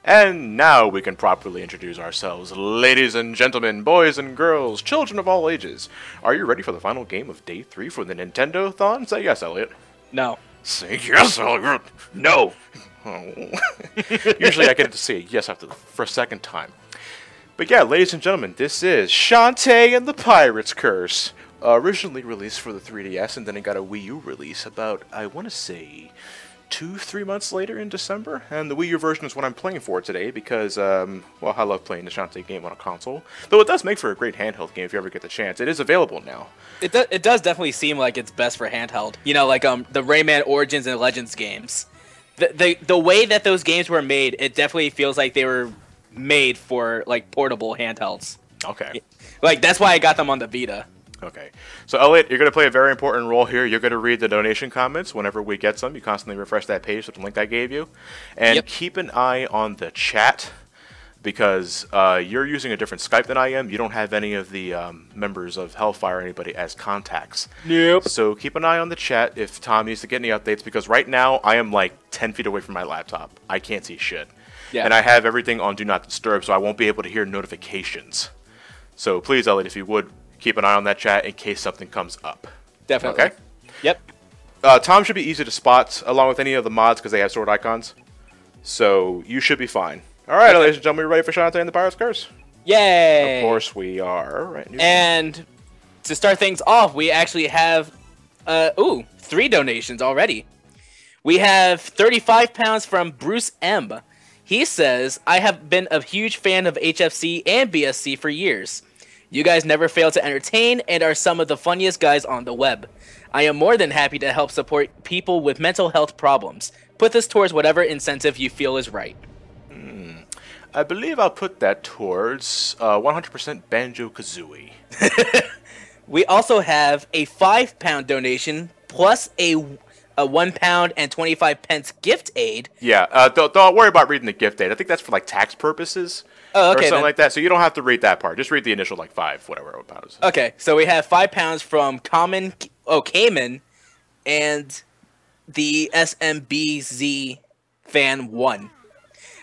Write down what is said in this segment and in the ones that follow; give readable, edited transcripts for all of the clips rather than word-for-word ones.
And now we can properly introduce ourselves. Ladies and gentlemen, boys and girls, children of all ages, are you ready for the final game of Day 3 for the Nintendothon? Say yes, Elliot. No. Say yes, Elliot. No. Oh. Usually I get to say yes for a second time. But yeah, ladies and gentlemen, this is Shantae and the Pirate's Curse. Originally released for the 3DS, and then it got a Wii U release about, I want to say, 2-3 months later in December. And the Wii U version is what I'm playing for today because, well, I love playing the Shantae game on a console. Though it does make for a great handheld game if you ever get the chance. It is available now. It does definitely seem like it's best for handheld. You know, like the Rayman Origins and Legends games. The way that those games were made, it definitely feels like they were made for like portable handhelds. Okay. Like that's why I got them on the Vita. Okay. So Elliot, you're going to play a very important role here. You're going to read the donation comments whenever we get some. You constantly refresh that page with the link I gave you. And keep an eye on the chat because you're using a different Skype than I am. You don't have any of the members of Hellfire or anybody as contacts. Nope. So keep an eye on the chat if Tom needs to get any updates because right now I am like 10 feet away from my laptop. I can't see shit. Yeah. And I have everything on Do Not Disturb, so I won't be able to hear notifications. So please, Elliot, if you would, keep an eye on that chat in case something comes up. Definitely. Okay? Yep. Tom should be easy to spot, along with any of the mods, because they have sword icons. So you should be fine. All right, ladies and gentlemen, we ready for Shantae and the Pirate's Curse? Yay! Of course we are. Right. And to start things off, we actually have, 3 donations already. We have £35 from Bruce M. He says, I have been a huge fan of HFC and BSC for years. You guys never fail to entertain and are some of the funniest guys on the web. I am more than happy to help support people with mental health problems. Put this towards whatever incentive you feel is right. I believe I'll put that towards 100% Banjo-Kazooie. We also have a £5 donation plus a £1 and 25 pence gift aid. Yeah, don't worry about reading the gift aid. I think that's for like tax purposes. Oh, okay, or something like that. So you don't have to read that part. Just read the initial like 5, whatever pounds. Okay, so we have £5 from Cayman and the SMBZ fan 1.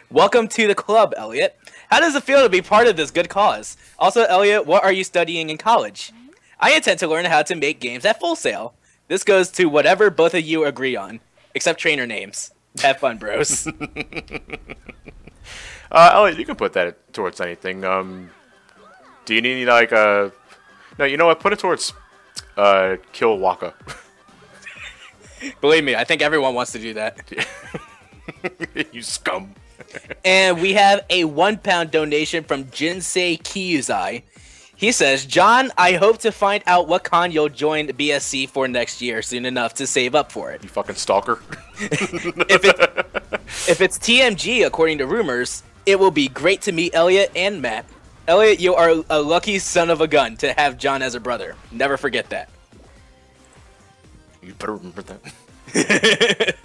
Welcome to the club, Elliot. How does it feel to be part of this good cause? Also, Elliot, what are you studying in college? I intend to learn how to make games at Full Sail. This goes to whatever both of you agree on, except trainer names. Have fun, bros. Elliot, you can put that towards anything. Do you need like a... No, you know what? Put it towards Kill Waka. Believe me, I think everyone wants to do that. You scum. And we have a £1 donation from Jinsei Kiyuzai. He says, John, I hope to find out what con you'll join BSC for next year soon enough to save up for it. You fucking stalker. If it's TMG, according to rumors, it will be great to meet Elliot and Matt. Elliot, you are a lucky son of a gun to have John as a brother. Never forget that. You better remember that.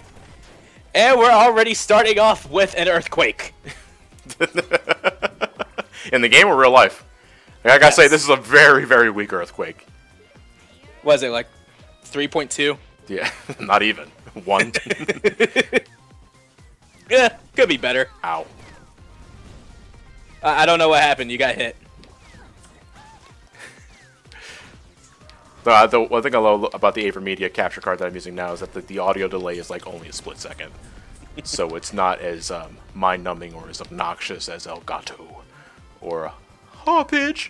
And we're already starting off with an earthquake. In the game or real life? I gotta say, this is a very, very weak earthquake. Was it like 3.2? Yeah, not even. 1. Yeah, could be better. Ow. I don't know what happened. You got hit. The one thing I love about the AverMedia capture card that I'm using now is that the audio delay is like only a split second. So it's not as mind-numbing or as obnoxious as El Gato or Hoppage.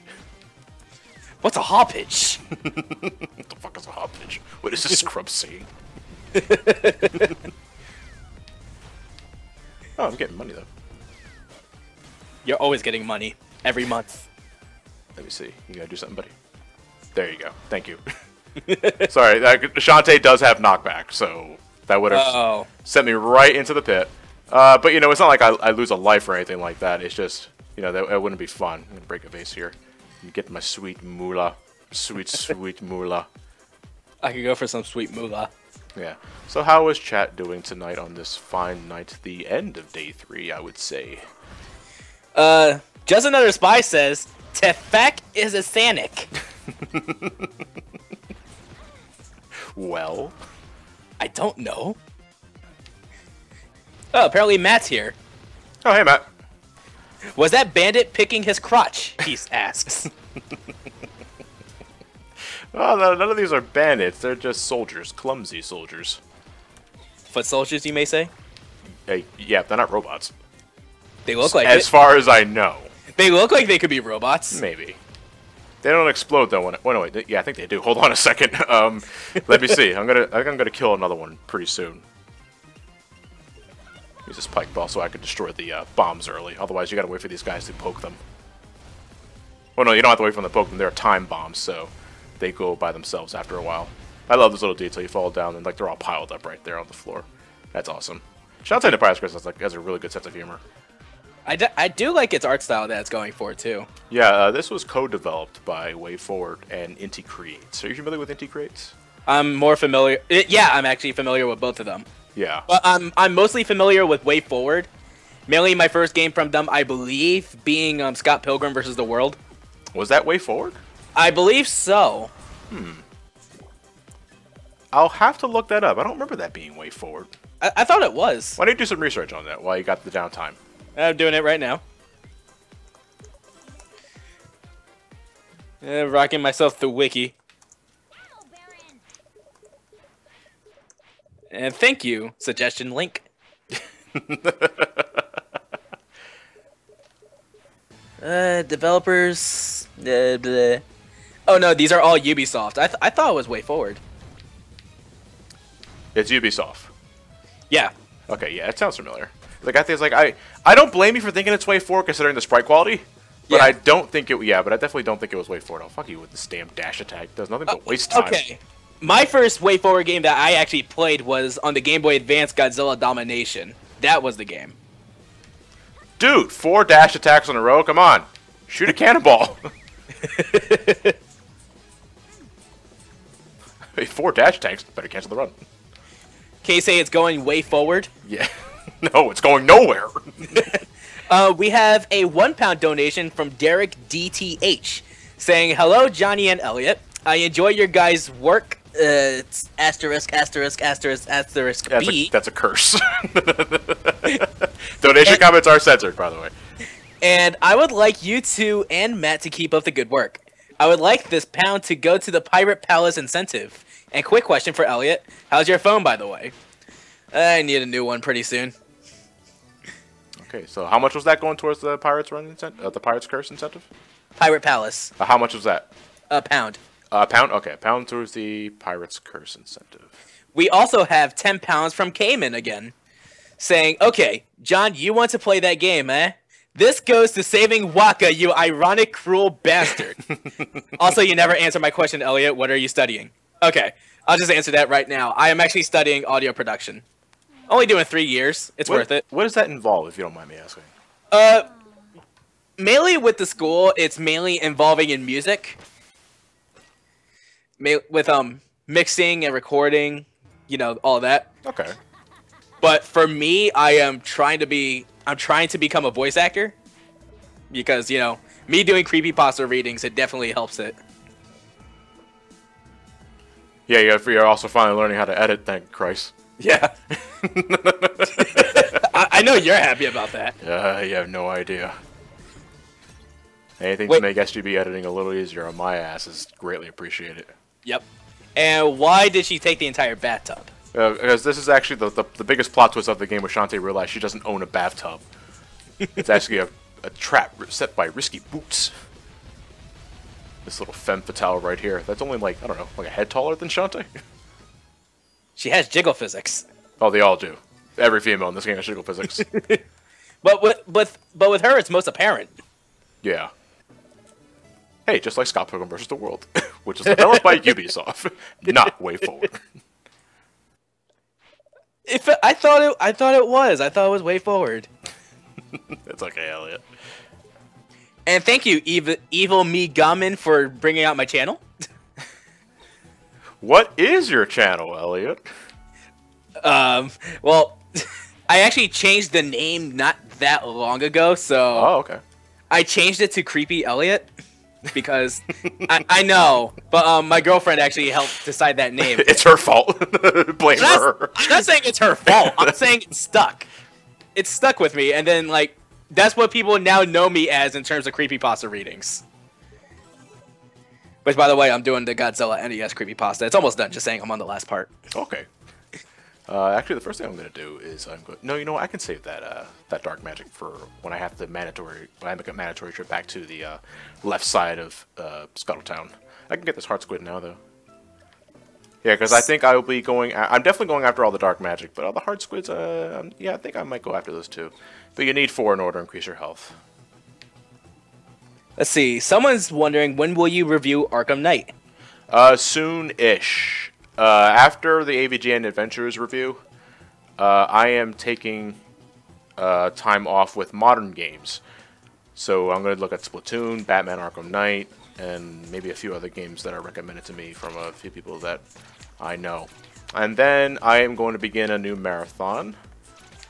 What's a hoppage? What the fuck is a hoppage? What is this scrub saying? Oh, I'm getting money though. You're always getting money. Every month. Let me see. You gotta do something, buddy. There you go. Thank you. Sorry, Shantae does have knockback, so that would have sent me right into the pit. But, you know, it's not like I lose a life or anything like that. It's just, you know, that wouldn't be fun. I'm gonna break a vase here. And get my sweet moolah. Sweet, sweet moolah. I could go for some sweet moolah. Yeah. So how is chat doing tonight on this fine night? The end of day 3, I would say. Just Another Spy says, Tefek is a Sanic. Well? I don't know. Oh, apparently Matt's here. Oh, hey, Matt. Was that bandit picking his crotch? He asks. Oh, none of these are bandits. They're just soldiers. Clumsy soldiers. Foot soldiers, you may say? Hey, yeah, they're not robots. They look like as it. far as I know. They look like they could be robots. Maybe. They don't explode though. Oh no, wait. Yeah, I think they do. Hold on a second. Let me see. I'm gonna kill another one pretty soon. Use this pike ball so I can destroy the bombs early. Otherwise, you gotta wait for these guys to poke them. Well, no, you don't have to wait for them to poke them. They're time bombs, so they go by themselves after a while. I love this little detail. You fall down and like they're all piled up right there on the floor. That's awesome. Shantae the Pirates has a really good sense of humor. I do like its art style that it's going for, too. Yeah, this was co-developed by WayForward and Inti Creates. Are you familiar with Inti Creates? I'm more familiar... Yeah, I'm actually familiar with both of them. Yeah. But I'm mostly familiar with WayForward. Mainly my first game from them, I believe, being Scott Pilgrim vs. the World. Was that WayForward? I believe so. I'll have to look that up. I don't remember that being WayForward. I thought it was. Why don't you do some research on that while you got the downtime? I'm doing it right now. Rocking myself through Wiki. And thank you, suggestion link. Developers. Bleh. Oh no, these are all Ubisoft. I thought it was WayForward. It's Ubisoft. Yeah. Okay, yeah, it sounds familiar. Like I think it's like I don't blame you for thinking it's WayForward considering the sprite quality. But Yeah. I don't think it. Yeah, but I definitely don't think it was WayForward. Oh fuck you with this damn dash attack. Does nothing but waste time. Okay. My first WayForward game that I actually played was on the Game Boy Advance Godzilla Domination. That was the game. Dude, 4 dash attacks in a row. Come on, shoot a cannonball. Hey, 4 dash attacks. Better cancel the run. Can you say it's going way forward? Yeah. No, it's going nowhere. We have a £1 donation from Derek DTH saying, "Hello, Johnny and Elliot. I enjoy your guys' work. It's asterisk, asterisk, asterisk, asterisk B. That's a curse. Donation comments are censored, by the way. And I would like you two and Matt to keep up the good work. I would like this pound to go to the Pirate Palace incentive. And quick question for Elliot. How's your phone, by the way? I need a new one pretty soon." Okay, so how much was that going towards the Pirates Run incentive? The Pirates Curse incentive? Pirate Palace. How much was that? A pound. A pound? Okay, a pound towards the Pirates Curse incentive. We also have £10 from Cayman again, saying, "Okay, John, you want to play that game, eh? This goes to saving Waka, you ironic, cruel bastard." Also, you never answer my question, Elliot. What are you studying? Okay, I'll just answer that right now. I am actually studying audio production. Only doing 3 years. It's worth it. What does that involve, if you don't mind me asking? Mainly with the school, it's mainly involving in music. With mixing and recording, you know, all that. Okay. But for me, I'm trying to become a voice actor. Because, you know, me doing creepypasta readings, it definitely helps it. Yeah, you're also finally learning how to edit, thank Christ. Yeah. I know you're happy about that. You have no idea. Anything to make SGB editing a little easier on my ass is greatly appreciated. Yep. And why did she take the entire bathtub? Because this is actually the biggest plot twist of the game where Shantae realized she doesn't own a bathtub. It's actually a trap set by Risky Boots. This little femme fatale right here. That's only like, I don't know, like a head taller than Shantae? She has jiggle physics. Oh, they all do. Every female in this game has jiggle physics. But with her, it's most apparent. Yeah. Hey, just like Scott Pilgrim vs. the World, which is developed by Ubisoft, not WayForward. I thought it was WayForward. It's okay, Elliot. And thank you, Evil Me Gammon, for bringing out my channel. What is your channel, Elliot? Well, I actually changed the name not that long ago, so... Oh, okay. I changed it to Creepy Elliot. because I know, but my girlfriend actually helped decide that name. It's her fault. Blame her. I'm not saying it's her fault. I'm saying it's stuck. It's stuck with me, and then like that's what people now know me as in terms of creepypasta readings. Which, by the way, I'm doing the Godzilla NES creepypasta. It's almost done. Just saying, I'm on the last part. Okay. Actually, the first thing I'm gonna do is No, you know what? I can save that that dark magic for when I have the mandatory. When I make a mandatory trip back to the left side of Scuttletown. I can get this hard squid now, though. Yeah, because I think I will be going. I'm definitely going after all the dark magic, but all the hard squids. Yeah, I think I might go after those too. But you need 4 in order to increase your health. Let's see. Someone's wondering, when will you review Arkham Knight? Soon-ish. After the AVGN Adventures review, I am taking time off with modern games. So I'm going to look at Splatoon, Batman Arkham Knight, and maybe a few other games that are recommended to me from a few people that I know. And then I am going to begin a new marathon.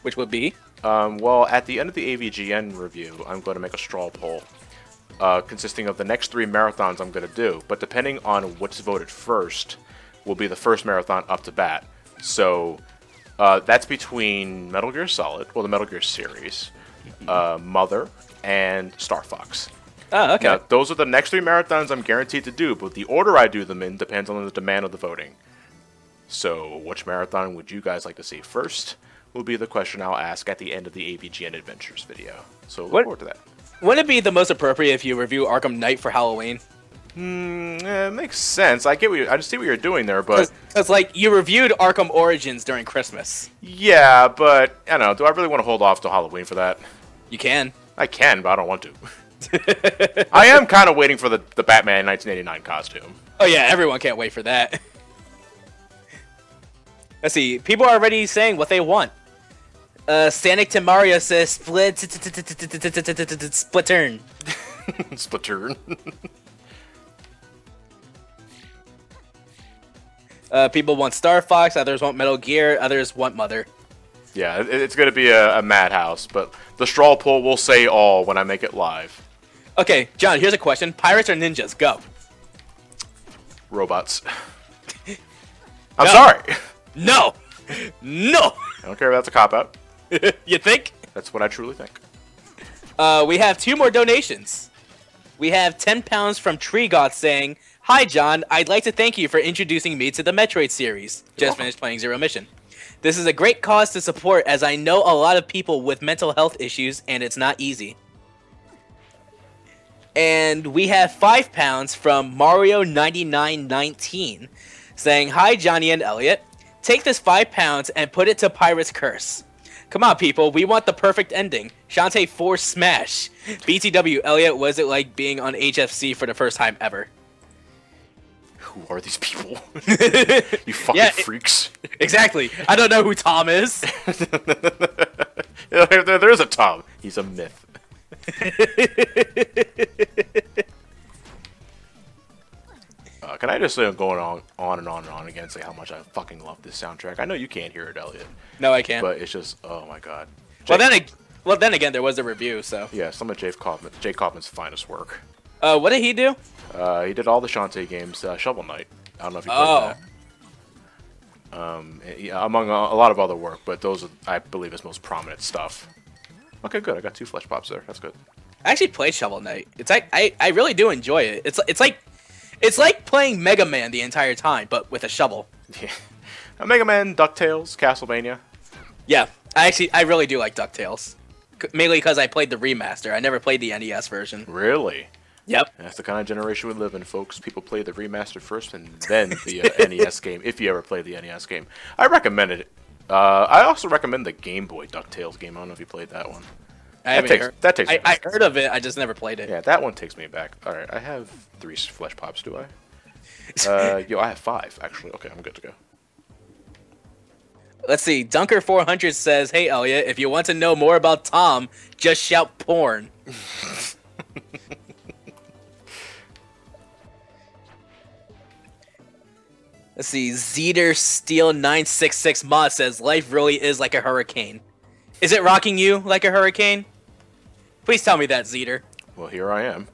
Which would be? Well, at the end of the AVGN review, I'm going to make a straw poll. Consisting of the next 3 marathons I'm going to do. But depending on what's voted first, will be the first marathon up to bat. So that's between Metal Gear Solid, well, the Metal Gear series, Mother, and Star Fox. Oh, okay. Now, those are the next 3 marathons I'm guaranteed to do, but the order I do them in depends on the demand of the voting. So, which marathon would you guys like to see first? Will be the question I'll ask at the end of the AVGN Adventures video. So look forward to that. Wouldn't it be the most appropriate if you review Arkham Knight for Halloween? It makes sense. I get what I just see what you're doing there, but because like you reviewed Arkham Origins during Christmas. Yeah, but I don't know. Do I really want to hold off till Halloween for that? You can. I can, but I don't want to. I am kind of waiting for the Batman 1989 costume. Oh yeah, everyone can't wait for that. Let's see. People are already saying what they want. Sanic to Mario says Splatoon. Splatoon. People want Star Fox, others want Metal Gear, others want Mother. Yeah, it's going to be a madhouse, but the straw poll will say all when I make it live. Okay, John, here's a question. Pirates or ninjas? Go. Robots. I'm sorry. No. No. I don't care if that's a cop-out. You think? That's what I truly think. We have 2 more donations. We have £10 from Tree God saying, "Hi John, I'd like to thank you for introducing me to the Metroid series. Just finished playing Zero Mission. This is a great cause to support as I know a lot of people with mental health issues and it's not easy." And we have £5 from Mario9919 saying, "Hi Johnny and Elliot. Take this £5 and put it to Pirate's Curse. Come on, people, we want the perfect ending. Shantae 4 smash. BTW, Elliot, was it like being on HFC for the first time ever?" Who are these people? You fucking freaks. Exactly. I don't know who Tom is. There is a Tom. He's a myth. Can I just say I'm going on and on and on again and say how much I fucking love this soundtrack? I know you can't hear it, Elliot. No, I can't. But it's just, oh my god. Well, then again, there was a review, so. Yeah, some of Jay Kaufman's finest work. What did he do? He did all the Shantae games, Shovel Knight. I don't know if you played that. Yeah, among a lot of other work, but those are, I believe, his most prominent stuff. Okay, good. I got 2 flesh pops there. That's good. I actually played Shovel Knight. It's like I really do enjoy it. It's like playing Mega Man the entire time, but with a shovel. Yeah. Mega Man, DuckTales, Castlevania. Yeah, I really do like DuckTales. Mainly because I played the remaster. I never played the NES version. Really? Yep. That's the kind of generation we live in, folks. People play the remaster first and then the NES game, if you ever play the NES game. I recommend it. I also recommend the Game Boy DuckTales game. I don't know if you played that one. I heard of it, I just never played it. Yeah, that one takes me back. Alright, I have 3 flesh pops, do I? Yo, I have 5, actually. Okay, I'm good to go. Let's see. Dunker400 says, "Hey, Elliot, if you want to know more about Tom, just shout porn." Let's see. Zeter Steel 966 Mod says, "Life really is like a hurricane. Is it rocking you like a hurricane?" Please tell me that, Zeter. Well, here I am.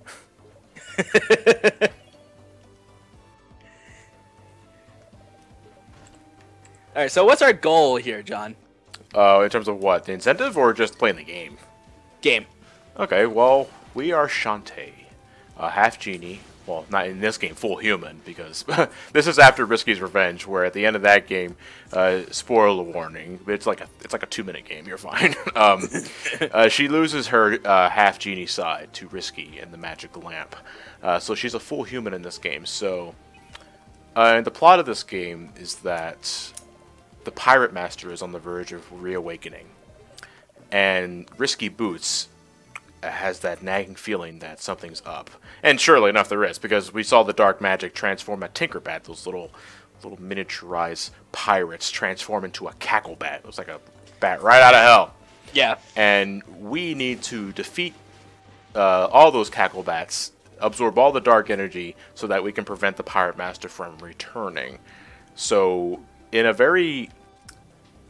All right, so what's our goal here, John? In terms of what? The incentive or just playing the game? Game. Okay, well, we are Shantae, a half genie. Well, not in this game, full human, because this is after Risky's Revenge, where at the end of that game, spoiler warning, it's like a 2-minute game. You're fine. She loses her half genie side to Risky and the magic lamp, so she's a full human in this game. So, and the plot of this game is that the Pirate Master is on the verge of reawakening, and Risky Boots has that nagging feeling that something's up. And surely enough there is, because we saw the dark magic transform a Tinkerbat, those little miniaturized pirates transform into a cacklebat. It was like a bat right out of hell. Yeah. And we need to defeat all those cacklebats, absorb all the dark energy, so that we can prevent the Pirate Master from returning. So, in a very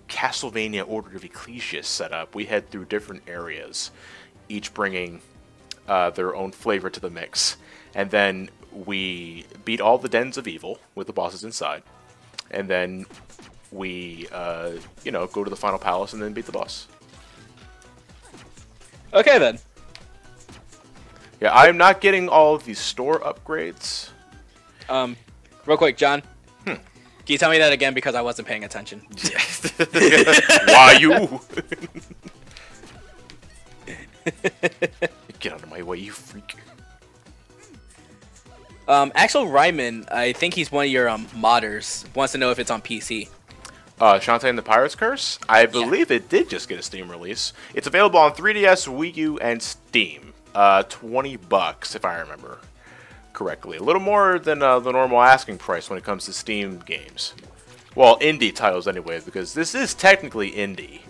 Castlevania Order of Ecclesiastes setup, we head through different areas, each bringing their own flavor to the mix. And then we beat all the dens of evil with the bosses inside. And then we, you know, go to the final palace and then beat the boss. Okay, then. Yeah, I'm not getting all of these store upgrades. Real quick, John. Can you tell me that again, because I wasn't paying attention? Why you? Get out of my way, you freak. Axel Ryman, I think he's one of your modders, wants to know if it's on PC. Shantae and the Pirate's Curse? I believe it did just get a Steam release. It's available on 3DS, Wii U, and Steam. $20 if I remember correctly. A little more than the normal asking price when it comes to Steam games. Well, indie titles anyway, because this is technically indie.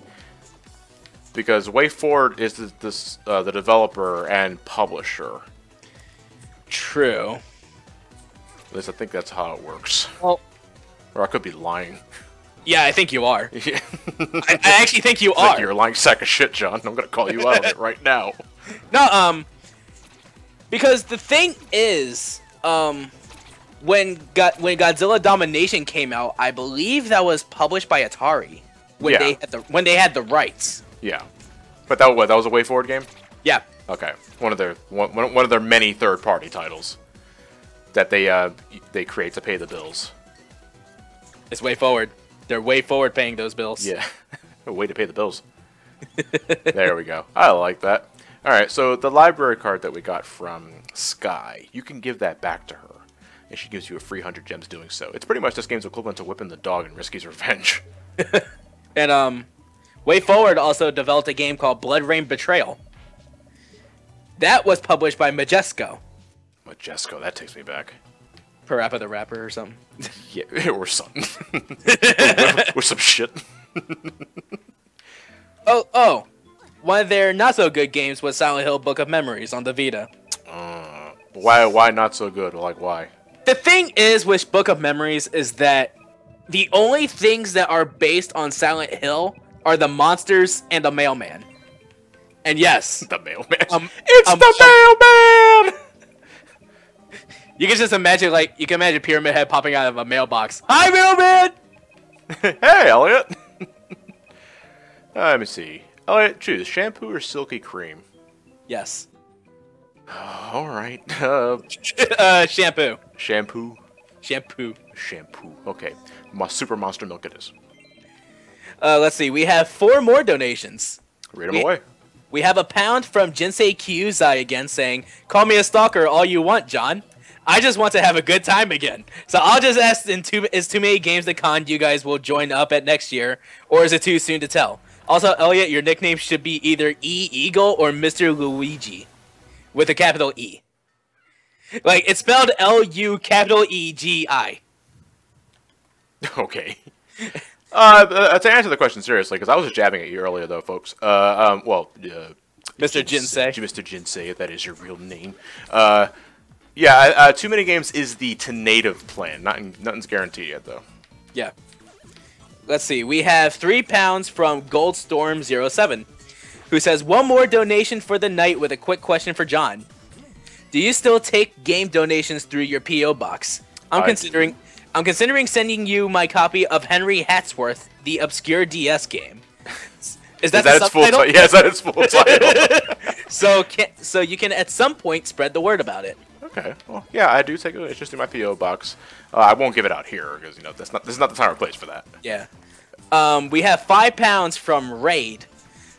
Because WayForward is the developer and publisher. True. At least I think that's how it works. Well, or I could be lying. Yeah, I think you are. Yeah. I actually think you are. You're a lying sack of shit, John. I'm gonna call you out on it right now. No, because the thing is, when Godzilla Domination came out, I believe that was published by Atari when they had the rights. Yeah, but that was a WayForward game. Yeah. Okay, one of their many third-party titles that they create to pay the bills. It's WayForward. They're WayForward paying those bills. Yeah, a way to pay the bills. There we go. I like that. All right, so the library card that we got from Sky, you can give that back to her, and she gives you a free 100 gems doing so. It's pretty much this game's equivalent to whipping the dog in Risky's Revenge. And WayForward also developed a game called Blood Rain Betrayal. That was published by Majesco. Majesco, that takes me back. Parappa the Rapper or something. Yeah, or something. or some shit. Oh. One of their not-so-good games was Silent Hill Book of Memories on the Vita. Why not so good? Like, why? The thing is with Book of Memories is that the only things that are based on Silent Hill are the monsters and the mailman. And yes. The mailman. It's the mailman! You can just imagine, like, you can imagine Pyramid Head popping out of a mailbox. Hi, mailman! Hey, Elliot! Let me see. Elliot, choose shampoo or silky cream? Yes. Alright. Shampoo. Shampoo? Shampoo. Shampoo. Okay. Super Monster Milk it is. Let's see. We have 4 more donations. Read them away. We have a pound from Jinsei Kyuzai again saying, "Call me a stalker all you want, John. I just want to have a good time again. So I'll just ask, is too many games to con you guys will join up at next year, or is it too soon to tell? Also, Elliot, your nickname should be either E Eagle or Mr. Luigi, with a capital E. Like, it's spelled L-U-E-G-I. Okay. To answer the question seriously, because I was just jabbing at you earlier, though, folks. Mr. Jinsei. Mr. Jinsei, if that is your real name. Yeah, too many games is the to native plan. Nothing's guaranteed yet, though. Yeah. Let's see. We have £3 from Goldstorm07, who says, "One more donation for the night with a quick question for John. Do you still take game donations through your PO box? I'm considering sending you my copy of Henry Hatsworth, the obscure DS game. Is that its full title? Yes, that is full title. So you can at some point spread the word about it. Okay. Well, yeah, I do take donations through my PO box. I won't give it out here because this is not the time or place for that. Yeah. We have £5 from Raid,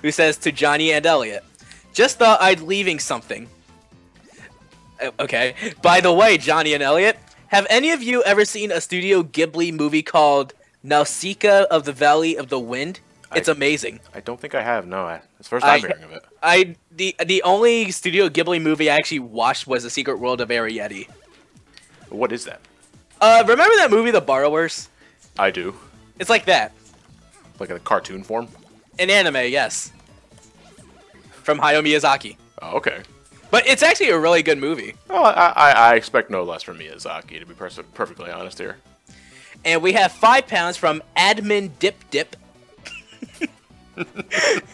who says to Johnny and Elliot, "Just thought I'd leaving something." Okay. By the way, Johnny and Elliot, have any of you ever seen a Studio Ghibli movie called Nausicaa of the Valley of the Wind? It's amazing. I don't think I have. No, it's the first time hearing of it. The only Studio Ghibli movie I actually watched was The Secret World of Arrietty. What is that? Remember that movie, The Borrowers? I do. It's like that. Like in a cartoon form? An anime, yes. From Hayao Miyazaki. Oh, okay. But it's actually a really good movie. Oh, I expect no less from Miyazaki, to be perfectly honest here. And we have £5 from Admin Dip Dip.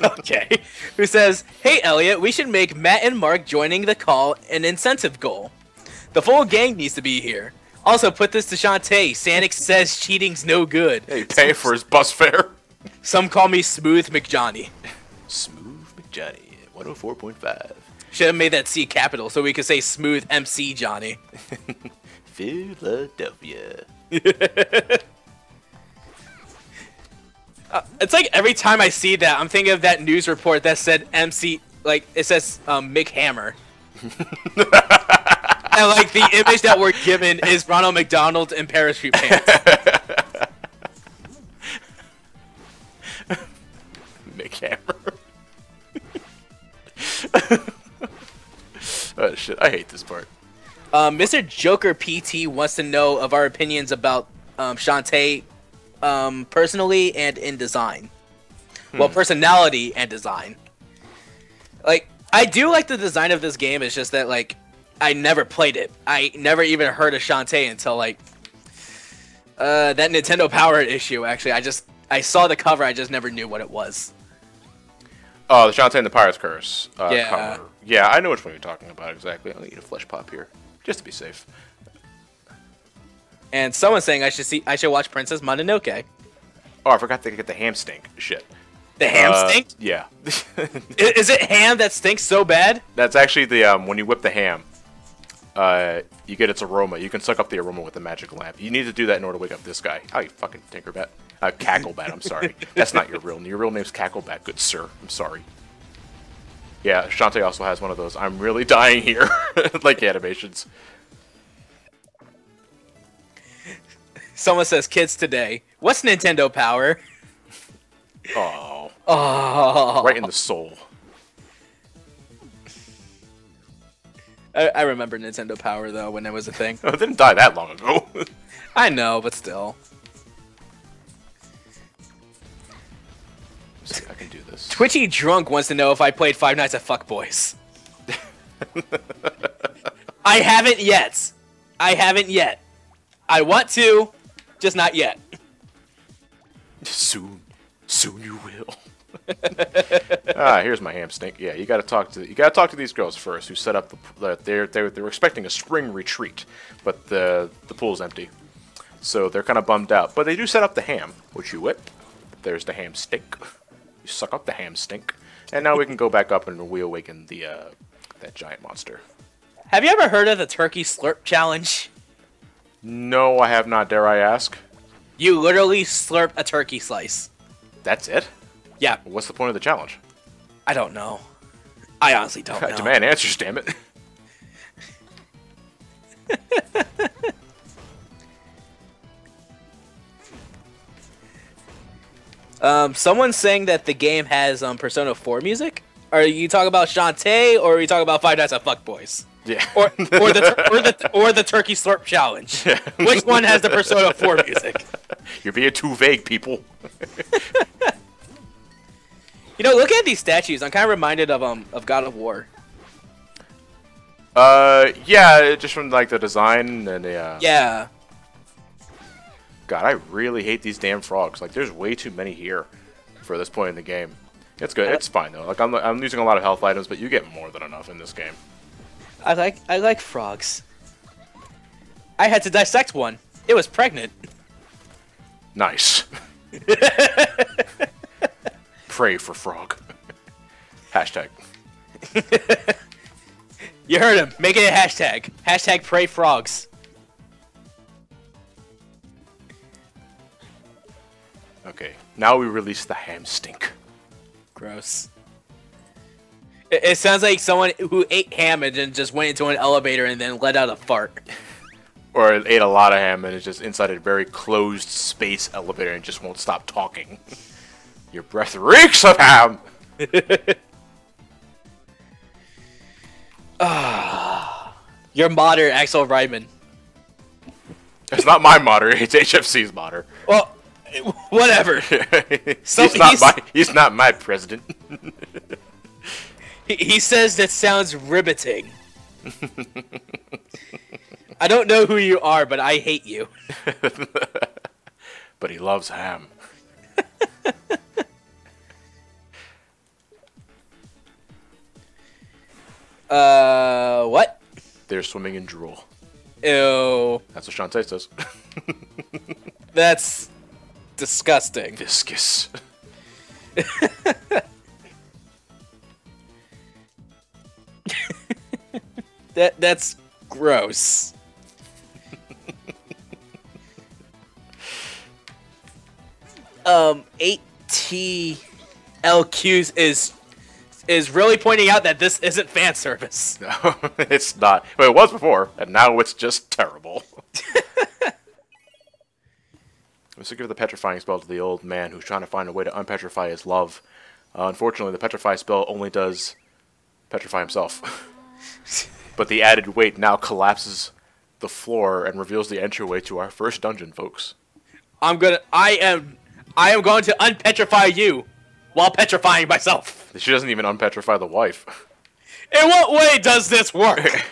Okay. Who says, "Hey Elliot, we should make Matt and Mark joining the call an incentive goal. The full gang needs to be here. Also, put this to Shantae. Sanix says cheating's no good. Hey, pay for his bus fare. Some call me Smooth McJohnny." Smooth McJohnny, 104.5. Should have made that C capital so we could say Smooth MC Johnny. Philadelphia. It's like every time I see that, I'm thinking of that news report that said MC, like, it says Mick Hammer. And, like, the image that we're given is Ronald McDonald in parachute pants. Mick Hammer. Oh, shit. I hate this part. Mr. Joker PT wants to know of our opinions about Shantae personally and in design. Well, personality and design. Like, I do like the design of this game. It's just that, like, I never played it. I never even heard of Shantae until, like, that Nintendo Power issue, actually. I saw the cover, I just never knew what it was. Oh, the Shantae and the Pirate's Curse yeah. cover. Yeah, I know which one you're talking about exactly. I'll eat a flesh pop here, just to be safe. And someone's saying I should watch Princess Mononoke. Oh, I forgot to get the ham stink shit. The ham stink? Yeah. Is it ham that stinks so bad? That's actually the when you whip the ham, you get its aroma. You can suck up the aroma with the magic lamp. You need to do that in order to wake up this guy. Oh, you fucking Tinkerbat. Cacklebat, I'm sorry. That's not your real name. Your real name's Cacklebat, good sir. I'm sorry. Yeah, Shantae also has one of those I'm really dying here, like animations. Someone says, "Kids today, what's Nintendo Power?" Oh. Oh. Right in the soul. I remember Nintendo Power, though, when it was a thing. Oh, it didn't die that long ago. I know, but still. See, I can do this. Twitchy Drunk wants to know if I played Five Nights at Fuckboys. I haven't yet. I want to, just not yet. Soon you will. Here's my ham stink. Yeah, you gotta talk to these girls first who set up they were expecting a spring retreat, but the pool's empty, so they're kind of bummed out. But they do set up the ham, which you whip. There's the ham stink. You suck up the ham stink, and now we can go back up and we awaken the that giant monster. Have you ever heard of the Turkey Slurp Challenge? No, I have not. Dare I ask? You literally slurp a turkey slice. That's it? Yeah. What's the point of the challenge? I don't know. I honestly don't know. Demand answers, damn it. Someone's saying that the game has Persona 4 music. Are you talking about Shantae, or are you talking about Five Nights at Fuckboys? Yeah. Or the Turkey Slurp Challenge. Yeah. Which one has the Persona 4 music? You're being too vague, people. You know, looking at these statues, I'm kind of reminded of God of War. Yeah, just from like the design and the. Yeah. God, I really hate these damn frogs. Like, there's way too many here for this point in the game. It's good. It's fine though. Like, I'm using a lot of health items, but you get more than enough in this game. I like frogs. I had to dissect one. It was pregnant. Nice. Pray for frog. Hashtag. You heard him. Make it a hashtag. Hashtag pray frogs. Okay, now we release the ham stink. Gross. It sounds like someone who ate ham and then just went into an elevator and then let out a fart. Or ate a lot of ham and is just inside a very closed space elevator and just won't stop talking. Your breath reeks of ham! Your modder, Axel Ryman. It's not my modder, it's HFC's modder. Well, whatever. He's not my president. He says that sounds riveting. I don't know who you are, but I hate you. But he loves ham. What? They're swimming in drool. Ew. That's what Shantae says. That's disgusting. Viscous. That's gross. ATLQs is really pointing out that this isn't fan service. No, it's not. Well, it was before, and now it's just terrible. I'm sick of the petrifying spell to the old man who's trying to find a way to unpetrify his love. Unfortunately, the petrify spell only does petrify himself. But the added weight now collapses the floor and reveals the entryway to our first dungeon, folks. I am going to unpetrify you while petrifying myself. She doesn't even unpetrify the wife. In what way does this work?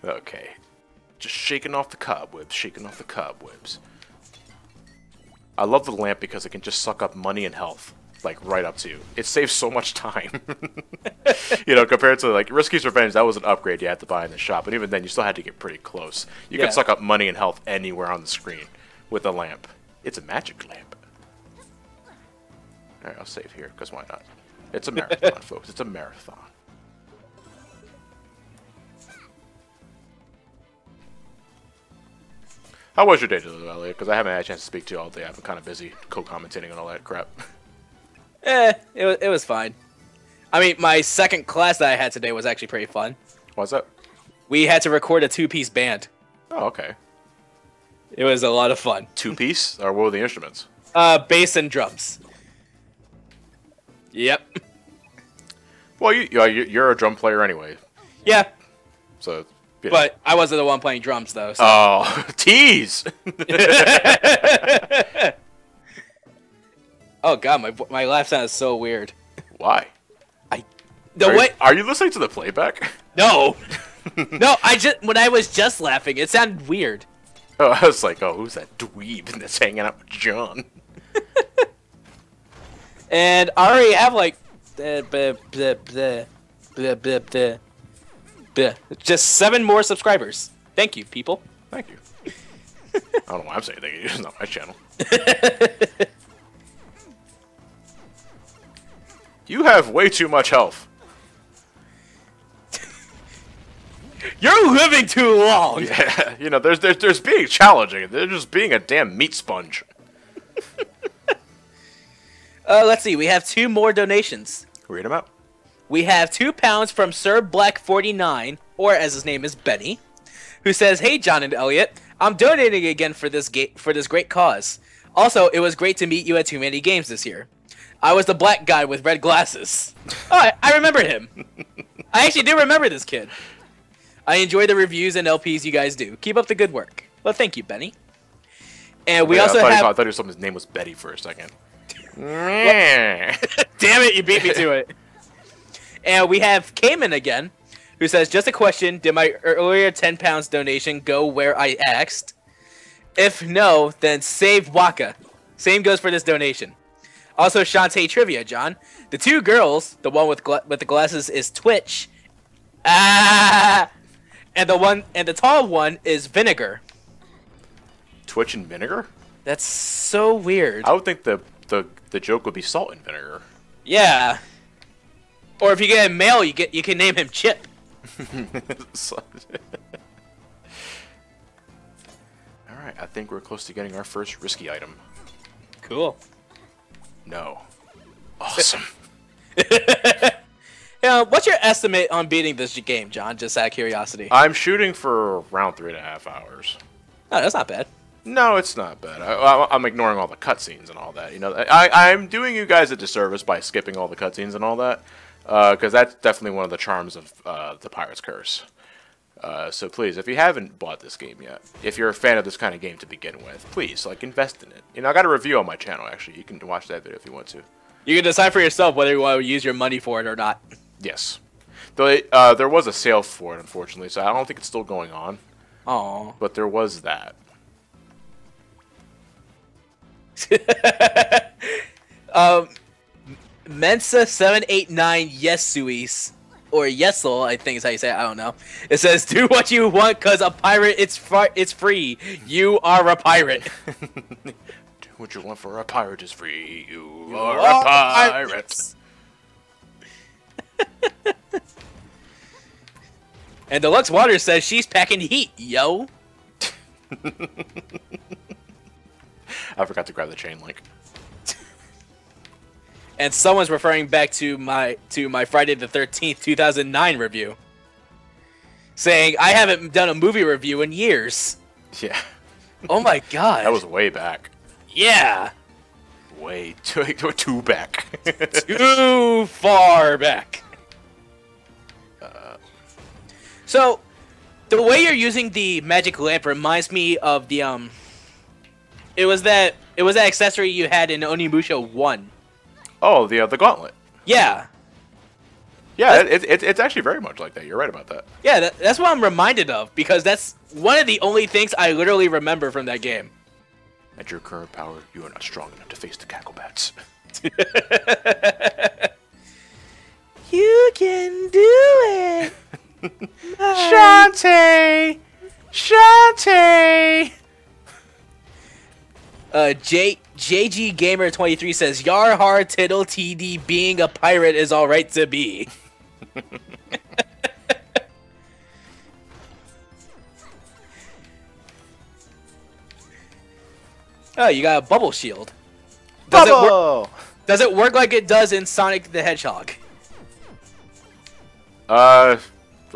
Okay. Just shaking off the cobwebs, shaking off the cobwebs. I love the lamp because it can just suck up money and health. Like, right up to you. It saves so much time. You know, compared to, like, Risky's Revenge, that was an upgrade you had to buy in the shop. But even then, you still had to get pretty close. You can suck up money and health anywhere on the screen with a lamp. It's a magic lamp. Alright, I'll save here, because why not? It's a marathon, folks. It's a marathon. How was your day today, Elliot? Because I haven't had a chance to speak to you all day. I've been kind of busy co-commentating on all that crap. It was fine. I mean, my second class that I had today was actually pretty fun. What's that? We had to record a two-piece band. Oh, okay. It was a lot of fun. Two-piece? Or what were the instruments? Bass and drums. Yep. Well, you're a drum player anyway. Yeah. So. Yeah. But I wasn't the one playing drums, though. So. Oh, tease! Oh god, my laugh sound is so weird. Why? Are you listening to the playback? No. No, when I was just laughing, it sounded weird. Oh, I was like, oh, who's that dweeb that's hanging out with John? And I already have like just 7 more subscribers. Thank you, people. Thank you. I don't know why I'm saying thank you. It's not my channel. You have way too much health. You're living too long. Yeah, you know, there's being challenging. There's just being a damn meat sponge. Let's see. We have 2 more donations. Read them out. We have £2 from Sir Black 49, or as his name is Benny, who says, "Hey John and Elliot, I'm donating again for this great cause. Also, it was great to meet you at Too Many Games this year. I was the black guy with red glasses. Oh, I remember him. I actually do remember this kid. I enjoy the reviews and LPs you guys do. Keep up the good work." Well, thank you, Benny. And we also have... I thought his name was Betty for a second. Damn it, you beat me to it. And we have Cayman again, who says, "Just a question, did my earlier £10 donation go where I asked? If no, then save Waka. Same goes for this donation. Also, Shantae trivia, John. The two girls, the one with the glasses is Twitch. Ah! And the tall one is Vinegar. Twitch and Vinegar? That's so weird. I would think the joke would be Salt and Vinegar. Yeah. Or if you get a male, you can name him Chip. Alright, I think we're close to getting our first risky item. Cool. No. Awesome. What's your estimate on beating this game, John? Just out of curiosity. I'm shooting for around 3.5 hours. Oh, that's not bad. No, it's not bad. I'm ignoring all the cutscenes and all that. You know, I'm doing you guys a disservice by skipping all the cutscenes and all that, because that's definitely one of the charms of the Pirate's Curse. So please, if you haven't bought this game yet, if you're a fan of this kind of game to begin with, please, like, invest in it. You know, I got a review on my channel, actually. You can watch that video if you want to. You can decide for yourself whether you want to use your money for it or not. Yes. Though there was a sale for it, unfortunately, so I don't think it's still going on. Aww. But there was that. Mensa789 Yesuis, or Yesel, I think is how you say it, I don't know. It says, do what you want, cause a pirate, it's free. You are a pirate. Do what you want for a pirate is free. You are a pirate. And Deluxe Water says she's packing heat, yo. I forgot to grab the chain link. And someone's referring back to my Friday the 13th 2009 review, saying I haven't done a movie review in years. Yeah. Oh my god. That was way back. Yeah. Way too back. Too far back. So, the way you're using the magic lamp reminds me of the It was that accessory you had in Onimusha 1. Oh, the gauntlet. Yeah. Yeah, it's actually very much like that. You're right about that. Yeah, that's what I'm reminded of, because that's one of the only things I literally remember from that game. At your current power, you are not strong enough to face the Cacklebats. You can do it! Shantae! Shantae! JG Gamer 23 says, "Yar har tittle TD, being a pirate is alright to be." Oh, you got a bubble shield. Bubble! Does it work like it does in Sonic the Hedgehog? Well,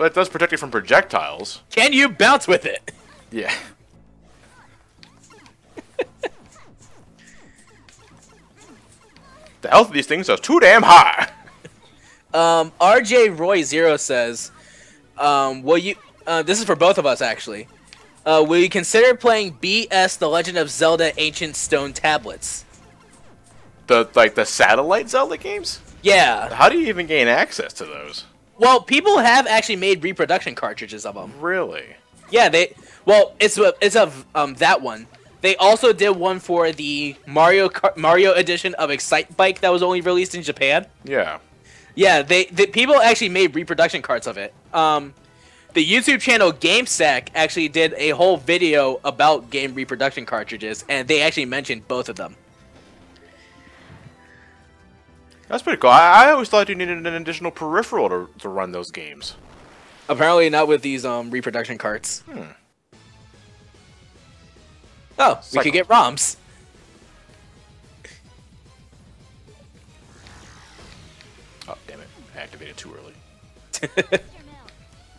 it does protect you from projectiles. Can you bounce with it? Yeah. The health of these things is too damn high. RJ Roy 0 says, will you, this is for both of us actually, will you consider playing BS The Legend of Zelda Ancient Stone Tablets? The satellite Zelda games? Yeah. How do you even gain access to those? Well, people have actually made reproduction cartridges of them. Really? Yeah, it's of that one. They also did one for the Mario edition of Excite Bike that was only released in Japan. Yeah. Yeah, people actually made reproduction carts of it. The YouTube channel GameSack actually did a whole video about game reproduction cartridges, and they actually mentioned both of them. That's pretty cool. I always thought you needed an additional peripheral to run those games. Apparently not with these reproduction carts. Oh, we could get ROMs. Oh, damn it. I activated too early.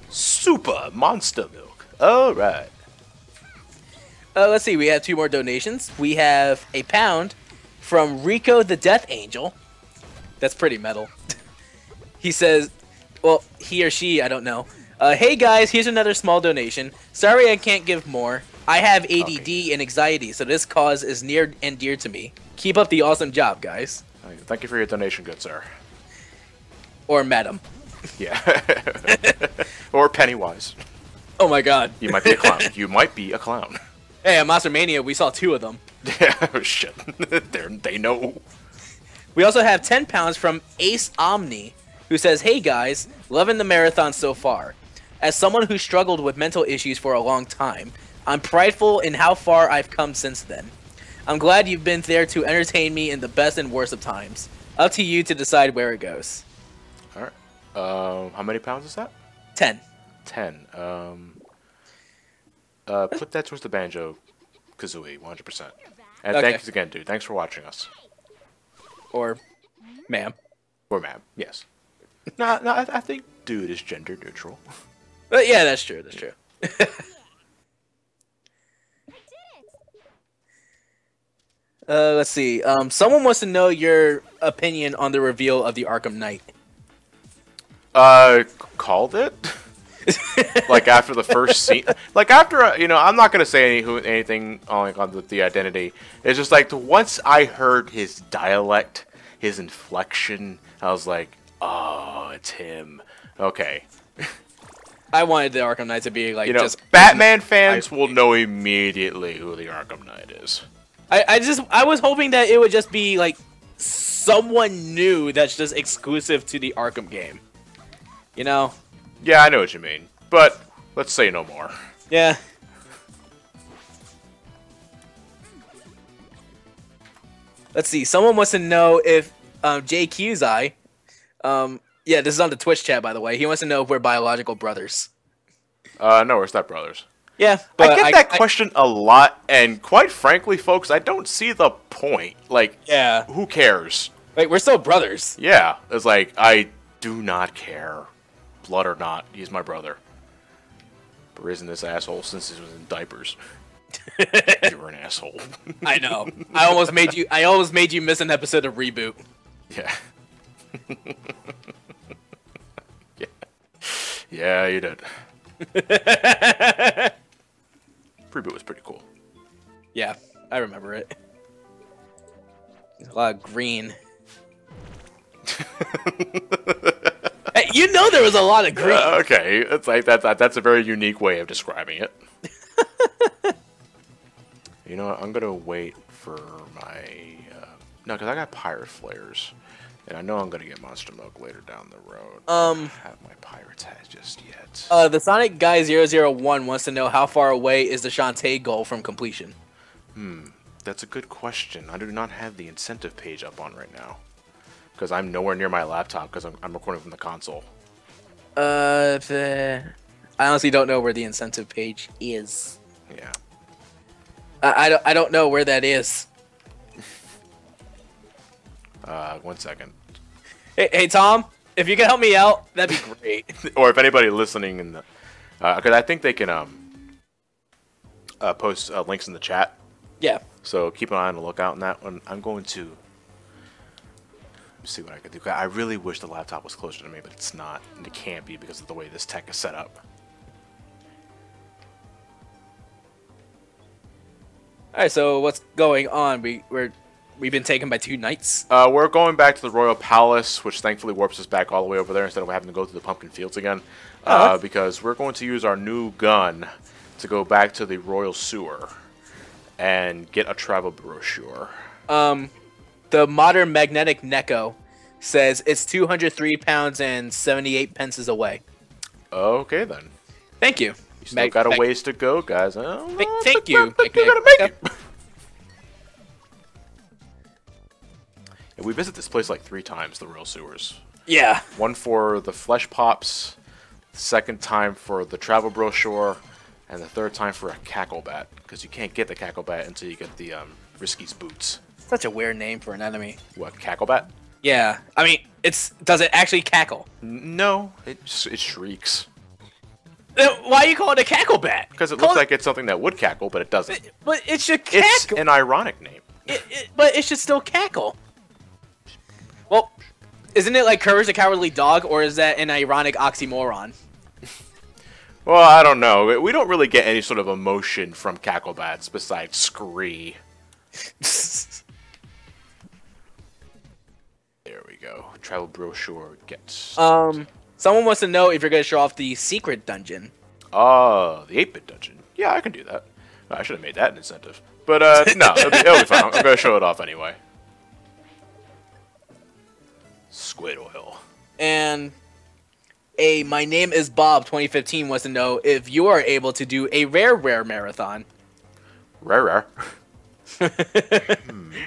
Super Monster Milk. Alright. Let's see, we have 2 more donations. We have a £1 from Rico the Death Angel. That's pretty metal. He says, well, he or she, I don't know. Hey guys, here's another small donation. Sorry I can't give more. I have ADD and anxiety, so this cause is near and dear to me. Keep up the awesome job, guys. Thank you for your donation, good sir. Or madam. Yeah. Or Pennywise. Oh my god. You might be a clown. You might be a clown. Hey, at Monster Mania, we saw 2 of them. Yeah, oh shit. They know. We also have 10 pounds from Ace Omni, who says, "Hey guys, loving the marathon so far. As someone who struggled with mental issues for a long time, I'm prideful in how far I've come since then. I'm glad you've been there to entertain me in the best and worst of times. Up to you to decide where it goes." All right. How many pounds is that? 10. 10. Put that towards the Banjo Kazooie, 100%. And Okay. thanks again, dude. Thanks for watching us. Or, ma'am. Or ma'am, yes. No, I think dude is gender neutral. But yeah, that's true. That's true. Let's see. Someone wants to know your opinion on the reveal of the Arkham Knight. Called it? Like after the first scene, like after you know, I'm not gonna say anything on the identity. It's just like once I heard his dialect, his inflection, I was like, oh, it's him. Okay. I wanted the Arkham Knight to be like, you know, just Batman fans will know immediately who the Arkham Knight is. I was hoping that it would just be like someone new that's just exclusive to the Arkham game. You know? Yeah, I know what you mean, but let's say no more. Yeah. Let's see. Someone wants to know if JQ's eye. Yeah, this is on the Twitch chat, by the way. He wants to know if we're biological brothers. No, we're stepbrothers. Yeah, but I get that question a lot, and quite frankly, folks, I don't see the point. Like, yeah, who cares? Like, we're still brothers. Yeah, it's like, I do not care. Blood or not, he's my brother. But isn't this asshole since he was in diapers? You were an asshole. I know. I almost made you miss an episode of Reboot. Yeah. Yeah. Yeah, you did. Reboot was pretty cool. Yeah, I remember it. A lot of green. Hey, you know there was a lot of green. Okay, it's like that's a very unique way of describing it. You know what? I'm gonna wait for my no, because I got pirate flares, and I know I'm gonna get monster milk later down the road. I don't have my pirate's hat just yet. The Sonic Guy 001 wants to know how far away is the Shantae goal from completion. That's a good question. I do not have the incentive page up on right now. Because I'm nowhere near my laptop because I'm recording from the console. I honestly don't know where the incentive page is. Yeah. I don't know where that is. 1 second. Hey Tom, if you can help me out, that'd be great. Or if anybody listening in the, because I think they can post links in the chat. Yeah. So keep an eye on the lookout on that one. I'm going to see what I can do. I really wish the laptop was closer to me, but it's not, and it can't be because of the way this tech is set up. All right, so what's going on? We've been taken by 2 knights. We're going back to the Royal Palace, which thankfully warps us back all the way over there instead of having to go through the pumpkin fields again. Because we're going to use our new gun to go back to the Royal Sewer and get a travel brochure. The modern magnetic Neko says it's 203 pounds and 78 pences away. Okay, then. Thank you. You still got a ways to go, guys. Thank you. But you're gonna make it. Yeah, we visit this place like 3 times, the Royal Sewers. Yeah. One for the flesh pops, the second time for the travel brochure, and the third time for a cackle bat. Because you can't get the cackle bat until you get the Risky's boots. Such a weird name for an enemy. What, cackle bat? Yeah. I mean, does it actually cackle? No, it shrieks. Why you call it a cackle bat? Because it looks like it's something that would cackle, but it doesn't. But it should cackle. It's an ironic name. But it should still cackle. Well, isn't it like Courage the Cowardly Dog, or is that an ironic oxymoron? Well, I don't know. We don't really get any sort of emotion from cackle bats besides scree. There we go. Travel brochure gets. Someone wants to know if you're gonna show off the secret dungeon. Oh, the 8-bit dungeon. Yeah, I can do that. I should have made that an incentive. But no, it'll be fine. I'm gonna show it off anyway. Squid oil. And My Name is Bob 2015 wants to know if you are able to do a rare marathon. Rare.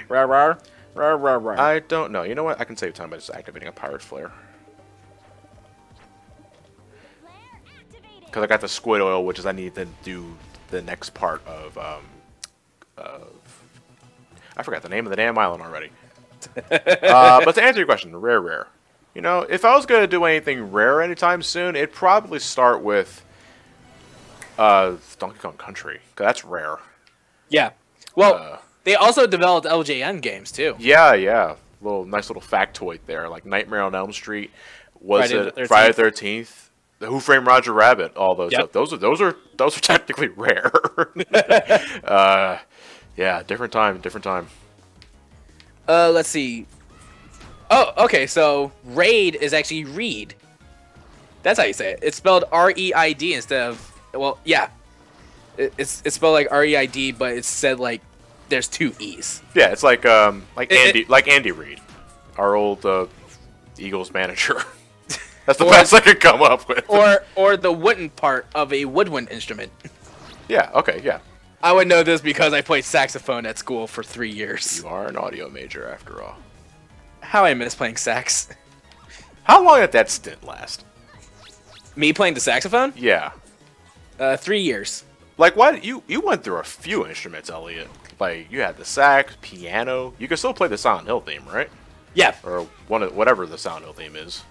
Rare. I don't know. You know what? I can save time by just activating a pirate flare. Because I got the squid oil, which is I need to do the next part of I forgot the name of the damn island already. But to answer your question, rare. You know, if I was going to do anything rare anytime soon, it'd probably start with Donkey Kong Country, because that's rare. Yeah. Well, they also developed LJN games, too. Yeah. Nice little factoid there. Like Nightmare on Elm Street, Friday the 13th, The Who Framed Roger Rabbit, all those stuff. Those are technically rare. Yeah, different time. Let's see. Oh, okay, so raid is actually read. That's how you say it. It's spelled R-E-I-D instead of, well, yeah. It's spelled like R-E-I-D, but it's said like there's 2 E's. Yeah, it's like Andy Reid, our old Eagles manager. That's the best I could come up with. Or the wooden part of a woodwind instrument. Yeah, okay, yeah. I would know this because I played saxophone at school for 3 years. You are an audio major, after all. How I miss playing sax. How long did that stint last? Me playing the saxophone? Yeah. 3 years. Like, what? You went through a few instruments, Elliot. Like, you had the sax, piano. You can still play the Silent Hill theme, right? Yeah. Or whatever the Silent Hill theme is.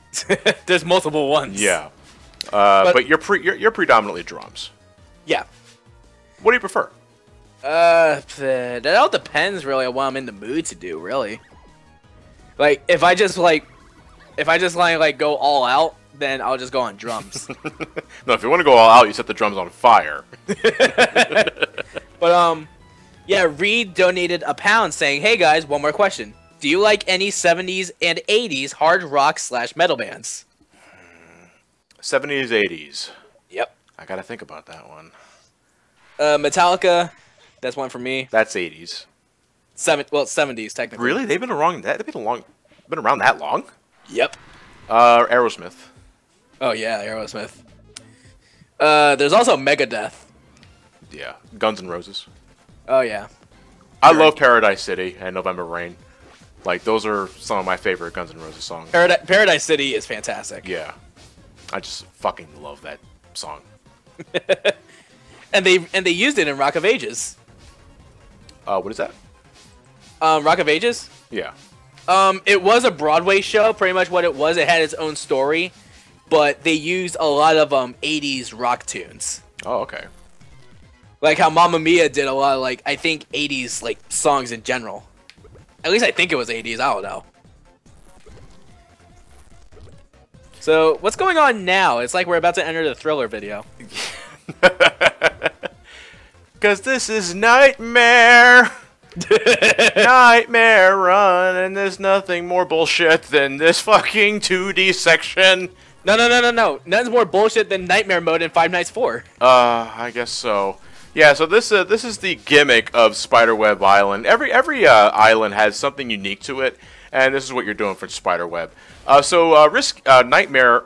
There's multiple ones. Yeah. But you're predominantly drums. Yeah. What do you prefer? That all depends really on what I'm in the mood to do, really. Like, if I just like go all out, then I'll just go on drums. No, if you want to go all out, you set the drums on fire. But yeah, Reed donated £1 saying, "Hey guys, one more question. Do you like any 70s and 80s hard rock / metal bands?" 70s, 80s. Yep. I gotta think about that one. Metallica, that's one for me. That's 80s. 70s technically. Really? They've been around that long? Yep. Aerosmith. Oh yeah, Aerosmith. There's also Megadeth. Yeah. Guns N' Roses. Oh yeah. I love Paradise City and November Rain. Like, those are some of my favorite Guns N' Roses songs. Paradise City is fantastic. Yeah. I just fucking love that song. And they used it in Rock of Ages. What is that? Rock of Ages? Yeah. It was a Broadway show, pretty much what it was. It had its own story, but they used a lot of 80s rock tunes. Oh, okay. Like how Mamma Mia did a lot of, like, I think 80s like songs in general. At least I think it was 80s, I don't know. So, what's going on now? It's like we're about to enter the Thriller video. Because this is Nightmare. Nightmare Run, and there's nothing more bullshit than this fucking 2D section. No. Nothing's more bullshit than Nightmare Mode in Five Nights 4. I guess so. Yeah, so this is the gimmick of Spiderweb Island. Every island has something unique to it, and this is what you're doing for Spiderweb. Nightmare.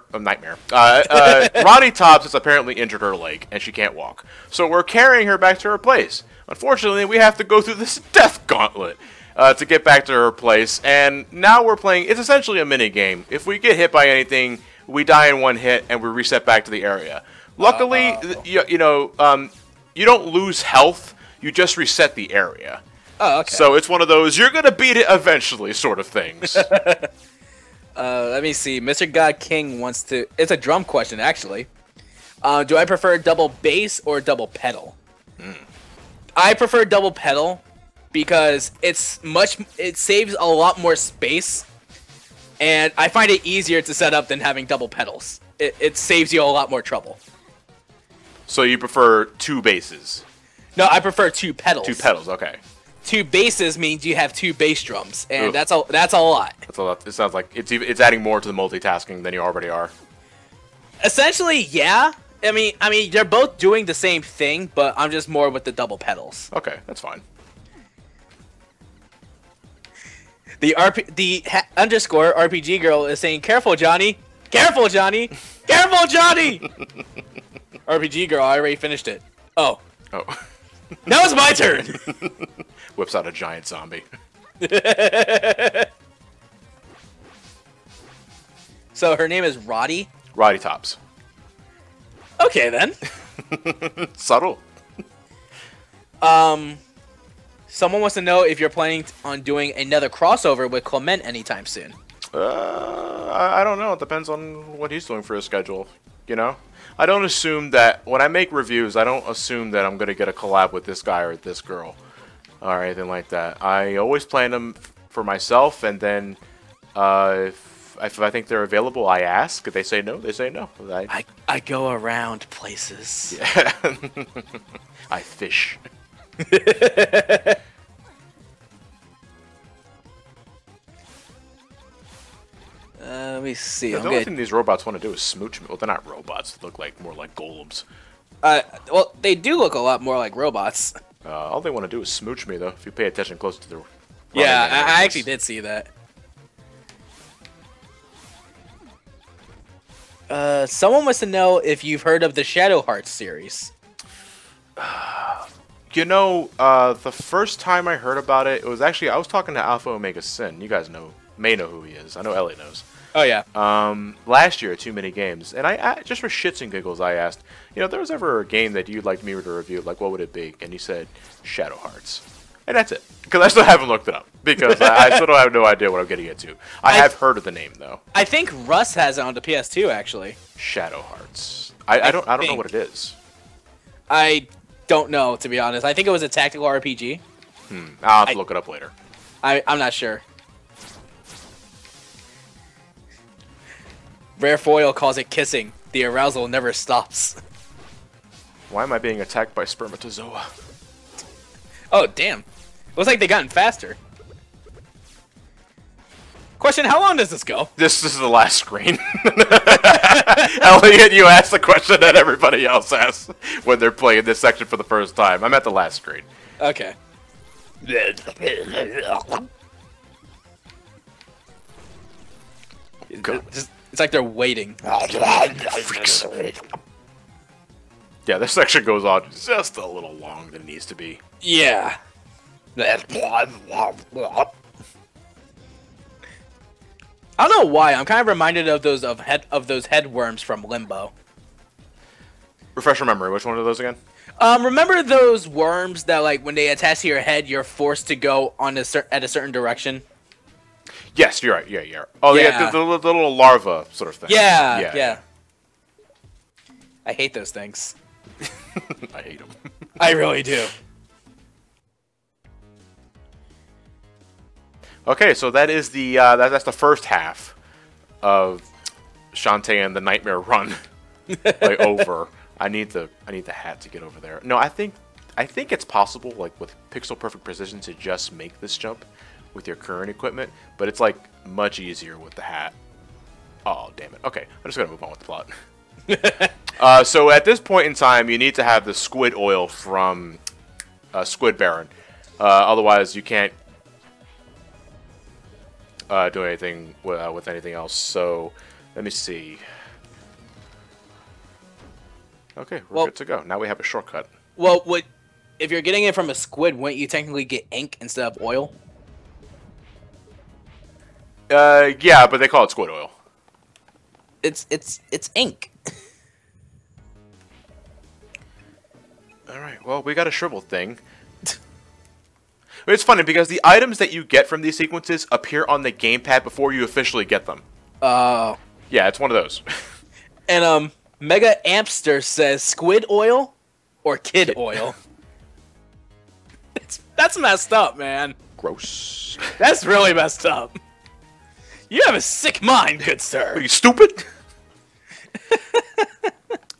Roddy Tops has apparently injured her leg, and she can't walk. So we're carrying her back to her place. Unfortunately, we have to go through this death gauntlet to get back to her place. And now we're playing. It's essentially a mini game. If we get hit by anything, we die in one hit, and we reset back to the area. Luckily, you don't lose health. You just reset the area. Oh, okay. So it's one of those you're gonna beat it eventually sort of things. Let me see. Mr. God King wants to. It's a drum question, actually. Do I prefer double bass or double pedal? I prefer double pedal because it saves a lot more space, and I find it easier to set up than having double pedals. It saves you a lot more trouble. So you prefer 2 basses? No, I prefer 2 pedals. 2 pedals, okay. 2 basses means you have 2 bass drums, and Oof. that's a lot. That's a lot. It sounds like it's adding more to the multitasking than you already are. Essentially, yeah. I mean, they're both doing the same thing, but I'm just more with the double pedals. Okay, that's fine. The underscore RPG girl is saying, "Careful, Johnny! Careful, Johnny! Careful, Johnny!" RPG girl, I already finished it. Oh. Oh. Now it's my turn! Whips out a giant zombie. So her name is Roddy? Roddy Tops. Okay, then. Subtle. Someone wants to know if you're planning on doing another crossover with Clement anytime soon. I don't know. It depends on what he's doing for his schedule. You know? I don't assume that... When I make reviews, I don't assume that I'm going to get a collab with this guy or this girl. Or anything like that. I always plan them for myself, and then... if I think they're available, I ask. If they say no, they say no. I go around places. Yeah. I fish. Let me see. The only thing these robots want to do is smooch me. Well, they're not robots. They look like more like golems. Well, they do look a lot more like robots. All they want to do is smooch me, though. If you pay attention close to the... Yeah, I actually did see that. Someone wants to know if you've heard of the Shadow Hearts series. You know, the first time I heard about it, it was actually... I was talking to Alpha Omega Sin. You guys may know who he is. I know Elliot knows. Oh, yeah. Last year at Too Many Games, and I just for shits and giggles, I asked, you know, if there was ever a game that you'd like me to review, like, what would it be? And he said, Shadow Hearts. And that's it. Because I still haven't looked it up. Because I still have no idea what I'm getting into. I have heard of the name, though. I think Russ has it on the PS2, actually. Shadow Hearts. I don't know what it is. I don't know, to be honest. I think it was a tactical RPG. I'll have to look it up later. I'm not sure. Rare Foil calls it kissing. The arousal never stops. Why am I being attacked by spermatozoa? Oh, damn. Looks like they've gotten faster. Question, how long does this go? This is the last screen. Elliot, you asked the question that everybody else asks when they're playing this section for the first time. I'm at the last screen. Okay. It's like they're waiting. Yeah, this section goes on just a little long than it needs to be. Yeah. I don't know why. I'm kind of reminded of those headworms from Limbo. Refresh your memory. Which one are those again? Remember those worms that, like, when they attach to your head, you're forced to go on at a certain direction? Yes, you're right. Yeah, yeah. Oh, yeah, the little larva sort of thing. Yeah. I hate those things. I hate them. I really do. Okay, so that is the that's the first half of Shantae and the Nightmare Run. Like over. I need the hat to get over there. No, I think it's possible, like with pixel perfect precision, to just make this jump with your current equipment, but it's like much easier with the hat. Oh, damn it. Okay, I'm just gonna move on with the plot. So at this point in time, you need to have the squid oil from Squid Baron. Otherwise, you can't do anything with anything else. So let me see. Okay, we're good to go. Now we have a shortcut. Well, if you're getting it from a squid, wouldn't you technically get ink instead of oil? Yeah, but they call it squid oil. It's ink. Alright, well, we got a shriveled thing. It's funny because the items that you get from these sequences appear on the gamepad before you officially get them. Oh. Yeah, it's one of those. And, Mega Ampster says squid oil or kid oil. That's messed up, man. Gross. That's really messed up. You have a sick mind, good sir. Are you stupid?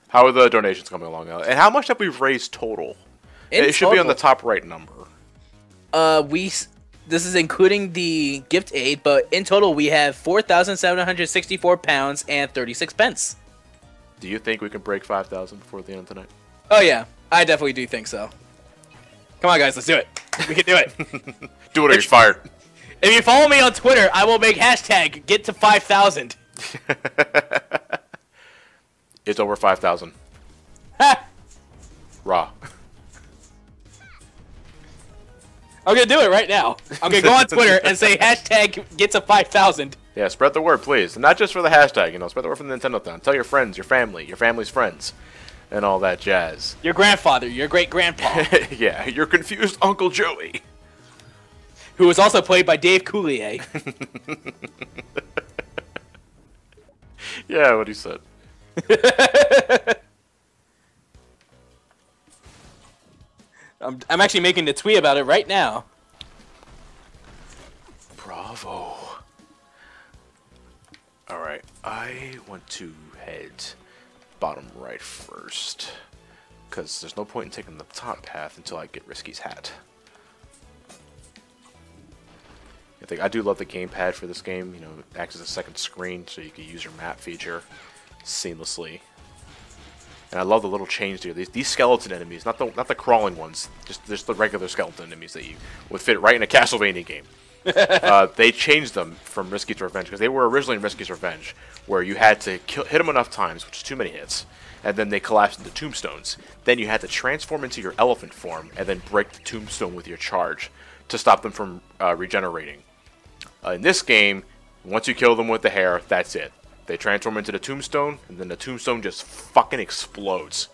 How are the donations coming along now? And how much have we raised total? It should be on the top right number. This is including the gift aid, but in total we have £4,764 and 36 pence. Do you think we can break 5,000 before the end of tonight? Oh yeah, I definitely do think so. Come on, guys, let's do it. We can do it. Do it or you're fired. If you follow me on Twitter, I will make hashtag get to 5,000. It's over 5,000. Raw. I'm gonna do it right now. I'm gonna go on Twitter and say hashtag get to 5,000. Yeah, spread the word, please. And not just for the hashtag, you know, spread the word from the Nintendothon. Tell your friends, your family, your family's friends, and all that jazz. Your grandfather, your great-grandpa. Yeah, your confused Uncle Joey. Who was also played by Dave Coulier. Yeah, what he said. I'm actually making a tweet about it right now. Bravo. Alright, I want to head bottom right first. Because there's no point in taking the top path until I get Risky's hat. I do love the gamepad for this game. You know, it acts as a second screen, so you can use your map feature seamlessly. And I love the little change here. These skeleton enemies, not the crawling ones, just the regular skeleton enemies that you would fit right in a Castlevania game. They changed them from Risky's Revenge because they were originally in Risky's Revenge, where you had to hit them enough times, which is too many hits, and then they collapsed into tombstones. Then you had to transform into your elephant form and then break the tombstone with your charge to stop them from regenerating. In this game, once you kill them with the hair, that's it. They transform into the tombstone, and then the tombstone just fucking explodes.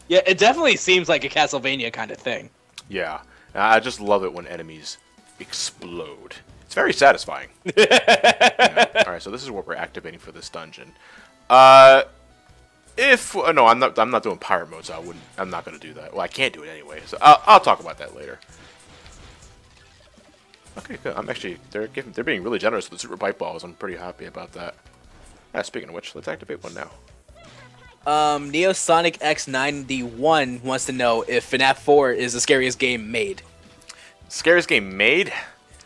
Yeah, it definitely seems like a Castlevania kind of thing. Yeah, I just love it when enemies explode. It's very satisfying. Yeah. Alright, so this is what we're activating for this dungeon. No, I'm not doing pirate mode, so I'm not gonna do that. Well, I can't do it anyway, so I'll talk about that later. Okay, good. They're being really generous with the super pipe balls. I'm pretty happy about that. Speaking of which, let's activate one now. Neosonic X91 wants to know if FNAF 4 is the scariest game made. Scariest game made?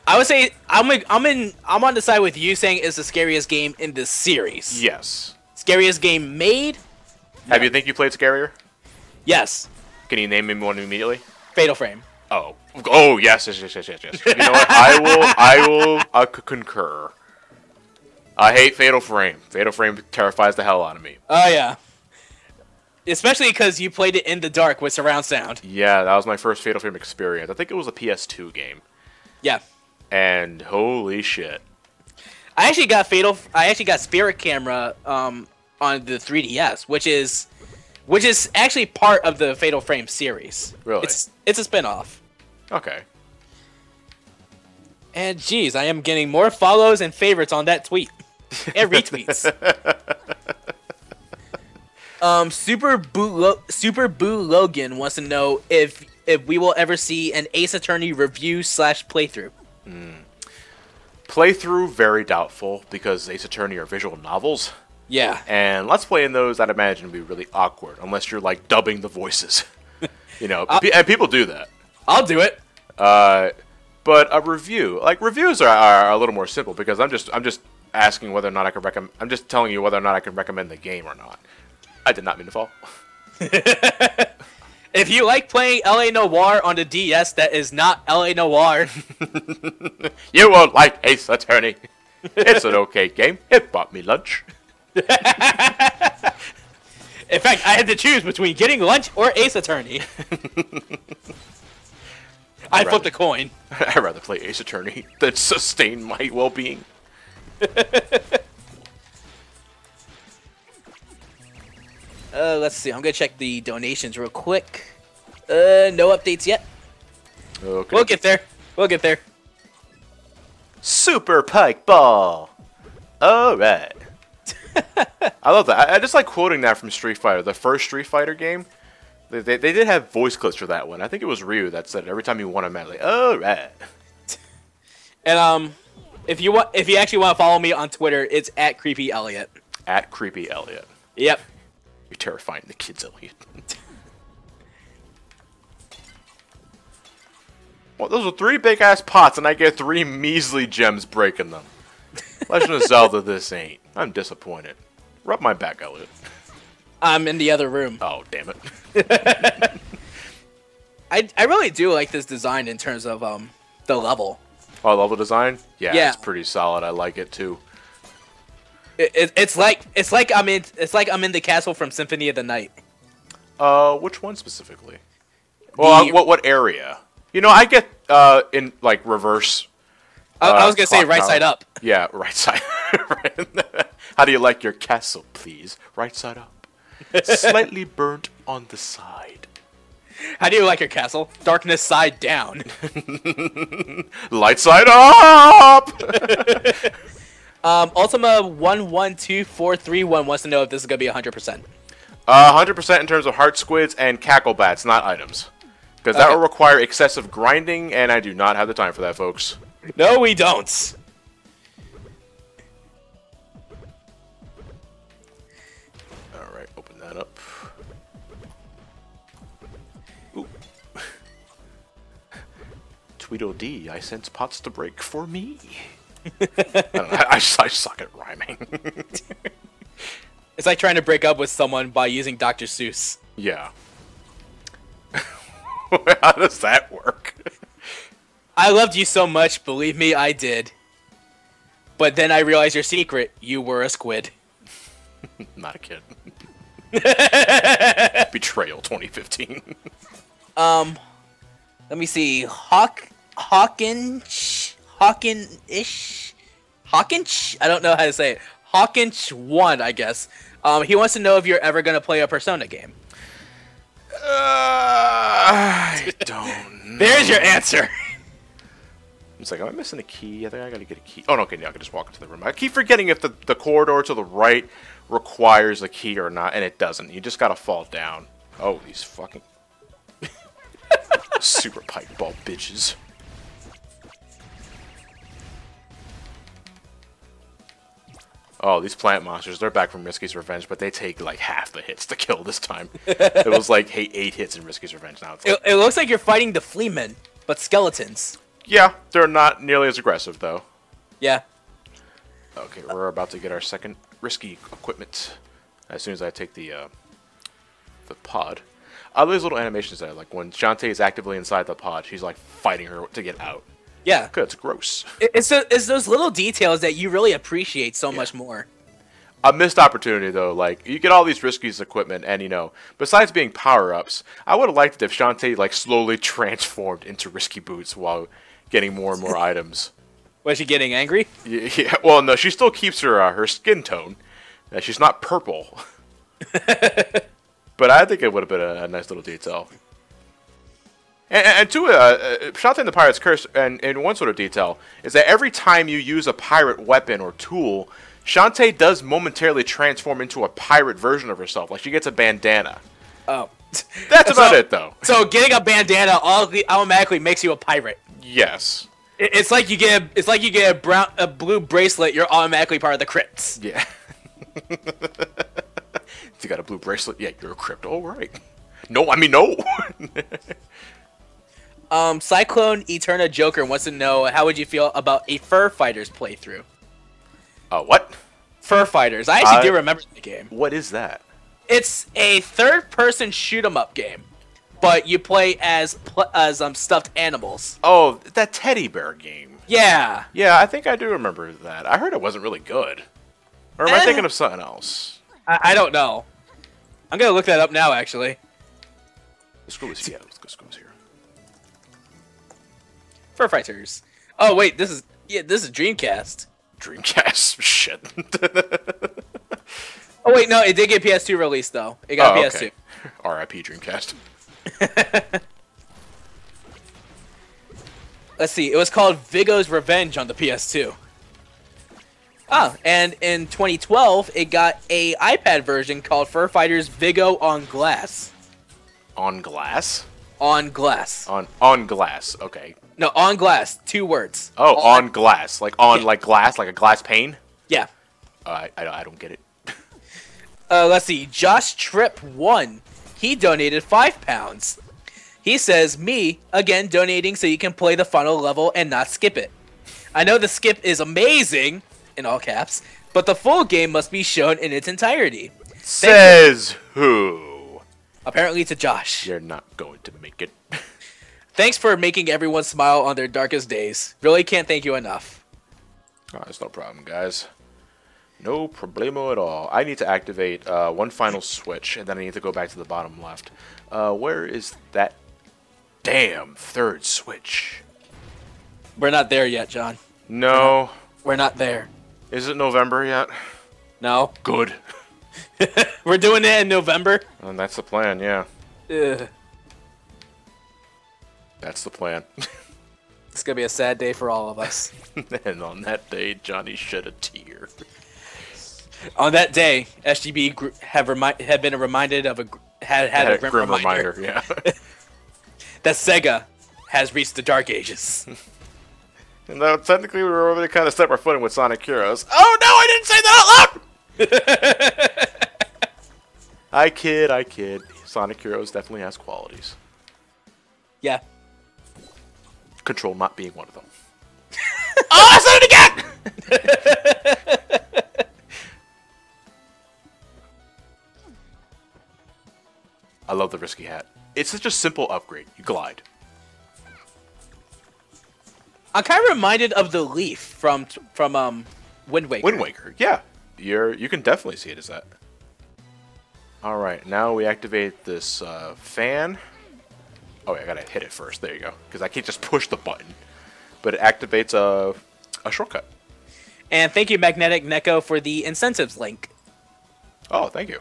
I would say I'm on the side with you saying it's the scariest game in the series. Yes. Scariest game made? Have you think you played scarier? Yes. Can you name me one immediately? Fatal Frame. Oh. Oh, yes. You know what? I could concur. I hate Fatal Frame. Fatal Frame terrifies the hell out of me. Oh, yeah. Especially because you played it in the dark with surround sound. Yeah, that was my first Fatal Frame experience. I think it was a PS2 game. Yeah. And holy shit. I actually got Spirit Camera on the 3DS, which is actually part of the Fatal Frame series. Really? It's a spin-off. Okay. And geez, I am getting more follows and favorites on that tweet. And retweets. Super Boo Logan wants to know if we will ever see an Ace Attorney review / playthrough. Playthrough, very doubtful, because Ace Attorney are visual novels. Yeah. And Let's Play in those, I'd imagine, would be really awkward, unless you're, like, dubbing the voices. You know, and people do that. I'll do it. But a review, like, reviews are a little more simple, because I'm just asking whether or not I can recommend, I'm just telling you whether or not I can recommend the game or not. I did not mean to fall. If you like playing LA Noire on the DS that is not LA Noire, you won't like Ace Attorney. It's an okay game. It bought me lunch. In fact, I had to choose between getting lunch or Ace Attorney. I flipped a coin. I'd rather play Ace Attorney than sustain my well-being. Let's see. I'm gonna check the donations real quick. No updates yet. Okay. We'll get there. We'll get there. Super Pike Ball. All right. I love that. I just like quoting that from Street Fighter, the first Street Fighter game. They did have voice clips for that one. I think it was Ryu that said it every time you won a match, like, all right. And if you actually want to follow me on Twitter, it's @CreepyElliot. @CreepyElliot. Yep. You're terrifying the kids, Elliot. Well, those are 3 big-ass pots, and I get 3 measly gems breaking them. Legend of Zelda, this ain't. I'm disappointed. Rub my back, Elliot. I'm in the other room. Oh, damn it. I really do like this design in terms of the level. Oh, level design? Yeah, Yeah. it's pretty solid. I like it too. It's like I'm in the castle from Symphony of the Night. Which one specifically? Well, what area? You know, I get in like reverse. I was gonna say right tower. side up. Yeah, right side. How do you like your castle, please? Right side up. Slightly burnt on the side. How do you like your castle? Darkness side down. Light side up. Ultima 112431 wants to know if this is gonna be 100%. 100% in terms of heart squids and cackle bats, not items. Because that Okay. will require excessive grinding, and I do not have the time for that, folks. No, we don't. Alright, open that up. Ooh. Tweedledee, I sense pots to break for me. I don't know, I suck at rhyming. It's like trying to break up with someone by using Dr. Seuss. Yeah. How does that work? I loved you so much, believe me, I did. But then I realized your secret. You were a squid. Not a kid. Betrayal 2015. Let me see. Hawkinch? I don't know how to say it. Hawkinch 1, I guess. He wants to know if you're ever going to play a Persona game. I don't know. There's your answer. It's like, am I missing a key? I think I gotta get a key. Oh, no, okay, yeah, I can just walk into the room. I keep forgetting if the corridor to the right requires a key or not, and it doesn't. You just gotta fall down. Oh, these fucking super pipe ball bitches. Oh, these plant monsters, they're back from Risky's Revenge, but they take like half the hits to kill this time. It was like 8 hits in Risky's Revenge. Now it's like, It looks like you're fighting the Fleamen, but skeletons. yeah, they're not nearly as aggressive, though. Yeah. Okay, we're about to get our second risky equipment. As soon as I take the pod. Those little animations there, like when Shantae is actively inside the pod, she's like fighting her to get out. Yeah. Good, it's gross. It's those little details that you really appreciate so much more. A missed opportunity, though. Like, you get all these Risky's equipment, and, you know, besides being power-ups, I would have liked it if Shantae, like, slowly transformed into Risky Boots while getting more and more items. Was she getting angry? Yeah, well, no, she still keeps her skin tone. She's not purple. But I think it would have been a nice little detail. And Shantae and the Pirate's Curse, and one sort of detail, is that every time you use a pirate weapon or tool, Shantae does momentarily transform into a pirate version of herself. Like, she gets a bandana. Oh. That's about it, though. So getting a bandana automatically makes you a pirate. Yes. It's like you get a blue bracelet. You're automatically part of the Crypts. Yeah. You got a blue bracelet? Yeah, you're a crypt. All right. No, I mean, no. Cyclone Eterna Joker wants to know, how would you feel about a Fur Fighters playthrough? What? Fur Fighters. I actually do remember the game. What is that? It's a third-person shoot-'em-up game, but you play as stuffed animals. Oh, that teddy bear game. Yeah. Yeah, I think I do remember that. I heard it wasn't really good. Or am I thinking of something else? I don't know. I'm gonna look that up now, actually. Let's go here. Fur Fighters. Oh wait, this is Dreamcast. Dreamcast. Shit. Oh wait, no, it did get PS2 release though. It got PS2. Okay. R.I.P. Dreamcast. Let's see. It was called Vigo's Revenge on the PS2. Oh, and in 2012, it got a iPad version called Fur Fighters Vigo on Glass. On glass? On glass. On glass. Okay. No, on glass. 2 words. Oh, on glass. Like on like glass, like a glass pane? Yeah. I don't get it. Let's see. Josh Tripp 1. He donated £5. He says, me, again, donating so you can play the final level and not skip it. I know the skip is amazing, in all caps, but the full game must be shown in its entirety. Says who? Apparently to Josh. You're not going to make it. Thanks for making everyone smile on their darkest days. Really can't thank you enough. Oh, it's no problem, guys. No problemo at all. I need to activate one final switch, and then I need to go back to the bottom left. Where is that damn third switch? We're not there yet, John. No. We're not there. Is it November yet? No. Good. We're doing it in November? And that's the plan, yeah. Ugh. That's the plan. It's going to be a sad day for all of us. And on that day, Johnny shed a tear. On that day, SGB had been reminded of a grim reminder. Yeah. That Sega has reached the Dark Ages. And though technically we were over to kind of step our foot in with Sonic Heroes. Oh no, I didn't say that out loud! I kid. Sonic Heroes definitely has qualities. Yeah. Control not being one of them. Oh, I said it again! I love the risky hat. It's such a simple upgrade. You glide. I'm kind of reminded of the leaf from Wind Waker. Wind Waker, yeah. You can definitely see it as that. All right, now we activate this fan. Oh, I gotta hit it first. There you go. Because I can't just push the button. But it activates a shortcut. And thank you, Magnetic Neko, for the incentives link. Oh, thank you.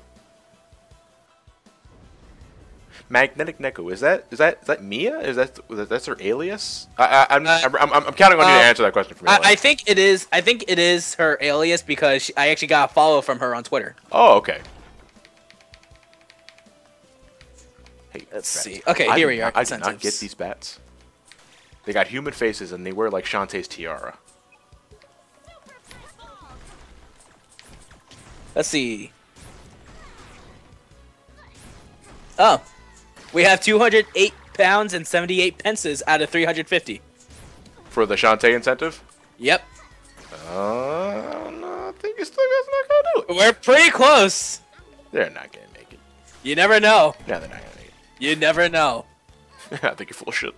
Magnetic Neko, is that Mia? That's her alias? I'm counting on you to answer that question for me. I think it is. I think it is her alias because I actually got a follow from her on Twitter. Oh, okay. Hey, let's see. Okay, here we are. I did not get these bats. They got human faces and they wear like Shantae's tiara. Let's see. Oh. We have 208 pounds and 78 pences out of 350. For the Shantae incentive? Yep. No, I think it's still not gonna do it. We're pretty close. They're not gonna make it. You never know. No, they're not gonna make it. You never know. I think you're full of shit.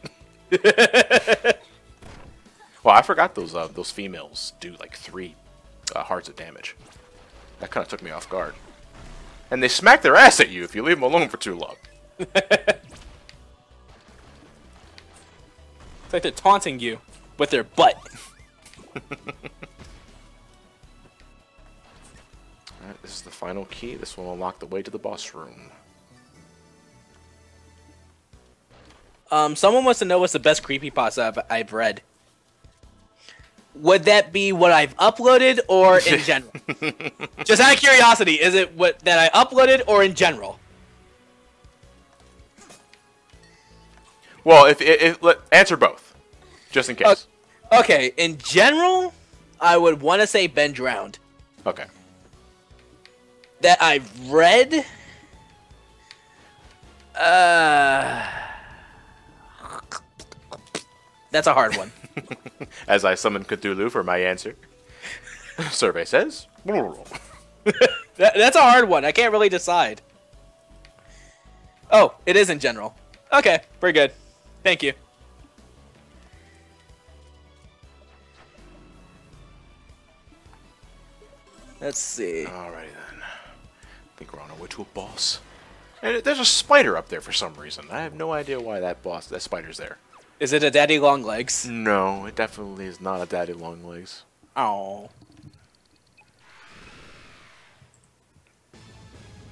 Well, I forgot those females do like 3 hearts of damage. That kind of took me off guard. And they smack their ass at you if you leave them alone for too long. It's like they're taunting you with their butt. Alright, this is the final key. This will unlock the way to the boss room. Someone wants to know what's the best creepypasta I've read. Would that be what I've uploaded or in general? Just out of curiosity, is it what that I uploaded or in general? Well, answer both, just in case. Okay, in general, I would want to say Ben Drowned. Okay. That I've read, that's a hard one. As I summon Cthulhu for my answer. Survey says. That's a hard one. I can't really decide. Oh, it is in general. Okay, pretty good. Thank you. Let's see. Alrighty then. I think we're on our way to a boss. And there's a spider up there for some reason. I have no idea why that spider's there. Is it a daddy long legs? No, it definitely is not a daddy long legs. Oh.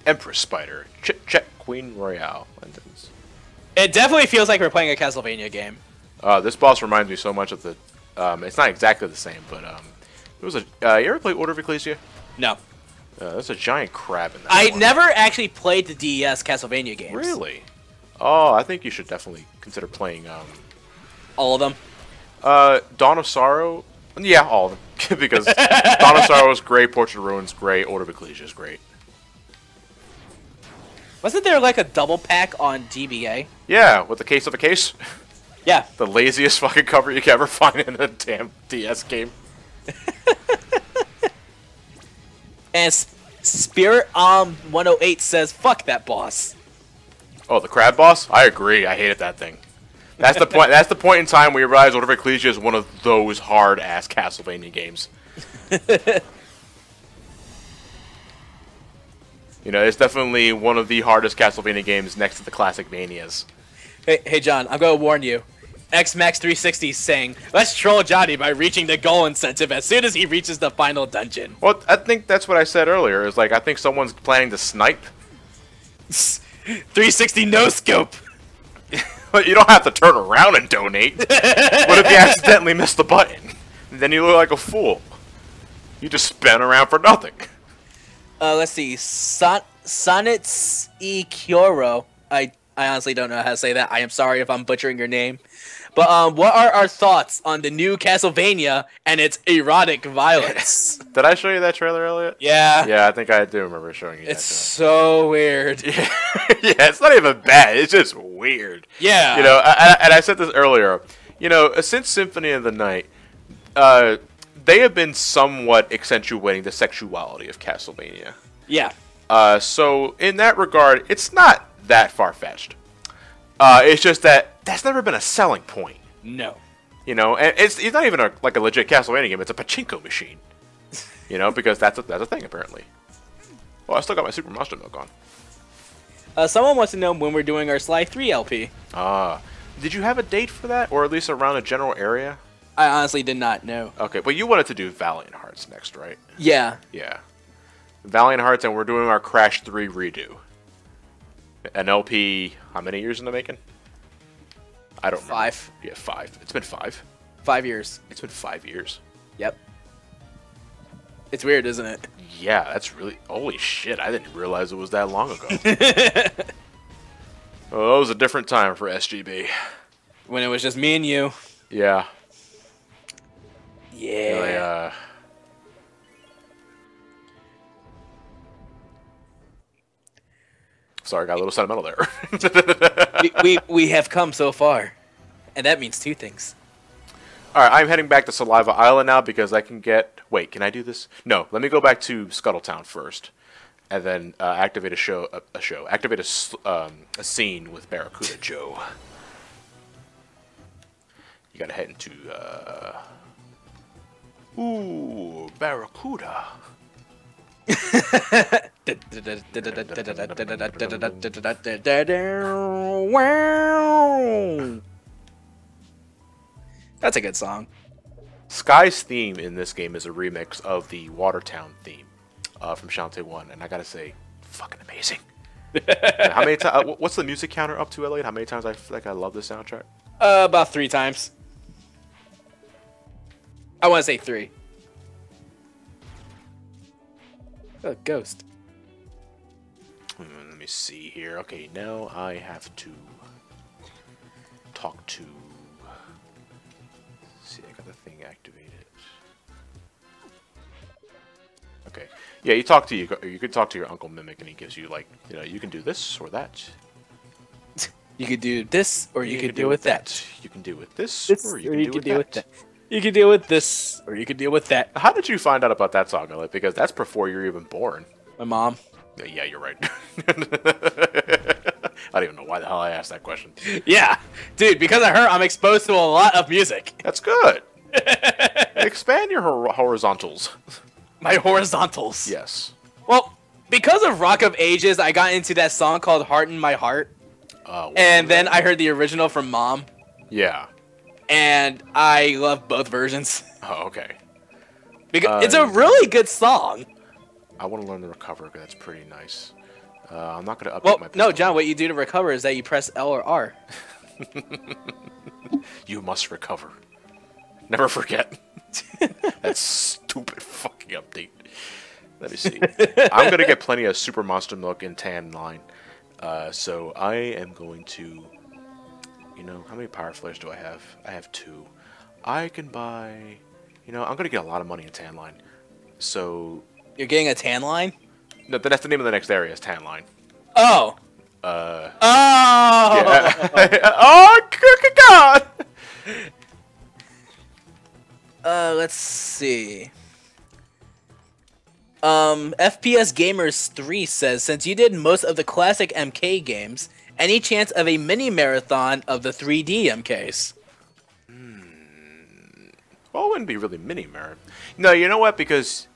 Empress Spider. Chit-Chat Queen Royale. It definitely feels like we're playing a Castlevania game. This boss reminds me so much of the... it's not exactly the same, but... There was a... you ever play Order of Ecclesia? No. There's a giant crab in that I one. never actually played the DES Castlevania games. Really? Oh, I think you should definitely consider playing... all of them? Dawn of Sorrow... Yeah, all of them. Because Dawn of Sorrow is great, Portrait of Ruins great, Order of Ecclesia is great. Wasn't there like a double pack on GBA? Yeah, with the case of a case. Yeah. The laziest fucking cover you can ever find in a damn DS game. And Spirit 108 says, fuck that boss. Oh, the crab boss? I agree. I hated that thing. That's the point. That's the point in time where you realize Order of Ecclesia is one of those hard-ass Castlevania games. You know, it's definitely one of the hardest Castlevania games next to the classic Manias. Hey, John, I'm gonna warn you. XMax360 is saying, let's troll Johnny by reaching the goal incentive as soon as he reaches the final dungeon. Well, I think that's what I said earlier. Is like I think someone's planning to snipe. 360 no scope. You don't have to turn around and donate. What if you accidentally miss the button? Then you look like a fool. You just spin around for nothing. Let's see. Sonets E Kyoro. I honestly don't know how to say that. I am sorry if I'm butchering your name. But what are our thoughts on the new Castlevania and its erotic violence? Did I show you that trailer, Elliot? Yeah. Yeah, I think I do remember showing you that. It's so weird. Yeah. Yeah, it's not even bad. It's just weird. Yeah. You know, and I said this earlier. You know, since Symphony of the Night, they have been somewhat accentuating the sexuality of Castlevania. Yeah. So in that regard, it's not that far-fetched. It's just that that's never been a selling point. No. You know, and it's not even a legit Castlevania game. It's a pachinko machine. You know, because that's a thing apparently. Oh, I still got my Super Monster Milk on. Someone wants to know when we're doing our Sly 3 LP. Did you have a date for that, or at least around a general area? I honestly did not know. Okay, but you wanted to do Valiant Hearts next, right? Yeah. Yeah. Valiant Hearts, and we're doing our Crash 3 redo. An LP, how many years in the making? I don't know. 5. Yeah, 5. It's been 5. 5 years. It's been 5 years. Yep. It's weird, isn't it? Yeah, that's really... Holy shit, I didn't realize it was that long ago. Well, it was a different time for SGB. When it was just me and you. Yeah. Yeah. Really, sorry, got a little sentimental there. we have come so far. And that means 2 things. Alright, I'm heading back to Saliva Island now because I can get... Wait, can I do this? No, let me go back to Scuttletown first. And then activate activate a scene with Barracuda Joe. You gotta head into... Ooh, Barracuda. That's a good song. Sky's theme in this game is a remix of the Watertown theme from Shantae 1, and I gotta say, fucking amazing. How many times? What's the music counter up to, Elliot? How many times I feel like I love this soundtrack? About 3 times. I want to say 3. Oh, ghost. Let me see here. Okay, now I have to talk to... Let's see, I got the thing activated. Okay. Yeah, you talk to you could talk to your Uncle Mimic, and he gives you like, you know, you can do this or that. You could do this, or you could deal with that. You can deal with this, or you can deal with that. You can deal with this, or you can deal with that. How did you find out about that song, Elliot? Because that's before you're even born. My mom. Yeah, you're right. I don't even know why the hell I asked that question. Yeah, dude, because of her, I'm exposed to a lot of music. That's good. Expand your horizontals. My horizontals. Yes. Well, because of Rock of Ages, I got into that song called Heart in My Heart. And then I heard the original from Mom. Yeah. And I love both versions. Oh, okay. Because it's a really good song. I want to learn to recover because that's pretty nice. I'm not going to update my pistol. No, John, what you do to recover is that you press L or R. You must recover. Never forget. That stupid fucking update. Let me see. I'm going to get plenty of Super Monster Milk in Tan line. So I am going to... You know, how many Power Flares do I have? I have 2. I can buy... You know, I'm going to get a lot of money in Tan line. So... You're getting a tan line? No, that's the name of the next area is Tan line. Oh! Oh! Yeah. Oh, good God! Let's see. FPS Gamers 3 says, since you did most of the classic MK games Any chance of a mini marathon of the 3D MKs? Well, it wouldn't be really mini marathon. No, you know what? Because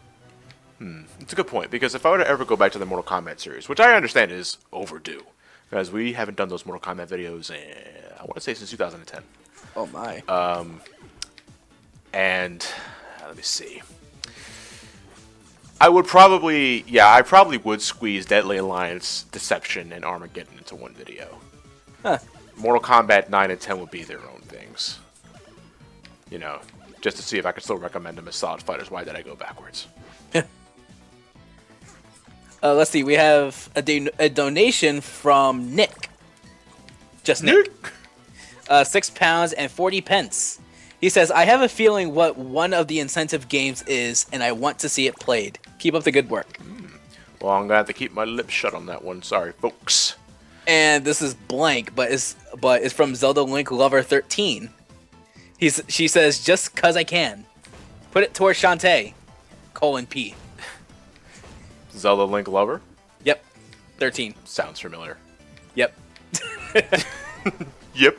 it's a good point. Because if I were to ever go back to the Mortal Kombat series, which I understand is overdue, because we haven't done those Mortal Kombat videos in, I want to say, since 2010. Oh my. And let me see. I probably would squeeze Deadly Alliance, Deception, and Armageddon into one video. Huh. Mortal Kombat 9 and 10 would be their own things. You know, just to see if I could still recommend them as solid fighters. Why did I go backwards? Let's see. We have a donation from Nick. Just Nick. £6 and 40 pence. He says, I have a feeling what one of the incentive games is, and I want to see it played. Keep up the good work. Well, I'm gonna have to keep my lips shut on that one. Sorry, folks. And this is blank, but it's from Zelda Link Lover 13. She says, just cause I can. Put it towards Shantae. :P. Zelda Link Lover? Yep. 13. Sounds familiar. Yep. Yep.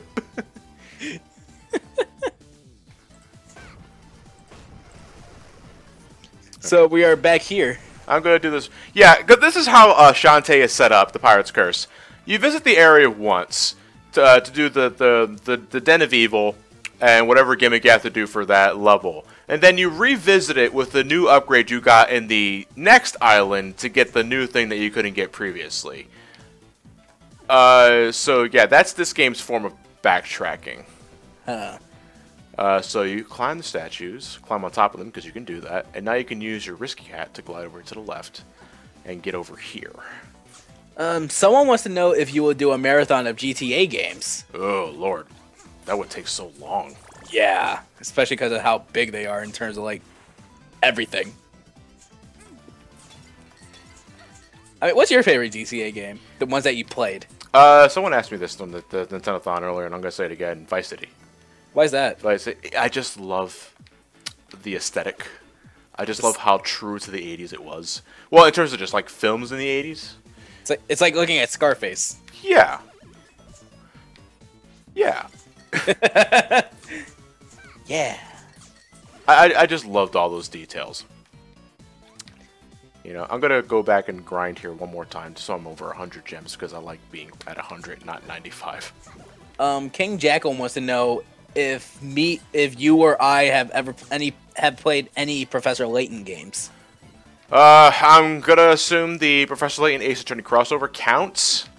So we are back here. I'm gonna do this. Yeah, this is how Shantae is set up. The Pirate's Curse. You visit the area once to do the Den of Evil and whatever gimmick you have to do for that level, and then you revisit it with the new upgrade you got in the next island to get the new thing that you couldn't get previously. So yeah, that's this game's form of backtracking. So you climb the statues, climb on top of them because you can do that, and now you can use your Risky Hat to glide over to the left and get over here. Someone wants to know if you will do a marathon of GTA games. Oh lord, that would take so long. Yeah, especially because of how big they are in terms of like everything. I mean, what's your favorite GTA game? The ones that you played? Someone asked me this on the Nintendothon earlier, and I'm gonna say it again. Vice City. Why is that? I just love the aesthetic. I just love how true to the 80s it was. Well, in terms of just like films in the 80s. It's like looking at Scarface. Yeah. Yeah. Yeah. I just loved all those details. You know, I'm gonna go back and grind here one more time so I'm over 100 gems because I like being at 100, not 95. King Jackal wants to know if you or I have played any Professor Layton games. I'm gonna assume the Professor Layton Ace Attorney crossover counts,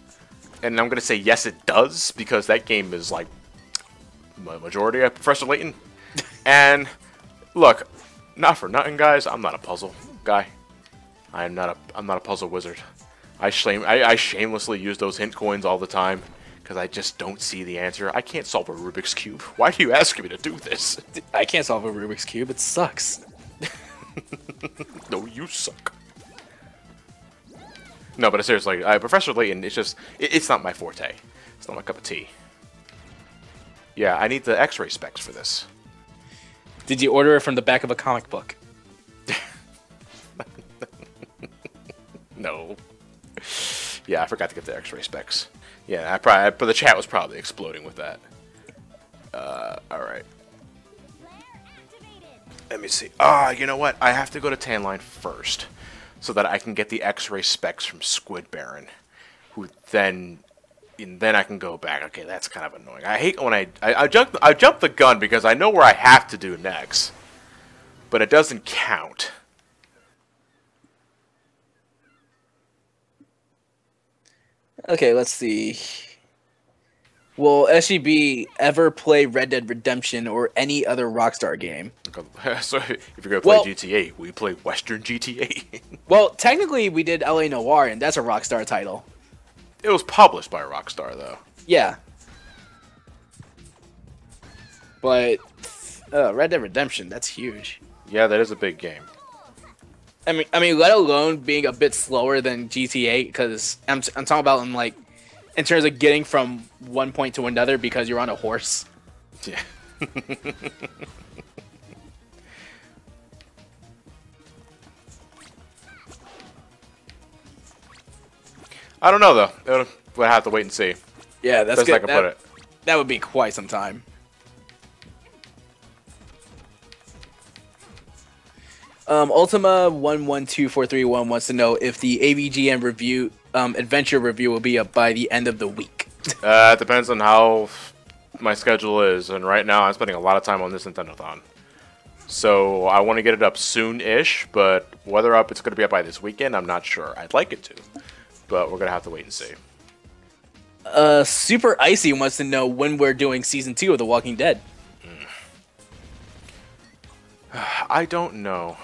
and I'm gonna say yes, it does because that game is like majority of Professor Layton. And look, not for nothing, guys, I'm not a puzzle guy. I'm not a puzzle wizard. I shamelessly use those hint coins all the time. Because I just don't see the answer. I can't solve a Rubik's Cube. Why do you ask me to do this? I can't solve a Rubik's Cube. It sucks. No, you suck. No, but seriously, Professor Layton, it's not my forte. It's not my cup of tea. Yeah, I need the X-ray specs for this. Did you order it from the back of a comic book? No. Yeah, I forgot to get the X-ray specs. Yeah, but the chat was probably exploding with that. Alright. Let me see. You know what? I have to go to Tanline first, so that I can get the X-ray specs from Squid Baron, who then I can go back. Okay, that's kind of annoying. I hate when I jump the gun because I know where I have to do next, but it doesn't count. Okay, let's see. Will SGB ever play Red Dead Redemption or any other Rockstar game? So if you're going to play GTA, we play Western GTA. Well, technically we did LA Noire, and that's a Rockstar title. It was published by Rockstar, though. Yeah. But Red Dead Redemption, that's huge. Yeah, that is a big game. I mean, let alone being a bit slower than GTA, because I'm talking about in terms of getting from one point to another because you're on a horse. Yeah. I don't know though. We'll have to wait and see. Yeah, that's Best good. I can put it. That would be quite some time. Ultima 112431 wants to know if the AVGN review, adventure review, will be up by the end of the week. It depends on how my schedule is, and right now I'm spending a lot of time on this Nintendothon. So I want to get it up soon-ish, but whether it's going to be up by this weekend, I'm not sure. I'd like it to, but we're going to have to wait and see. Super Icy wants to know when we're doing Season 2 of The Walking Dead. I don't know.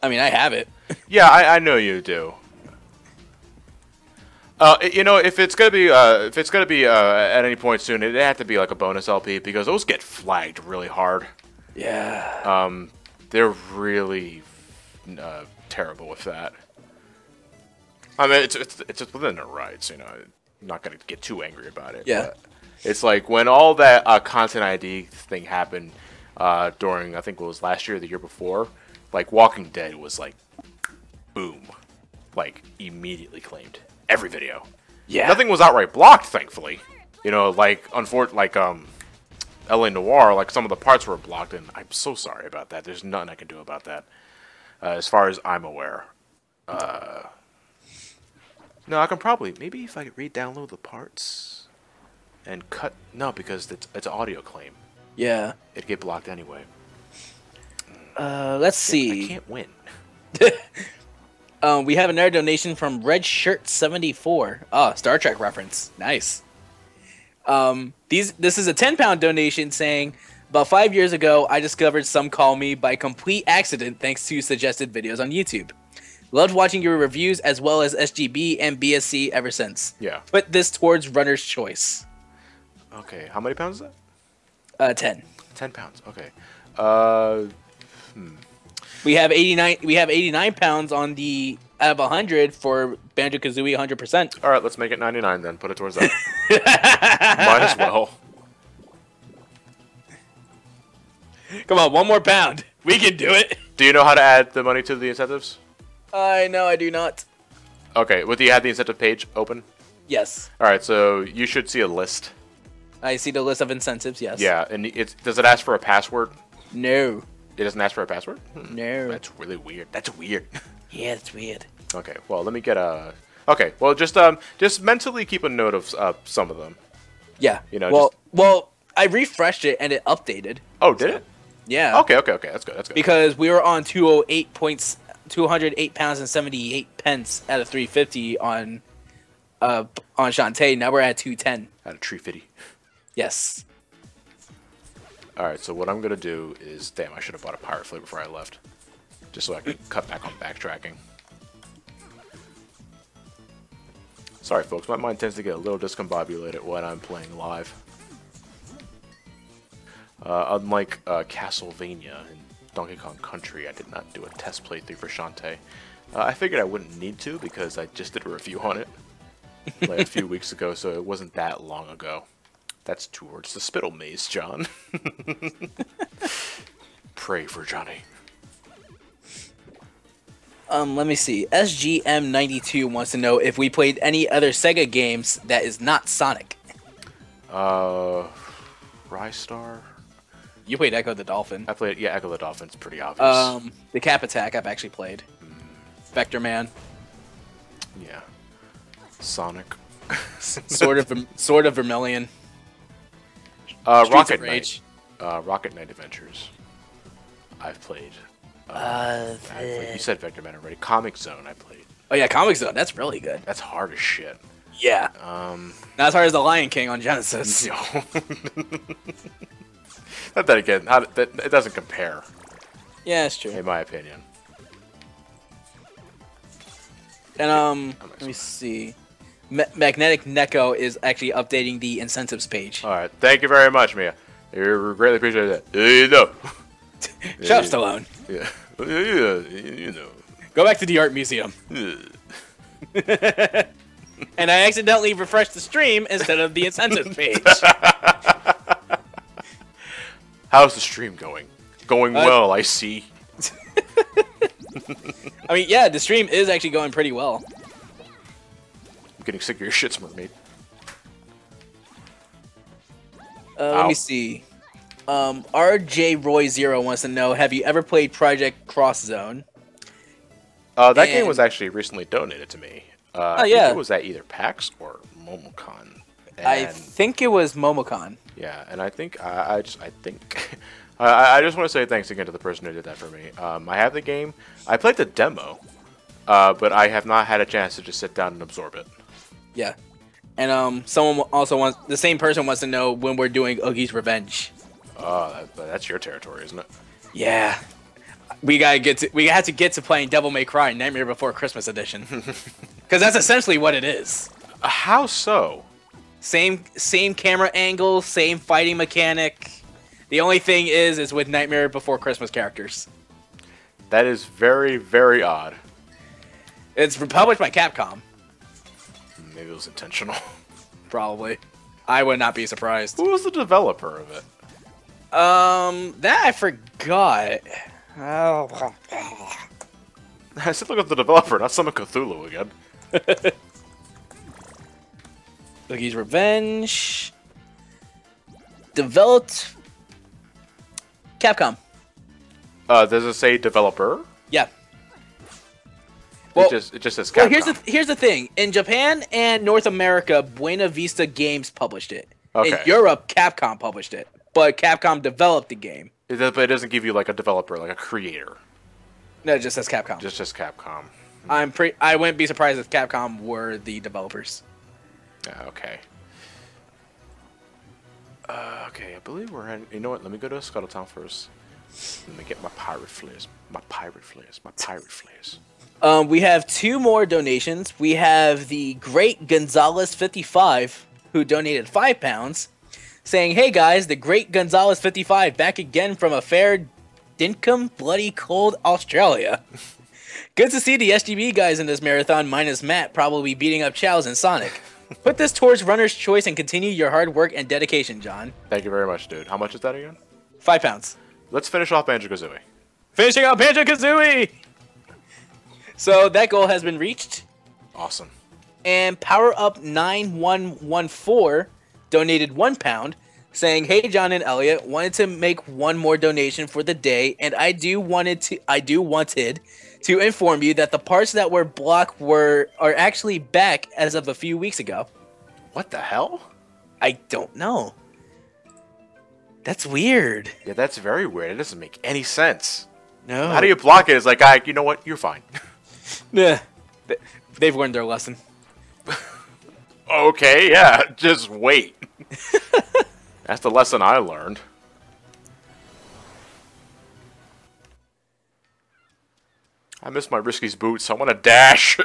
I mean, I have it. Yeah, I know you do. You know, if it's gonna be at any point soon, it'd have to be like a bonus LP because those get flagged really hard. Yeah. They're really terrible with that. I mean, it's within their rights, you know. I'm not gonna get too angry about it. Yeah. But it's like when all that content ID thing happened during, I think it was last year or the year before. Like, Walking Dead was like, boom. Like, immediately claimed. Every video. Yeah. Nothing was outright blocked, thankfully. You know, like, LA Noire, like, some of the parts were blocked, and I'm so sorry about that. There's nothing I can do about that. As far as I'm aware. No, I can probably, maybe if I could re-download the parts and cut, no, because it's an audio claim. Yeah. It'd get blocked anyway. Let's see. I can't win. We have another donation from Red Shirt 74. Oh, Star Trek reference. Nice. This is a 10-pound donation saying, about 5 years ago, I discovered Some Call Me by complete accident thanks to suggested videos on YouTube. Loved watching your reviews as well as SGB and BSC ever since. Yeah. Put this towards Runner's Choice. Okay, how many pounds is that? 10. 10 pounds. Okay. We have 89. We have 89 pounds on the out of 100 for Banjo-Kazooie 100%. All right, let's make it 99 then. Put it towards that. Might as well. Come on, one more pound. We can do it. Do you know how to add the money to the incentives? No, I do not. Okay, do you have the incentive page open? Yes. All right, so you should see a list. I see the list of incentives. Yes. Yeah, and does it ask for a password? No. It doesn't ask for a password? No. That's really weird. That's weird. Yeah, it's weird. Okay, well, let me get a... Okay, well, just mentally keep a note of some of them. Yeah. You know, well, I refreshed it and it updated. Oh, did it? Yeah. Okay, That's good. Because we were on 208 points, 208 pounds and 78 pence out of 350 on Shantae. Now we're at 210. Out of 350. Yes. Alright, so what I'm going to do is... Damn, I should have bought a pirate flip before I left. Just so I could cut back on backtracking. Sorry, folks. My mind tends to get a little discombobulated when I'm playing live. Unlike Castlevania and Donkey Kong Country, I did not do a test playthrough for Shantae. I figured I wouldn't need to because I just did a review on it like a few weeks ago, so it wasn't that long ago. That's towards the spittle maze, John. Pray for Johnny. Let me see. SGM92 wants to know if we played any other Sega games that is not Sonic. Rystar? You played Echo the Dolphin. I played, yeah, Echo the Dolphin's pretty obvious. The Cap Attack I've actually played. Vector Man. Yeah. Sonic. Sword of Vermilion. Rocket Knight. Rocket Knight Adventures. I've played. You said Vector Man already. Comic Zone I played. Oh yeah, Comic Zone. That's really good. That's hard as shit. Yeah. Not as hard as The Lion King on Genesis. No. Not that again. It doesn't compare. Yeah, it's true. In my opinion. And let me see. Magnetic Neko is actually updating the incentives page. All right. Thank you very much, Mia. You greatly appreciate that. You know. Shut up, Stallone. Yeah. You know. Go back to the art museum. And I accidentally refreshed the stream instead of the incentives page. How's the stream going? Going well, I see. I mean, yeah, the stream is actually going pretty well. I'm getting sick of your shits, mermaid. Let me see. RJ Roy Zero wants to know: have you ever played Project Cross Zone? That game was actually recently donated to me. I think it was at either PAX or Momocon. I think it was Momocon. Yeah, and I think I just want to say thanks again to the person who did that for me. I have the game. I played the demo, but I have not had a chance to just sit down and absorb it. Yeah, and someone also the same person wants to know when we're doing Oogie's Revenge. Oh, that's your territory, isn't it? Yeah. We had to get to playing Devil May Cry Nightmare Before Christmas Edition. Because that's essentially what it is. How so? Same camera angle, same fighting mechanic. The only thing is with Nightmare Before Christmas characters. That is very, very odd. It's published by Capcom. Maybe it was intentional. Probably. I would not be surprised. Who was the developer of it? That I forgot. Oh. I said look at the developer, not Summon Cthulhu again. Oogie's Revenge. Developed Capcom. Does it say developer? Yeah. Well, it just says Capcom. Well, here's the thing. In Japan and North America, Buena Vista Games published it. Okay. In Europe, Capcom published it. But Capcom developed the game. But it doesn't give you like a developer, like a creator. No, it just says Capcom. Just Capcom. I wouldn't be surprised if Capcom were the developers. Okay. Okay, I believe we're in. You know what? Let me go to Scuttletown first. Let me get my pirate flares. My pirate flares. My pirate flares. We have 2 more donations. We have the Great Gonzalez 55, who donated £5, saying, "Hey guys, the Great Gonzalez 55 back again from a fair dinkum bloody cold Australia. Good to see the SGB guys in this marathon, minus Matt probably beating up Chows and Sonic. Put this towards runner's choice and continue your hard work and dedication, John." Thank you very much, dude. How much is that again? £5. Let's finish off Banjo-Kazooie. Finishing out Banjo-Kazooie! So that goal has been reached. Awesome. And Power Up 9114 donated £1, saying, "Hey John and Elliot, wanted to make one more donation for the day, and I wanted to inform you that the parts that were blocked are actually back as of a few weeks ago." What the hell? I don't know. That's weird. Yeah, that's very weird. It doesn't make any sense. No. How do you block it? It's like, you know what? You're fine. Yeah. They've learned their lesson. Okay, yeah. Just wait. That's the lesson I learned. I miss my Risky's boots. I want to dash.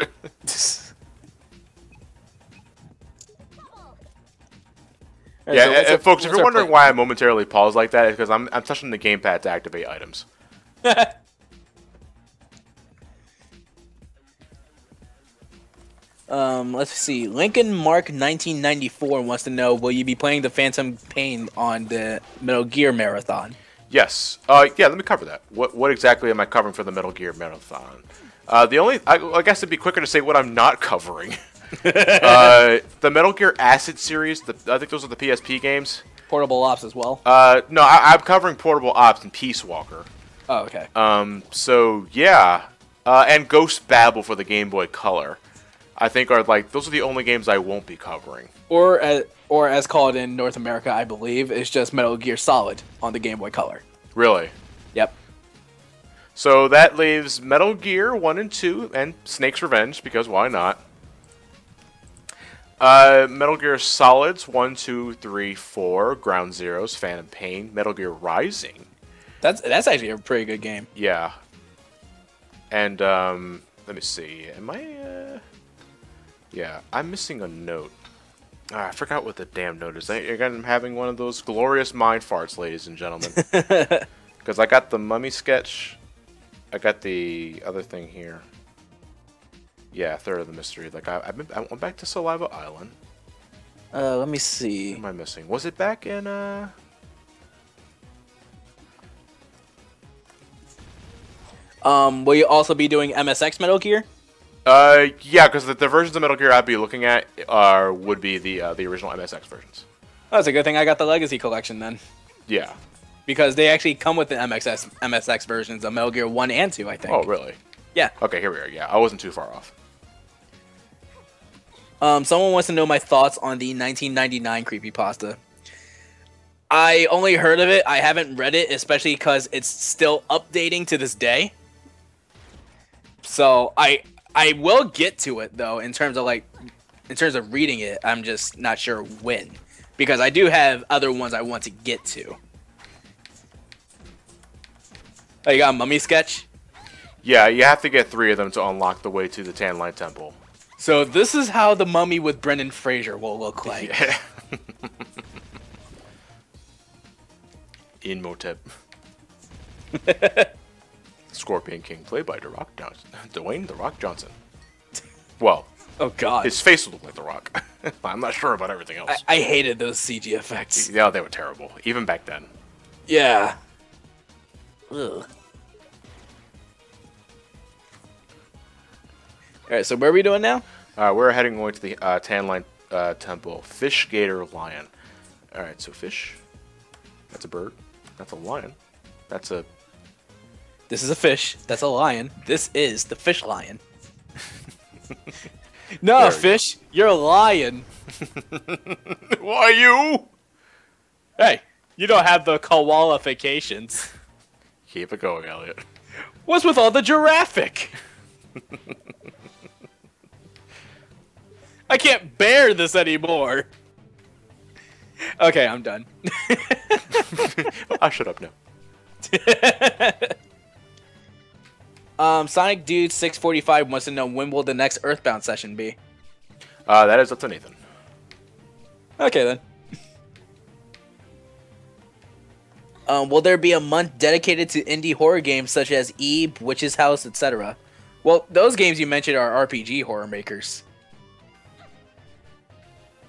Yeah, so folks, if you're wondering why I momentarily pause like that, it's because I'm touching the gamepad to activate items. Let's see. Lincoln Mark 1994 wants to know: will you be playing the Phantom Pain on the Metal Gear Marathon? Yes. Yeah, let me cover that. What exactly am I covering for the Metal Gear Marathon? I guess it'd be quicker to say what I'm not covering. The Metal Gear Acid series, I think those are the PSP games. Portable Ops as well? No, I'm covering Portable Ops and Peace Walker. Oh, okay. So, yeah. And Ghost Babel for the Game Boy Color. I think those are the only games I won't be covering. Or as called in North America, I believe, it's just Metal Gear Solid on the Game Boy Color. Really? Yep. So that leaves Metal Gear 1 and 2 and Snake's Revenge, because why not? Metal Gear Solids 1, 2, 3, 4, Ground Zeroes, Phantom Pain, Metal Gear Rising. That's actually a pretty good game. Yeah. And let me see. Am I yeah, I'm missing a note. I forgot what the damn note is. Again, I'm having one of those glorious mind farts, ladies and gentlemen. Because I got the mummy sketch. I got the other thing here. Yeah, Third of the Mystery. I went back to Saliva Island. Let me see. What am I missing? Was it back in Will you also be doing MSX Metal Gear? Yeah, because the versions of Metal Gear I'd be looking at would be the original MSX versions. Oh, it's a good thing I got the Legacy Collection then. Yeah. Because they actually come with the MSX versions of Metal Gear 1 and 2, I think. Oh, really? Yeah. Okay, here we are. Yeah, I wasn't too far off. Someone wants to know my thoughts on the 1999 creepypasta. I only heard of it. I haven't read it, especially because it's still updating to this day. So I will get to it though. In terms of reading it, I'm just not sure when, because I do have other ones I want to get to. Oh, you got a mummy sketch? Yeah, you have to get 3 of them to unlock the way to the Tan Line Temple. So this is how the mummy with Brendan Fraser will look like. Yeah. Imhotep. Scorpion King, played by Dwayne The Rock Johnson. Well, oh god, his face would look like The Rock. I'm not sure about everything else. I hated those CG effects. Yeah, they were terrible, even back then. Yeah. Ugh. Alright, so where are we doing now? We're heading going to the Tan Line Temple. Fish, gator, lion. Alright, so fish. That's a bird. That's a lion. That's a... This is a fish. That's a lion. This is the fish lion. No, fish. You're a lion. Why you? Hey, you don't have the qualifications. Keep it going, Elliot. What's with all the giraffic? I can't bear this anymore. Okay, I'm done. I'll shut up now. Sonic Dude 645 wants to know, when will the next Earthbound session be? That is up to Nathan. Okay then. Will there be a month dedicated to indie horror games such as Eve, Witch's House, etc.? Well, those games you mentioned are RPG horror makers.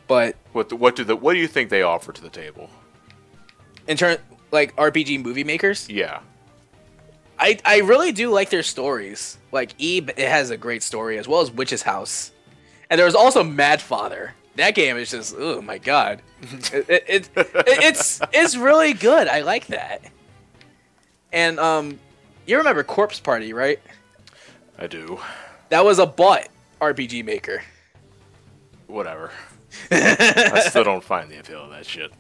But what do you think they offer to the table? In turn, like RPG movie makers? Yeah. I really do like their stories. Like Eve, it has a great story, as well as Witch's House. And there's also Mad Father. That game is just, oh my god. It's really good. I like that. And you remember Corpse Party, right? I do. That was a bot RPG maker. Whatever. I still don't find the appeal of that shit.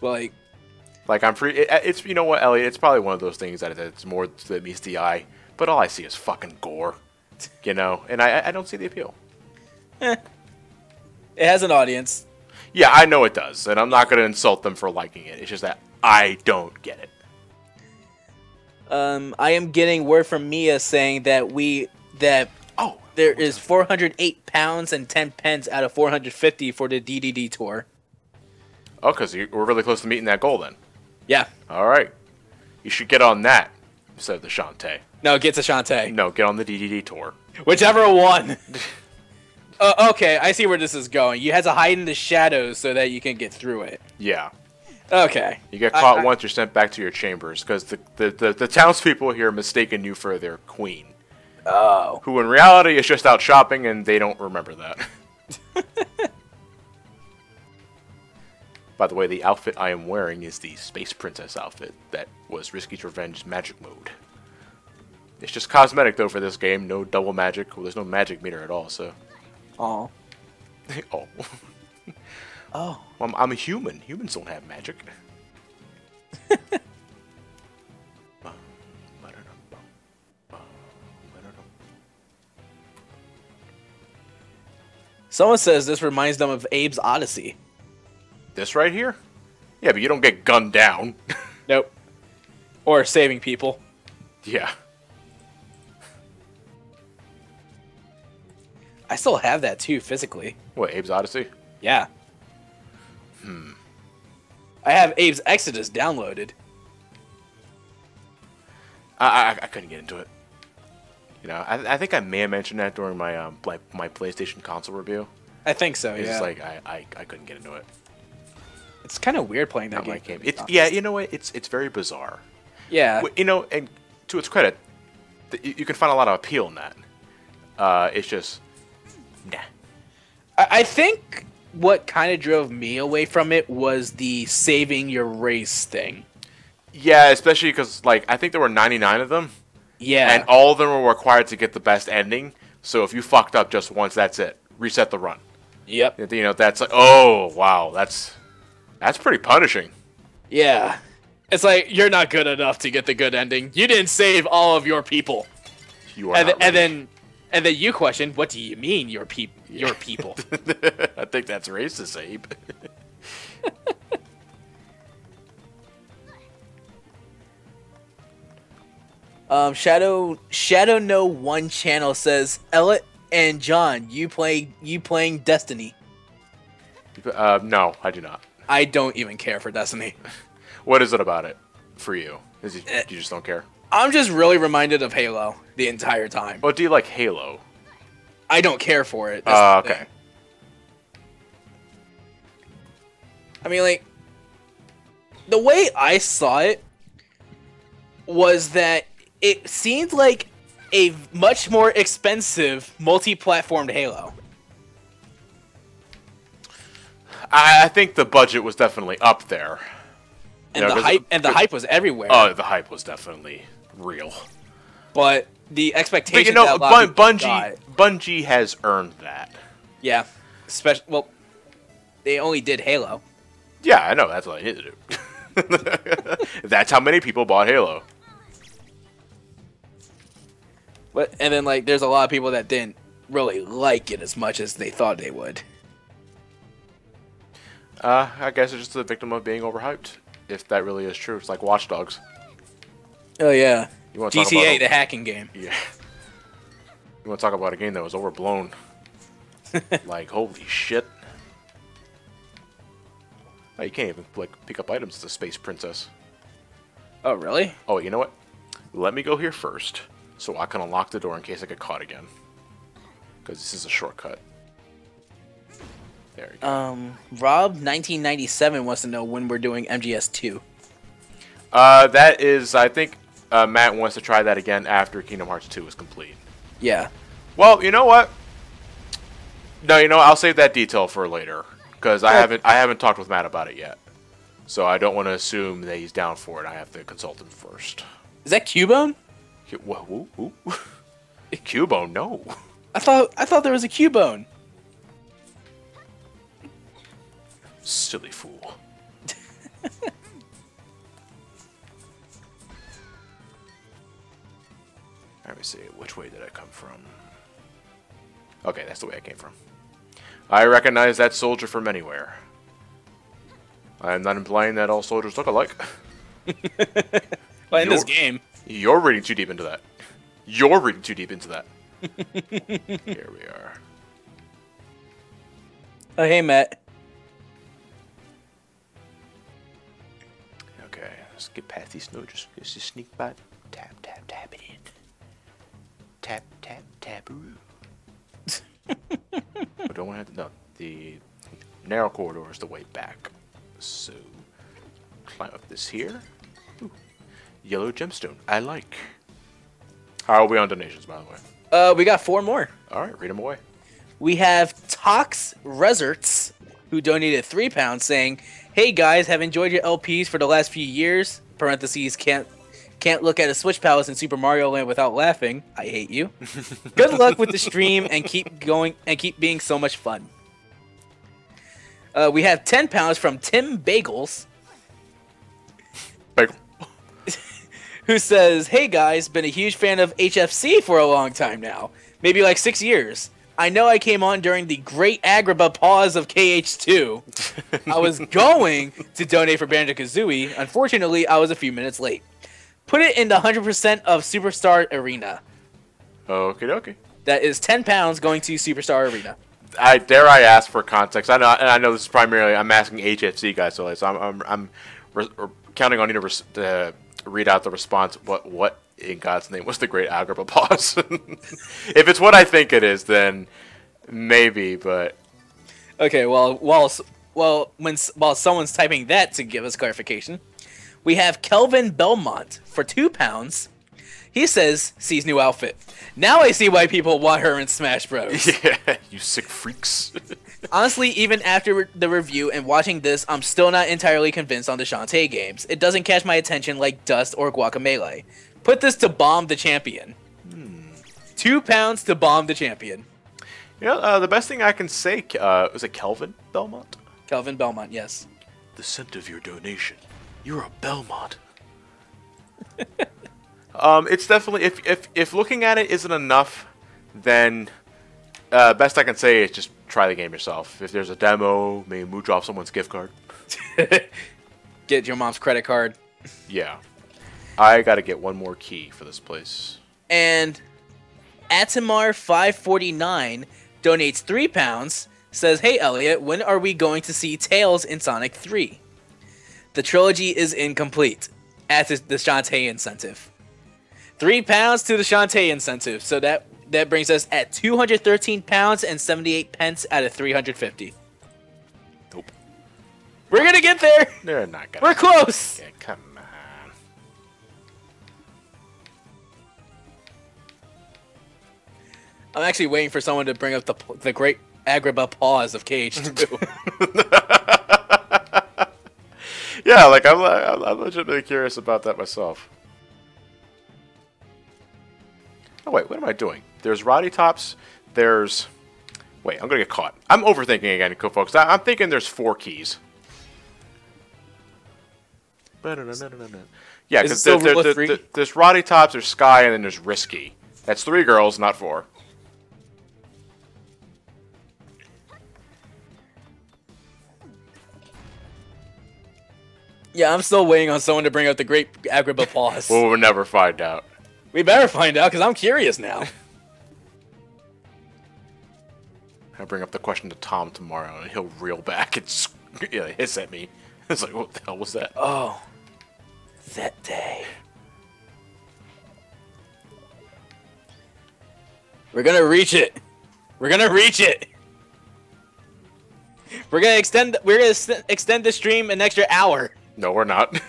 Like I'm free. It's, you know what, Elliot? It's probably one of those things that it's more that meets the eye, but all I see is fucking gore, you know, and I don't see the appeal. It has an audience. Yeah, I know it does, and I'm not gonna insult them for liking it. It's just that I don't get it. I am getting word from Mia saying that there is 408 pounds and 10 pence out of 450 for the DDD tour. Oh, because we're really close to meeting that goal then. Yeah. All right. You should get on that instead of the Shantae. No, get to Shantae. No, get on the DDD tour. Whichever one. Okay, I see where this is going. You had to hide in the shadows so that you can get through it. Yeah. Okay. You get caught once, you're sent back to your chambers because the townspeople here mistaken you for their queen. Oh. Who in reality is just out shopping and they don't remember that. By the way, the outfit I am wearing is the Space Princess outfit that was Risky's Revenge's magic mode. It's just cosmetic though for this game, no double magic. Well, there's no magic meter at all, so. Oh. Oh. Oh. Well, I'm a human. Humans don't have magic. Someone says this reminds them of Abe's Odyssey. This right here? Yeah, but you don't get gunned down. Nope. Or saving people. Yeah. I still have that too, physically. What, Abe's Odyssey? Yeah. I have Abe's Exodus downloaded. I couldn't get into it. You know, I think I may have mentioned that during my my PlayStation console review. I think so, It's yeah. just like I couldn't get into it. It's kind of weird playing that Not my game. game. Yeah, you know what? It's very bizarre. Yeah. You know, and to its credit, you can find a lot of appeal in that. It's just, nah. I think what kind of drove me away from it was the saving your race thing. Yeah, especially because, like, I think there were 99 of them. Yeah. And all of them were required to get the best ending. So if you fucked up just once, that's it. Reset the run. Yep. You know, that's like, oh, wow, that's pretty punishing. Yeah. It's like, you're not good enough to get the good ending. You didn't save all of your people. You are not ready. And then you question, what do you mean your people? Your people. I think that's racist, Abe. Shadow No One channel says, Elliot and John, you playing Destiny. No, I do not. I don't even care for Destiny. What is it about it for you? You just don't care? I'm just really reminded of Halo the entire time. Well, do you like Halo? I don't care for it. Okay. I mean, like, the way I saw it was that it seemed like a much more expensive multi-platformed Halo. I think the budget was definitely up there. And the hype was everywhere. Oh, the hype was definitely real. But the expectation but, you know, that a lot of Bungie has earned that. Yeah. Well, they only did Halo. Yeah, I know. That's what I need to do. That's how many people bought Halo. And then, like, there's a lot of people that didn't really like it as much as they thought they would. I guess it's just a victim of being overhyped. If that really is true. It's like Watch Dogs. Oh, yeah. You want GTA, the hacking game. Yeah. You want to talk about a game that was overblown. Like, holy shit. Oh, you can't even, like, pick up items as a space princess. Oh, really? Oh, you know what? Let me go here first, so I can unlock the door in case I get caught again. Because this is a shortcut. There you go. Rob1997 wants to know when we're doing MGS2. That is, I think, Matt wants to try that again after Kingdom Hearts 2 is complete. Yeah. Well, you know what? No, you know, I'll save that detail for later. Because I haven't talked with Matt about it yet. So I don't want to assume that he's down for it. I have to consult him first. Is that Cubone? Whoa. Cubone, no. I thought there was a Cubone. Silly fool. Let me see, which way did I come from? Okay, that's the way I came from. I recognize that soldier from anywhere. I am not implying that all soldiers look alike. Well, in this game. You're reading too deep into that. You're reading too deep into that. Here we are. Oh, hey, Matt. Okay, let's get past these notes. Just sneak by. Tap it in. Tap, taparoo. I don't want to have to. No, the narrow corridor is the way back. So, climb up this here. Ooh, yellow gemstone. I like. How are we on donations, by the way? We got 4 more. All right, read them away. We have Tox Resorts, who donated £3, saying, "Hey guys, have enjoyed your LPs for the last few years. Parentheses, can't look at a Switch Palace in Super Mario Land without laughing. I hate you. Good luck with the stream and keep going and keep being so much fun." We have £10 from Tim Bagels, Bagel. who says, "Hey guys, been a huge fan of HFC for a long time now. Maybe like 6 years. I know I came on during the great Agrabah pause of KH2. I was going to donate for Banjo-Kazooie. Unfortunately, I was a few minutes late. Put it in the 100% of Superstar Arena." Okie dokie. That is £10 going to Superstar Arena. Dare I ask for context? I know this is primarily I'm asking HFC guys, so I'm counting on you to read out the response. What in God's name was the great Agrabah pause? If it's what I think it is, then maybe. But okay, while someone's typing that to give us clarification, we have Kelvin Belmont for £2. He says, "Sees new outfit. Now I see why people want her in Smash Bros." Yeah, you sick freaks. Honestly, even after the review and watching this, I'm still not entirely convinced on the Shantae games. It doesn't catch my attention like Dust or Guacamelee. Put this to bomb the champion. £2 to bomb the champion. You know, the best thing I can say, was it Kelvin Belmont? Kelvin Belmont, yes. The scent of your donation. You're a Belmont. It's definitely, if looking at it isn't enough, then best I can say is just try the game yourself. If there's a demo, maybe mooch off someone's gift card. Get your mom's credit card. Yeah. I gotta get one more key for this place. And Atamar549 donates £3, says, "Hey Elliot, when are we going to see Tails in Sonic 3? The trilogy is incomplete." At the Shantae incentive. £3 to the Shantae incentive. So that brings us at £213.78 out of 350. Nope. We're gonna get there. They're not gonna. We're close. Yeah, come on. I'm actually waiting for someone to bring up the great Agrabah pause of KH2. Yeah, like I'm legitimately curious about that myself. Oh wait, what am I doing? There's Roddy Tops. There's. Wait, I'm gonna get caught. I'm overthinking again, folks. I'm thinking there's 4 keys. Yeah, because there's Roddy Tops, there's Sky, and then there's Risky. That's 3 girls, not 4. Yeah, I'm still waiting on someone to bring up the great Agrabah pause. Well, we'll never find out. We better find out, because I'm curious now. I'll bring up the question to Tom tomorrow, and he'll reel back and hiss at me. It's like, what the hell was that? Oh, that day. We're gonna reach it. We're gonna reach it. We're gonna extend the stream an extra hour. No, we're not.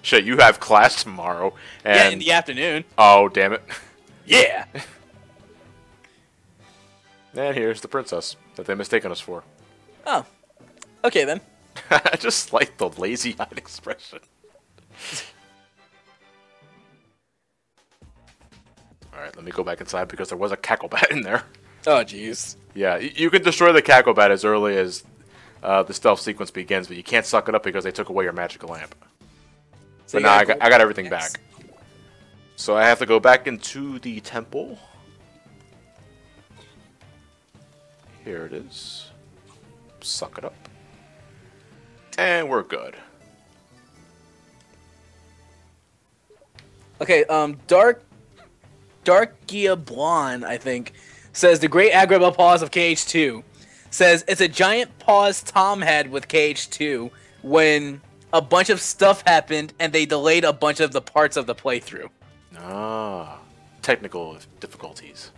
Shit, you have class tomorrow. And... Yeah, in the afternoon. Oh, damn it. Yeah. And here's the princess that they mistaken us for. Oh. Okay, then. I just like the lazy-eyed expression. Alright, let me go back inside because there was a cacklebat in there. Oh, jeez. Yeah, you can destroy the cacklebat as early as the stealth sequence begins, but you can't suck it up because they took away your magical lamp. So but now I got everything back. So I have to go back into the temple. Here it is. Suck it up. And we're good. Okay, Darkia Blonde, I think, says the great Agrabah pause of KH2. Says it's a giant pause Tom had with KH2 when a bunch of stuff happened and they delayed a bunch of the parts of the playthrough. Ah, technical difficulties.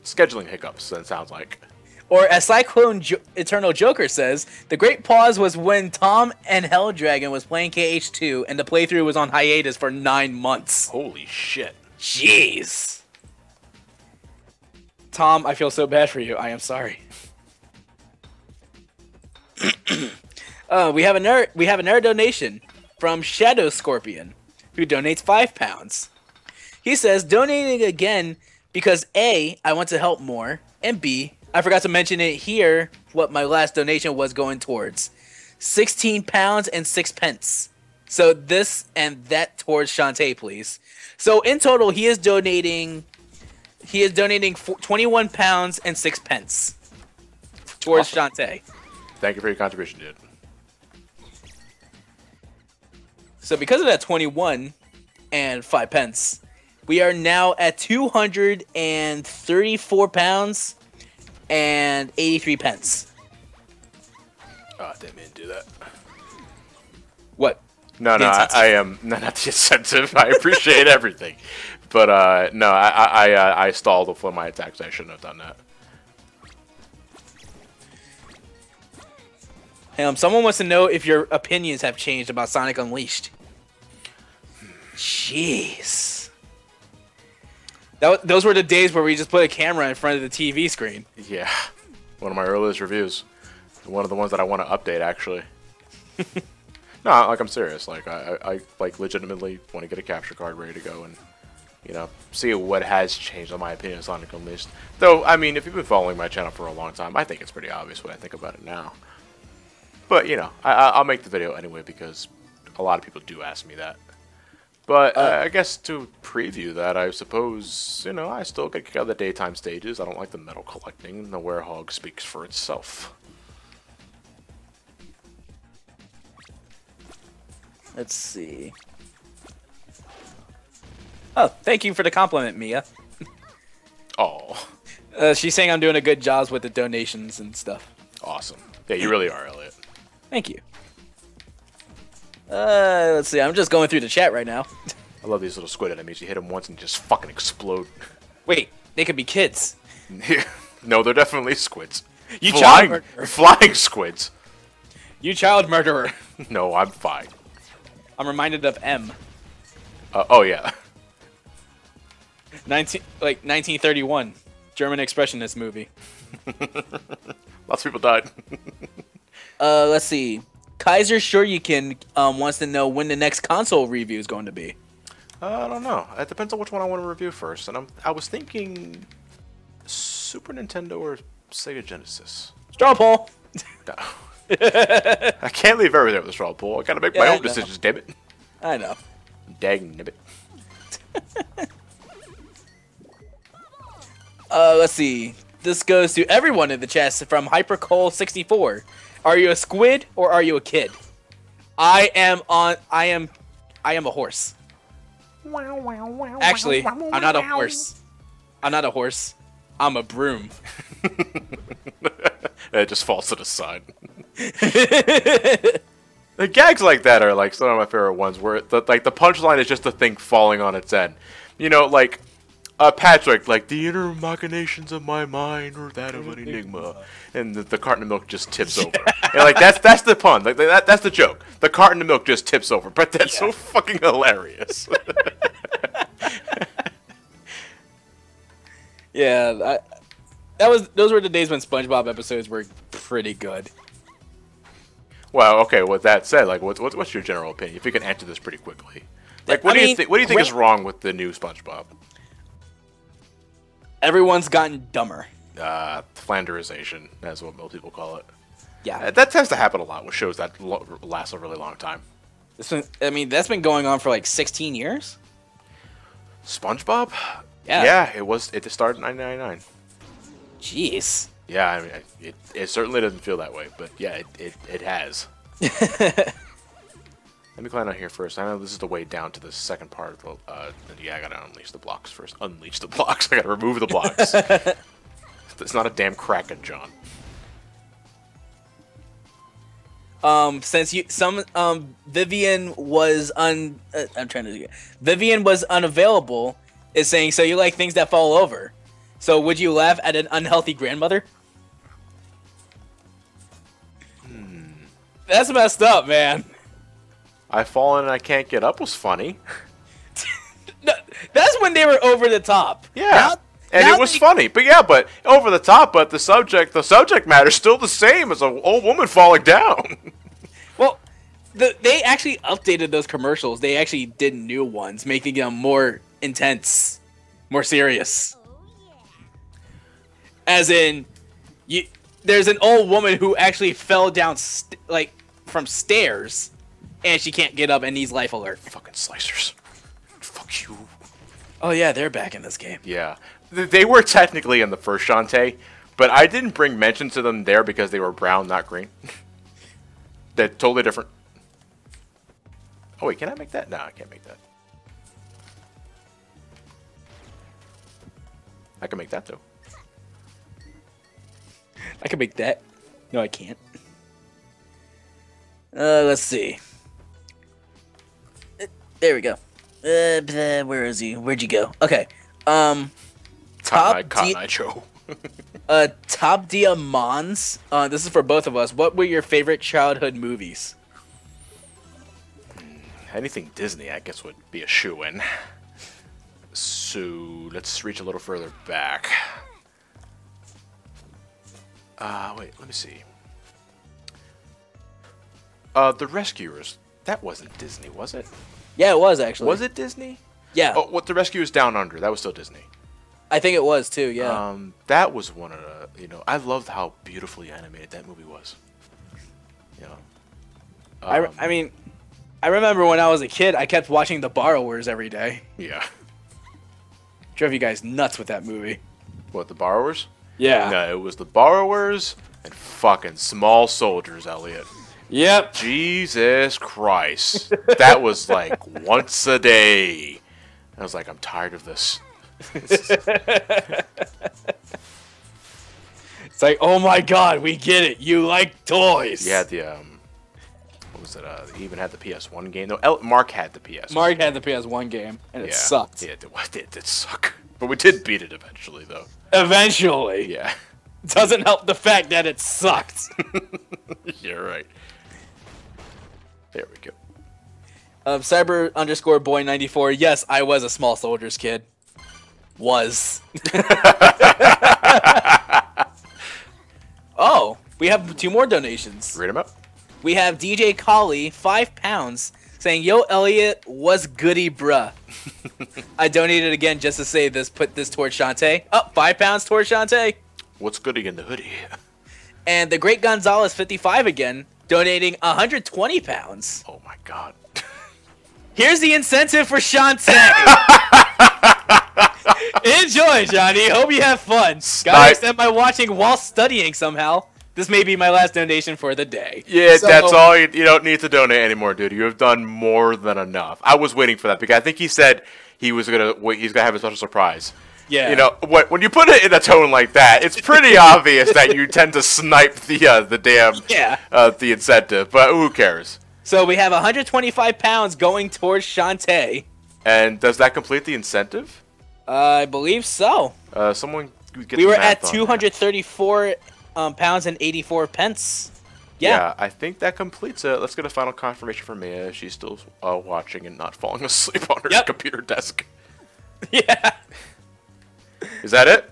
Scheduling hiccups, that sounds like. Or as Cyclone Eternal Joker says, the great pause was when Tom and Hell Dragon was playing KH2 and the playthrough was on hiatus for 9 months. Holy shit. Jeez. Tom, I feel so bad for you. I am sorry. We have another donation from Shadow Scorpion, who donates £5. He says, donating again because A, I want to help more, and B, I forgot to mention it here what my last donation was going towards. £16 and 6 pence. So this and that towards Shantae, please. So in total, he is donating £21 and 6 pence towards awesome. Shantae. Thank you for your contribution, dude. So because of that 21 and 5 pence, we are now at £234 and 83 pence. Oh, I didn't mean to do that. What? No, I am not the incentive. I appreciate everything, but no, I stalled before my attacks. I shouldn't have done that. Someone wants to know if your opinions have changed about Sonic Unleashed. Jeez. Those were the days where we just put a camera in front of the TV screen. Yeah, one of my earliest reviews. One of the ones that I want to update, actually. No, like, I'm serious. Like, I like legitimately want to get a capture card ready to go and, you know, see what has changed on my opinion of Sonic Unleashed. Though, I mean, if you've been following my channel for a long time, I think it's pretty obvious what I think about it now. But, you know, I'll make the video anyway because a lot of people do ask me that. But I guess to preview that, I suppose, you know, I still get kicked out of the daytime stages. I don't like the metal collecting. The werehog speaks for itself. Let's see. Oh, thank you for the compliment, Mia. Oh. She's saying I'm doing a good job with the donations and stuff. Awesome. Yeah, you really are, Elliot. Thank you. Let's see. I'm just going through the chat right now. I love these little squid enemies. You hit them once and just fucking explode. Wait, they could be kids. No, they're definitely squids. You child murderer. Flying squids. You child murderer. No, I'm fine. I'm reminded of M. Oh yeah. 1931, German expressionist movie. Lots of people died. Let's see. Kaiser Shoryuken wants to know when the next console review is going to be. I don't know. It depends on which one I want to review first. And I was thinking Super Nintendo or Sega Genesis. Straw poll. No. I can't leave everything with a straw poll. I gotta make my own decisions, damn it. I know. Dang nibbit. Let's see. This goes to everyone in the chat from HyperCole64. Are you a squid or are you a kid? I am a horse. Actually, I'm not a horse. I'm not a horse. I'm a broom. It just falls to the side. The gags like that are like some of my favorite ones, where the punchline is just a thing falling on its end. You know, like Patrick, like the inner machinations of my mind or that of an enigma, and the carton of milk just tips over. And like that's the pun, like that's the joke. The carton of milk just tips over, but that's so fucking hilarious. Yeah, those were the days when SpongeBob episodes were pretty good. Well, okay. With that said, like, what's your general opinion? If you can answer this pretty quickly, like, what do you think is wrong with the new SpongeBob? Everyone's gotten dumber. Flanderization, that's what most people call it. Yeah, that tends to happen a lot with shows that last a really long time. That's been going on for like 16 years. SpongeBob? Yeah. It started in 1999. Jeez. Yeah, I mean, it certainly doesn't feel that way, but yeah, it has. Let me climb out here first. I know this is the way down to the second part of the... yeah, I gotta unleash the blocks first. Unleash the blocks. I gotta remove the blocks. It's not a damn Kraken, John. Since Vivian was Vivian was unavailable, is saying, so you like things that fall over. So would you laugh at an unhealthy grandmother? That's messed up, man. I fall in and I can't get up was funny. No, that's when they were over the top. Yeah. It was funny. But yeah, but over the top, but the subject matter is still the same as an old woman falling down. Well, they actually updated those commercials. They actually did new ones, making them more intense, more serious. As in, there's an old woman who actually fell down from stairs, and she can't get up and needs life alert. Fucking slicers. Fuck you. Oh yeah, they're back in this game. Yeah. They were technically in the first Shantae, but I didn't bring mention to them there because they were brown, not green. They're totally different. Oh wait, can I make that? No, I can't make that. I can make that though. I can make that. No, I can't. Let's see. There we go. Where is he? Where'd you go? Okay. Cotton Eye Joe. Top Diamonds. This is for both of us. What were your favorite childhood movies? Anything Disney, I guess, would be a shoo-in. So let's reach a little further back. Wait, let me see. The Rescuers. That wasn't Disney, was it? Yeah, it was actually. Was it Disney? Yeah. Oh, what, The Rescuers Down Under. That was still Disney. I think it was too. Yeah. That was one of the. You know, I loved how beautifully animated that movie was. You know. I mean, I remember when I was a kid, I kept watching The Borrowers every day. Yeah. Drove you guys nuts with that movie. What, The Borrowers? Yeah. No, it was The Borrowers and fucking Small Soldiers, Elliot. Yep. Jesus Christ. That was like once a day. I was like, I'm tired of this. It's like, oh my god, we get it. You like toys. You had the, what was it? He even had the PS1 game. No, Mark had the PS1. Mark had the PS1 game, and it sucked. Yeah, it did suck. But we did beat it eventually, though. Eventually. Yeah. Doesn't help the fact that it sucked. You're right. There we go. Cyber_boy94. Yes, I was a Small Soldiers kid. Was. Oh, we have 2 more donations. Read them up. We have DJ Collie, £5, saying, "Yo, Elliot, what's goody, bruh?" I donated again just to say this. Put this towards Shantae. Oh, £5 towards Shantae. What's goody in the hoodie? And the Great Gonzalez 55 again, donating £120. Oh my god. Here's the incentive for Shantae. Enjoy, Johnny. Hope you have fun. Gotta extend my watching while studying somehow. This may be my last donation for the day. Yeah, so, that's all. You don't need to donate anymore, dude. You have done more than enough. I was waiting for that because I think he said he's gonna have a special surprise. Yeah. You know when you put it in a tone like that, it's pretty obvious that you tend to snipe the damn the incentive. But who cares? So we have £125 going towards Shantae. And does that complete the incentive? I believe so. Someone get we the were math at £234 pounds and 84 pence. Yeah, I think that completes it. Let's get a final confirmation from Mia. She's still watching and not falling asleep on her computer desk. Yeah. Is that it?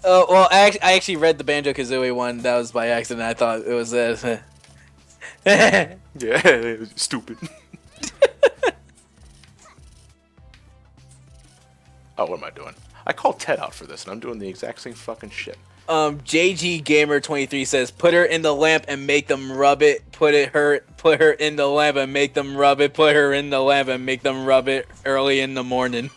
Well, I actually read the Banjo-Kazooie one. That was by accident. I thought it was Yeah, stupid. Oh, what am I doing? I called Ted out for this, and I'm doing the exact same fucking shit. JG Gamer 23 says, "Put her in the lamp and make them rub it. Put her in the lamp and make them rub it. Put her in the lamp and make them rub it early in the morning."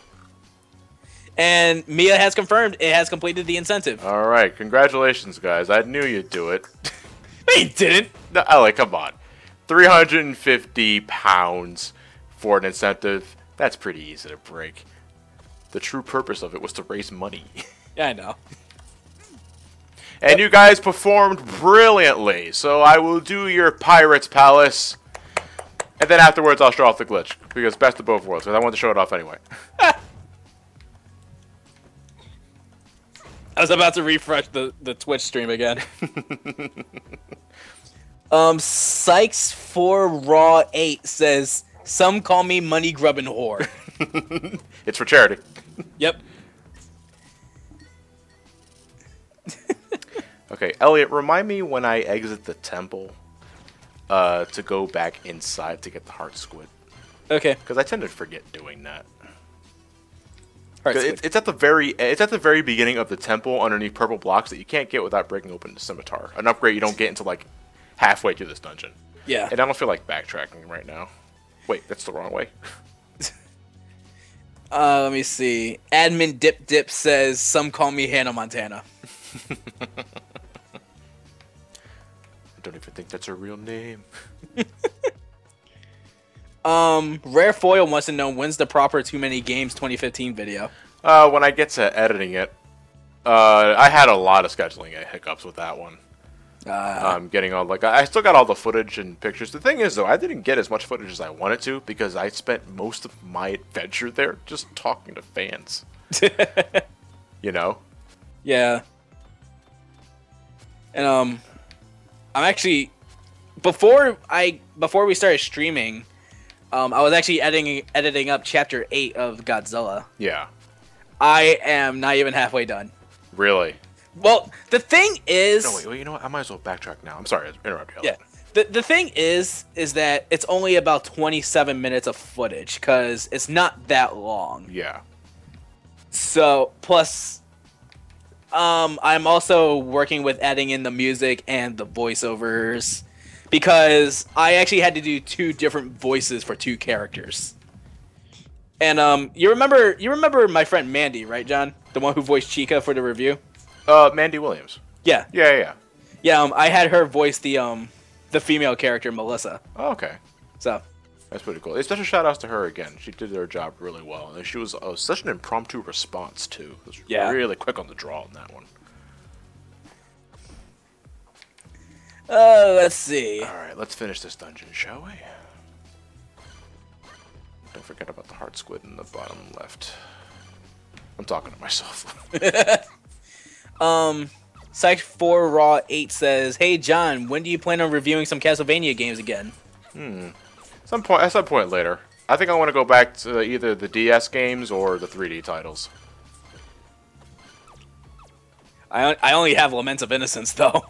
And Mia has confirmed it has completed the incentive. All right, congratulations, guys. I knew you'd do it. He didn't. No, Ellie, come on. £350 for an incentive. That's pretty easy to break. The true purpose of it was to raise money. Yeah, I know. And you guys performed brilliantly, so I will do your Pirates Palace. And then afterwards, I'll show off the glitch, because best of both worlds, because I wanted to show it off anyway. I was about to refresh the Twitch stream again. Sykes 4 Raw 8 says, "Some call me money grubbing whore." It's for charity. Yep. Okay, Elliot, remind me when I exit the temple to go back inside to get the heart squid. Okay. Because I tend to forget doing that. It's at the very beginning of the temple underneath purple blocks that you can't get without breaking open the scimitar. An upgrade you don't get until like halfway through this dungeon. Yeah. And I don't feel like backtracking right now. Wait, that's the wrong way. Let me see. Admin Dip says, "Some call me Hannah Montana." I don't even think that's her real name. Rare Foil wants to know when's the proper Too Many Games 2015 video. When I get to editing it. I had a lot of scheduling hiccups with that one. Getting all I still got all the footage and pictures. The thing is, though, I didn't get as much footage as I wanted to because I spent most of my adventure there just talking to fans. You know? Yeah. And I'm actually before we started streaming, I was actually editing up Chapter 8 of Godzilla. Yeah. I am not even halfway done. Really? Well, the thing is... No, wait, you know what? I might as well backtrack now. I'm sorry, I interrupted you. Yeah. The thing is that it's only about 27 minutes of footage, because it's not that long. Yeah. So, plus, I'm also working with adding in the music and the voiceovers, because I actually had to do 2 different voices for 2 characters. And you remember my friend Mandy, right, John? The one who voiced Chica for the review? Mandy Williams. Yeah. Yeah. Yeah, I had her voice the female character, Melissa. Oh, okay. So. That's pretty cool. Special shout outs to her again. She did her job really well. And she was such an impromptu response, too. It was really quick on the draw on that one. Let's see. Alright, let's finish this dungeon, shall we? Don't forget about the heart squid in the bottom left. I'm talking to myself. Psych 4 Raw 8 says, "Hey John, when do you plan on reviewing some Castlevania games again?" At some point later. I think I want to go back to either the DS games or the 3D titles. I only have Laments of Innocence though.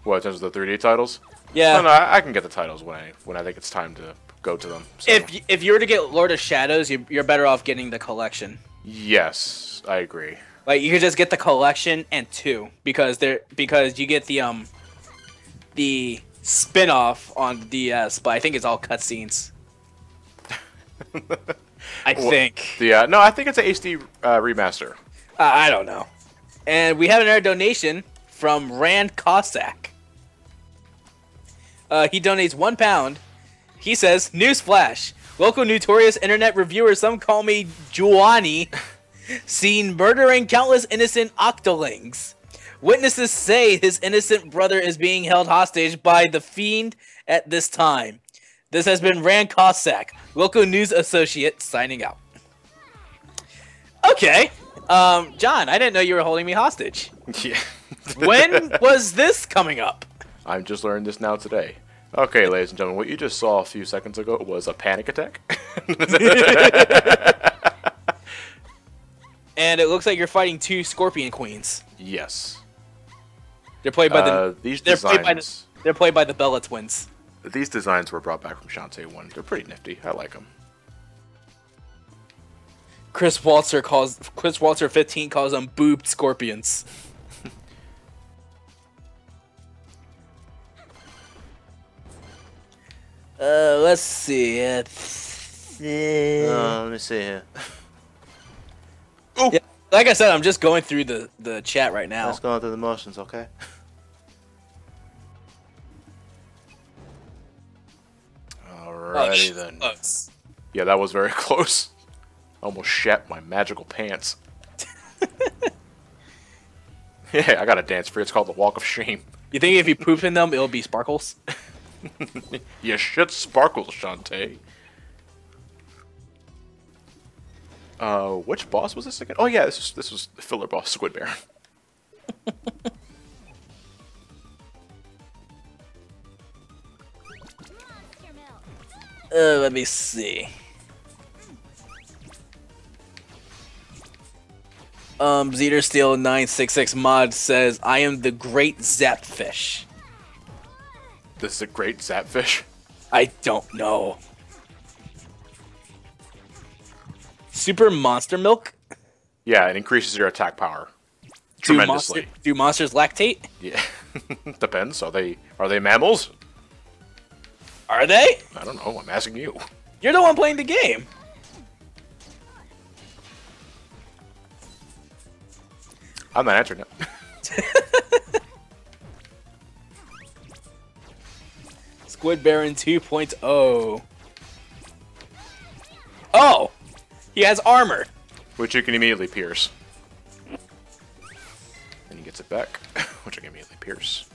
What, in terms of the 3D titles? Yeah. No, I can get the titles when I think it's time to go to them. So. If you were to get Lord of Shadows, you're better off getting the collection. Yes, I agree. Like you could just get the collection and 2 because you get the spin-off on the DS, but I think it's all cutscenes. I think. Yeah, no, I think it's an HD remaster. I don't know. And we have another donation from Rand Cossack. He donates £1. He says, "Newsflash. Local notorious internet reviewer, some call me Juani, seen murdering countless innocent octolings. Witnesses say his innocent brother is being held hostage by the fiend at this time. This has been Rand Cossack, local news associate, signing out." Okay. John, I didn't know you were holding me hostage. Yeah. When was this coming up? I'm just learning this now today. Okay, ladies and gentlemen, what you just saw a few seconds ago was a panic attack. And it looks like you're fighting 2 Scorpion Queens. Yes. They're played by the they're played by the Bella twins. These designs were brought back from Shantae 1. They're pretty nifty. I like them. Chris Walter 15 calls them boobed scorpions. Let's see. Let me see here. Yeah, like I said, I'm just going through the chat right now. Let's go through the motions, okay? Alrighty then. Close. Yeah, that was very close. Almost shat my magical pants. Yeah, I got a dance for you. It's called the Walk of Shame. You think if you poop in them, it'll be sparkles? You shit sparkles, Shantae. Which boss was this again? Oh yeah, this was the filler boss, Squid Baron. Let me see. Zeter Steel 966 mod says, "I am the great Zapfish." This is a great Zapfish. I don't know. Super Monster Milk? Yeah, it increases your attack power tremendously. Do monsters lactate? Yeah, depends. Are they mammals? Are they? I don't know. I'm asking you. You're the one playing the game. I'm not answering it. Squid Baron 2.0. Oh! He has armor. Which you can immediately pierce. And he gets it back, which I can immediately pierce.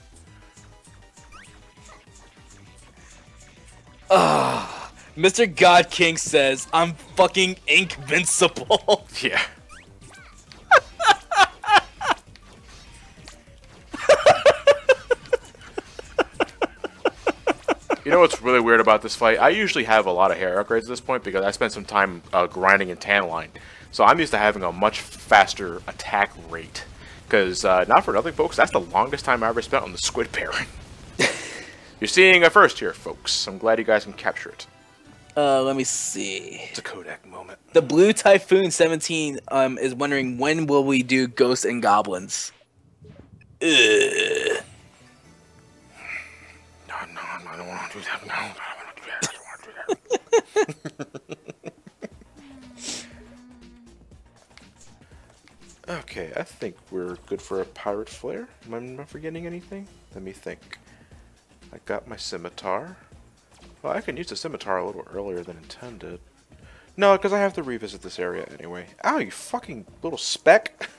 Mr. God King says, "I'm fucking invincible." Yeah. You know what's really weird about this fight? I usually have a lot of hair upgrades at this point because I spent some time grinding in tan line. So I'm used to having a much faster attack rate. Because, not for nothing, folks, that's the longest time I ever spent on the Squid Baron. You're seeing a first here, folks. I'm glad you guys can capture it. Let me see. It's a Kodak moment. The Blue Typhoon 17 is wondering when will we do Ghosts and Goblins? Ugh. No, I don't want to do that. No, I don't want to do that. Okay, I think we're good for a pirate flare. Am I not forgetting anything? Let me think. I got my scimitar. Well, I can use the scimitar a little earlier than intended. No, because I have to revisit this area anyway. Ow, you fucking little speck!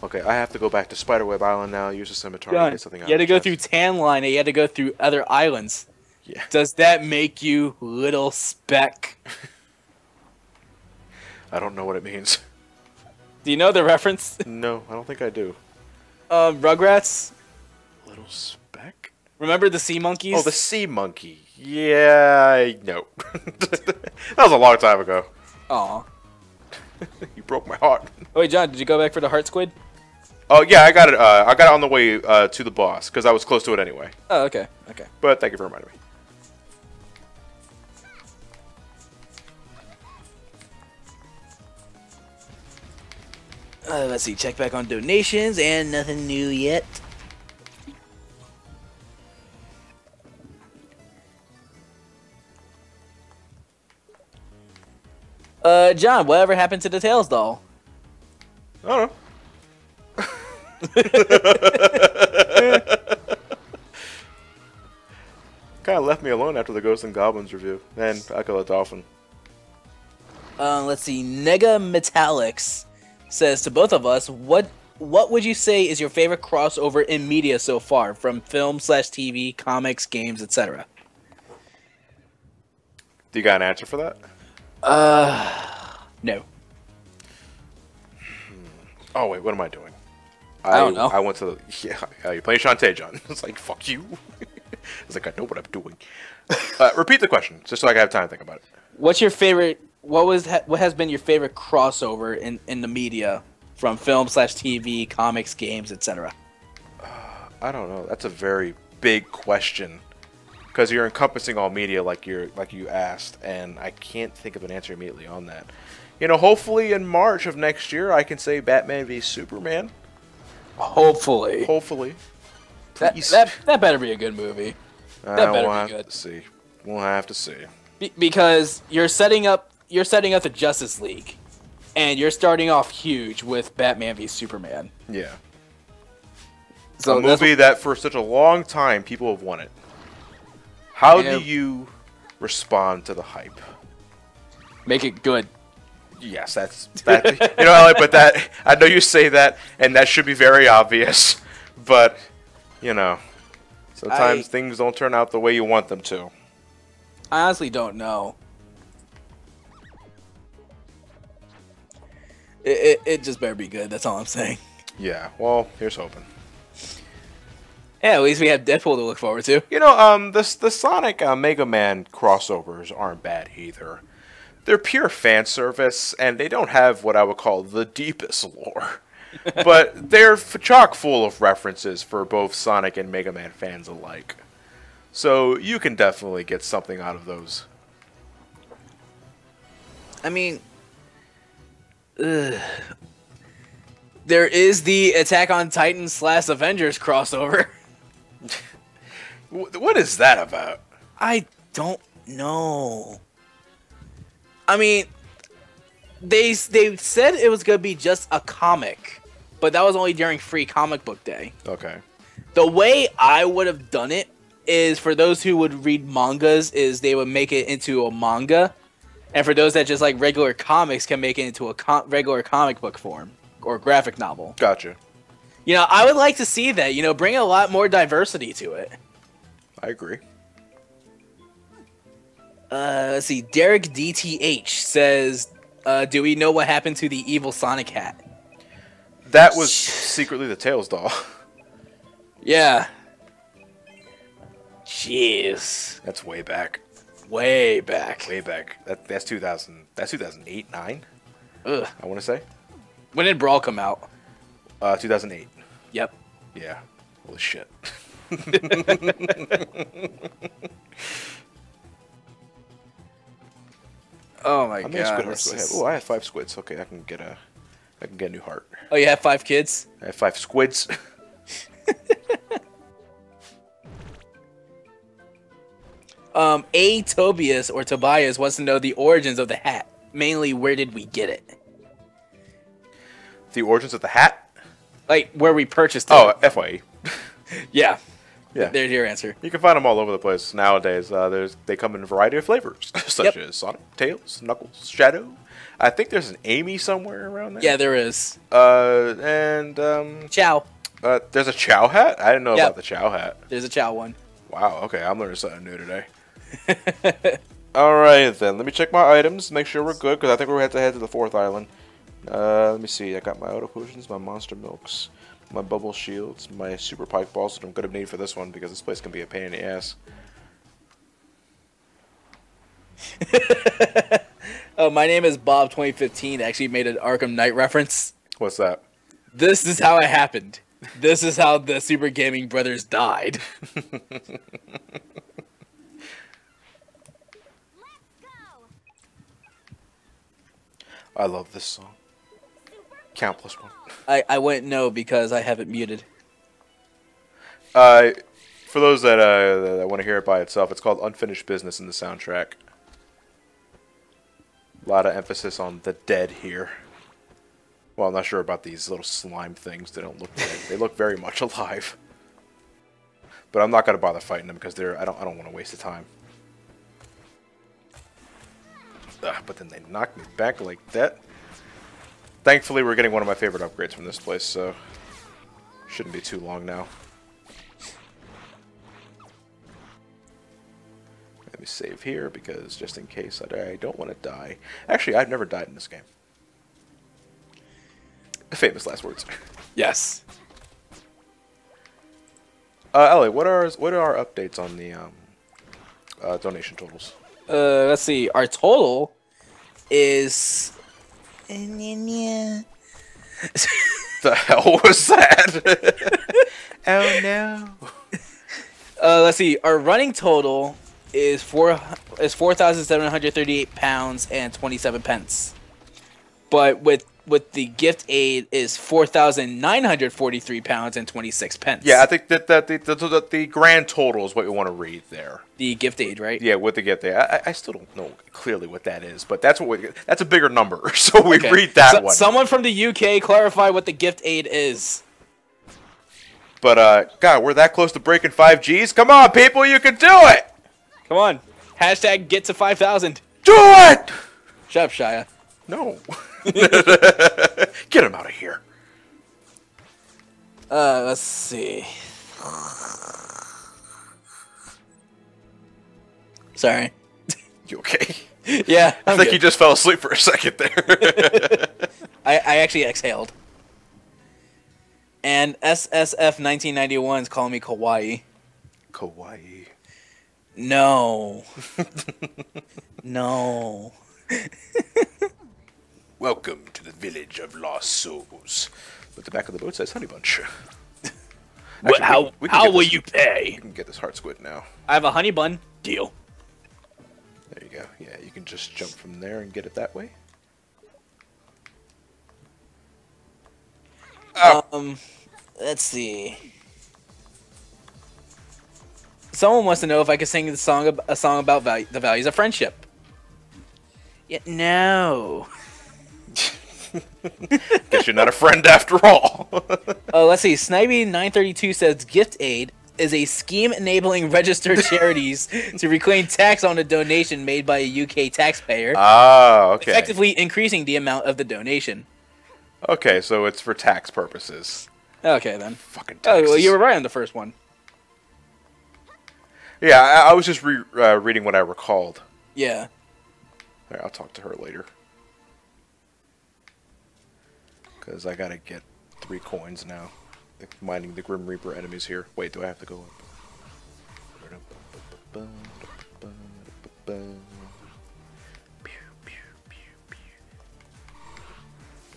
Okay, I have to go back to Spiderweb Island now, use the scimitar to get something out. You had to go through Tan Line, and you had to go through other islands. Yeah. Does that make you little speck? I don't know what it means. Do you know the reference? No, I don't think I do. Rugrats? Little speck? Remember the sea monkeys? Oh, the sea monkey. Yeah, no. That was a long time ago. Aw. You broke my heart. Oh, wait, John, did you go back for the heart squid? Oh, yeah, I got it. I got it on the way to the boss, because I was close to it anyway. Oh, okay, okay. But thank you for reminding me. Let's see, check back on donations, and nothing new yet. John, whatever happened to the Tails doll? I don't know. Kind of left me alone after the Ghosts and Goblins review. And Echo the Dolphin. Let's see, Nega Metallics says to both of us, what would you say is your favorite crossover in media so far, from film/TV, comics, games, etc.? Do you got an answer for that? No. Oh wait, what am I doing? I don't know. I went to the you playing Shantae, John. It's like fuck you. It's like I know what I'm doing. Repeat the question, just so I can have time to think about it. What's your favorite? What has been your favorite crossover in the media, from film/TV, comics, games, etc.? I don't know. That's a very big question, because you're encompassing all media, like you asked, and I can't think of an answer immediately on that. You know, hopefully in March of next year, I can say Batman v Superman. Hopefully. Hopefully. Please. That better be a good movie. That better be good. We'll have to see. We'll have to see. Because you're setting up the Justice League, and you're starting off huge with Batman v Superman. Yeah. So a movie that for such a long time people have wanted. How do you respond to the hype? Make it good. Yes, that's that. You know, Elliot, but that I know you say that, and that should be very obvious. But you know, sometimes things don't turn out the way you want them to. I honestly don't know. It just better be good. That's all I'm saying. Yeah. Well, here's hoping. Yeah, at least we have Deadpool to look forward to. You know, the Sonic Mega Man crossovers aren't bad either. They're pure fan service, and they don't have what I would call the deepest lore. But they're chock full of references for both Sonic and Mega Man fans alike. So you can definitely get something out of those. I mean, there is the Attack on Titan / Avengers crossover. What is that about? I don't know. I mean, they said it was going to be just a comic, but that was only during Free Comic Book Day. Okay. The way I would have done it is, for those who would read mangas, is they would make it into a manga. And for those that just like regular comics, can make it into a regular comic book form or graphic novel. Gotcha. You know, I would like to see that. You know, bring a lot more diversity to it. I agree. Let's see. Derek DTH says, do we know what happened to the evil Sonic hat? That was secretly the Tails doll. Yeah. Jeez. That's way back. Way back. Way back. That's 2000. That's 2008, 9. Ugh. I want to say. When did Brawl come out? 2008. Yep. Yeah. Holy shit. Oh my How many god. squid hearts do I have? Oh, I have 5 squids. Okay, I can get a new heart. Oh, you have 5 kids? I have 5 squids. A Tobias or Tobias wants to know the origins of the hat. Mainly, where did we get it? The origins of the hat? Like, where we purchased it. Oh, FYE. Yeah. Yeah. There's your answer. You can find them all over the place nowadays. They come in a variety of flavors, such as Sonic, Tails, Knuckles, Shadow. I think there's an Amy somewhere around there. Yeah, there is. Chow. There's a Chow hat? I didn't know about the Chow hat. There's a Chow one. Wow, okay, I'm learning something new today. Alright then, let me check my items, make sure we're good, because I think we're going to head to the 4th island. Let me see, I got my auto potions, my monster milks, my bubble shields, my super pike balls that I'm going to need for this one, because this place can be a pain in the ass. Oh, my name is Bob 2015, actually made an Arkham Knight reference. What's that? This is how it happened. This is how the Super Gaming Brothers died. I love this song. Count +1. I wouldn't know because I have it muted. For those that want to hear it by itself, it's called Unfinished Business in the soundtrack. A lot of emphasis on the dead here. Well, I'm not sure about these little slime things. They don't look dead. They look very much alive. But I'm not gonna bother fighting them because I don't want to waste the time. But then they knocked me back like that. Thankfully, we're getting one of my favorite upgrades from this place, so shouldn't be too long now. Let me save here because just in case I don't want to die. Actually, I've never died in this game. Famous last words. Yes. Elliot, what are our updates on the donation totals? Let's see. Our total is. The hell was that? Oh no. Let's see. Our running total is 4,738 pounds and 27 pence. But with the gift aid is 4,943 pounds and 26 pence. Yeah, I think that the grand total is what you want to read there. The gift aid, right? Yeah, with the gift aid. I still don't know clearly what that is, but that's that's a bigger number, so we read that one. Someone from the UK clarify what the gift aid is. But God, we're that close to breaking 5Gs. Come on, people, you can do it. Come on, hashtag get to 5,000. Do it. Shut up, Shia. No. Get him out of here. Let's see. Sorry. You okay? Yeah, I think you just fell asleep for a second there. I actually exhaled. And SSF 1991's calling me kawaii. Kawaii. No. No. Welcome to the village of lost souls. But the back of the boat says Honey Bunch. Actually, how will you pay? You can get this heart squid now. I have a honey bun. Deal. There you go. Yeah, you can just jump from there and get it that way. Oh. Let's see. Someone wants to know if I could sing a song about the values of friendship. Yeah, no. Guess you're not a friend after all. Let's see. Snivy932 says gift aid is a scheme enabling registered charities to reclaim tax on a donation made by a UK taxpayer. Ah, okay. Effectively increasing the amount of the donation. Okay, so it's for tax purposes. Okay, then. Fucking taxes. Oh, well, you were right on the first one. Yeah, I was just reading what I recalled. Yeah. Alright, I'll talk to her later. Because I gotta get 3 coins now. minding the Grim Reaper enemies here. Wait, do I have to go up?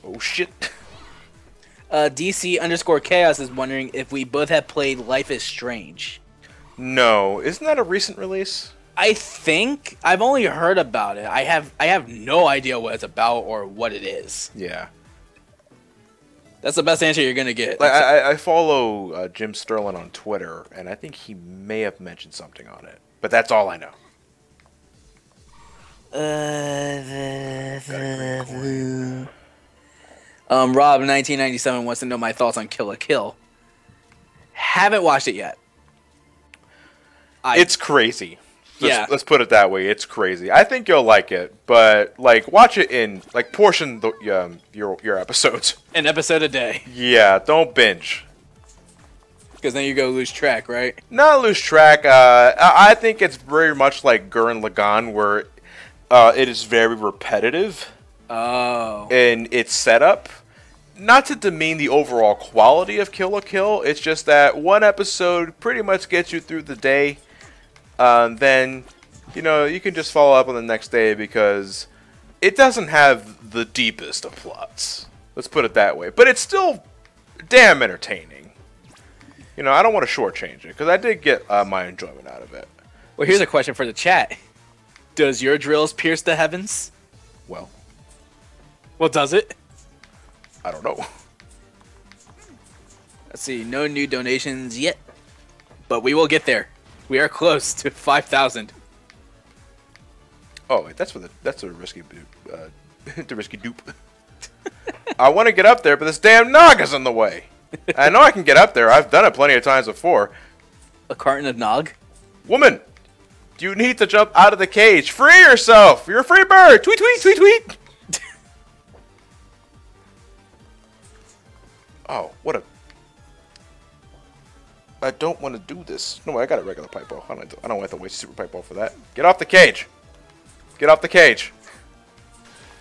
Oh shit. DC_Chaos is wondering if we both have played Life is Strange. No, isn't that a recent release? I think I've only heard about it. I have no idea what it's about or what it is. Yeah. That's the best answer you're gonna get. Like, I follow Jim Sterling on Twitter, and I think he may have mentioned something on it, but that's all I know. Rob 1997 wants to know my thoughts on Kill la Kill. Haven't watched it yet. It's crazy. Yeah. Let's put it that way. It's crazy. I think you'll like it, but like watch it in like portion your episodes. An episode a day. Yeah, don't binge. Because then you go lose track, right? Not lose track. I think it's very much like Gurren Lagann, where it is very repetitive. Oh. In its setup. Not to demean the overall quality of Kill la Kill, it's just that one episode pretty much gets you through the day. Then, you know, you can just follow up on the next day because it doesn't have the deepest of plots. Let's put it that way. But it's still damn entertaining. You know, I don't want to shortchange it because I did get my enjoyment out of it. Well, here's a question for the chat. Does your drills pierce the heavens? Well, does it? I don't know. Let's see. No new donations yet. But we will get there. We are close to 5,000. Oh, wait, that's a risky the risky dupe. I want to get up there, but this damn Naga's in the way. I know I can get up there. I've done it plenty of times before. A carton of Nog? Woman, do you need to jump out of the cage? Free yourself. You're a free bird. Tweet, tweet, tweet, tweet. Oh, what a... I don't want to do this. No, I got a regular pipe ball. I don't have to waste a super pipe ball for that. Get off the cage. Get off the cage.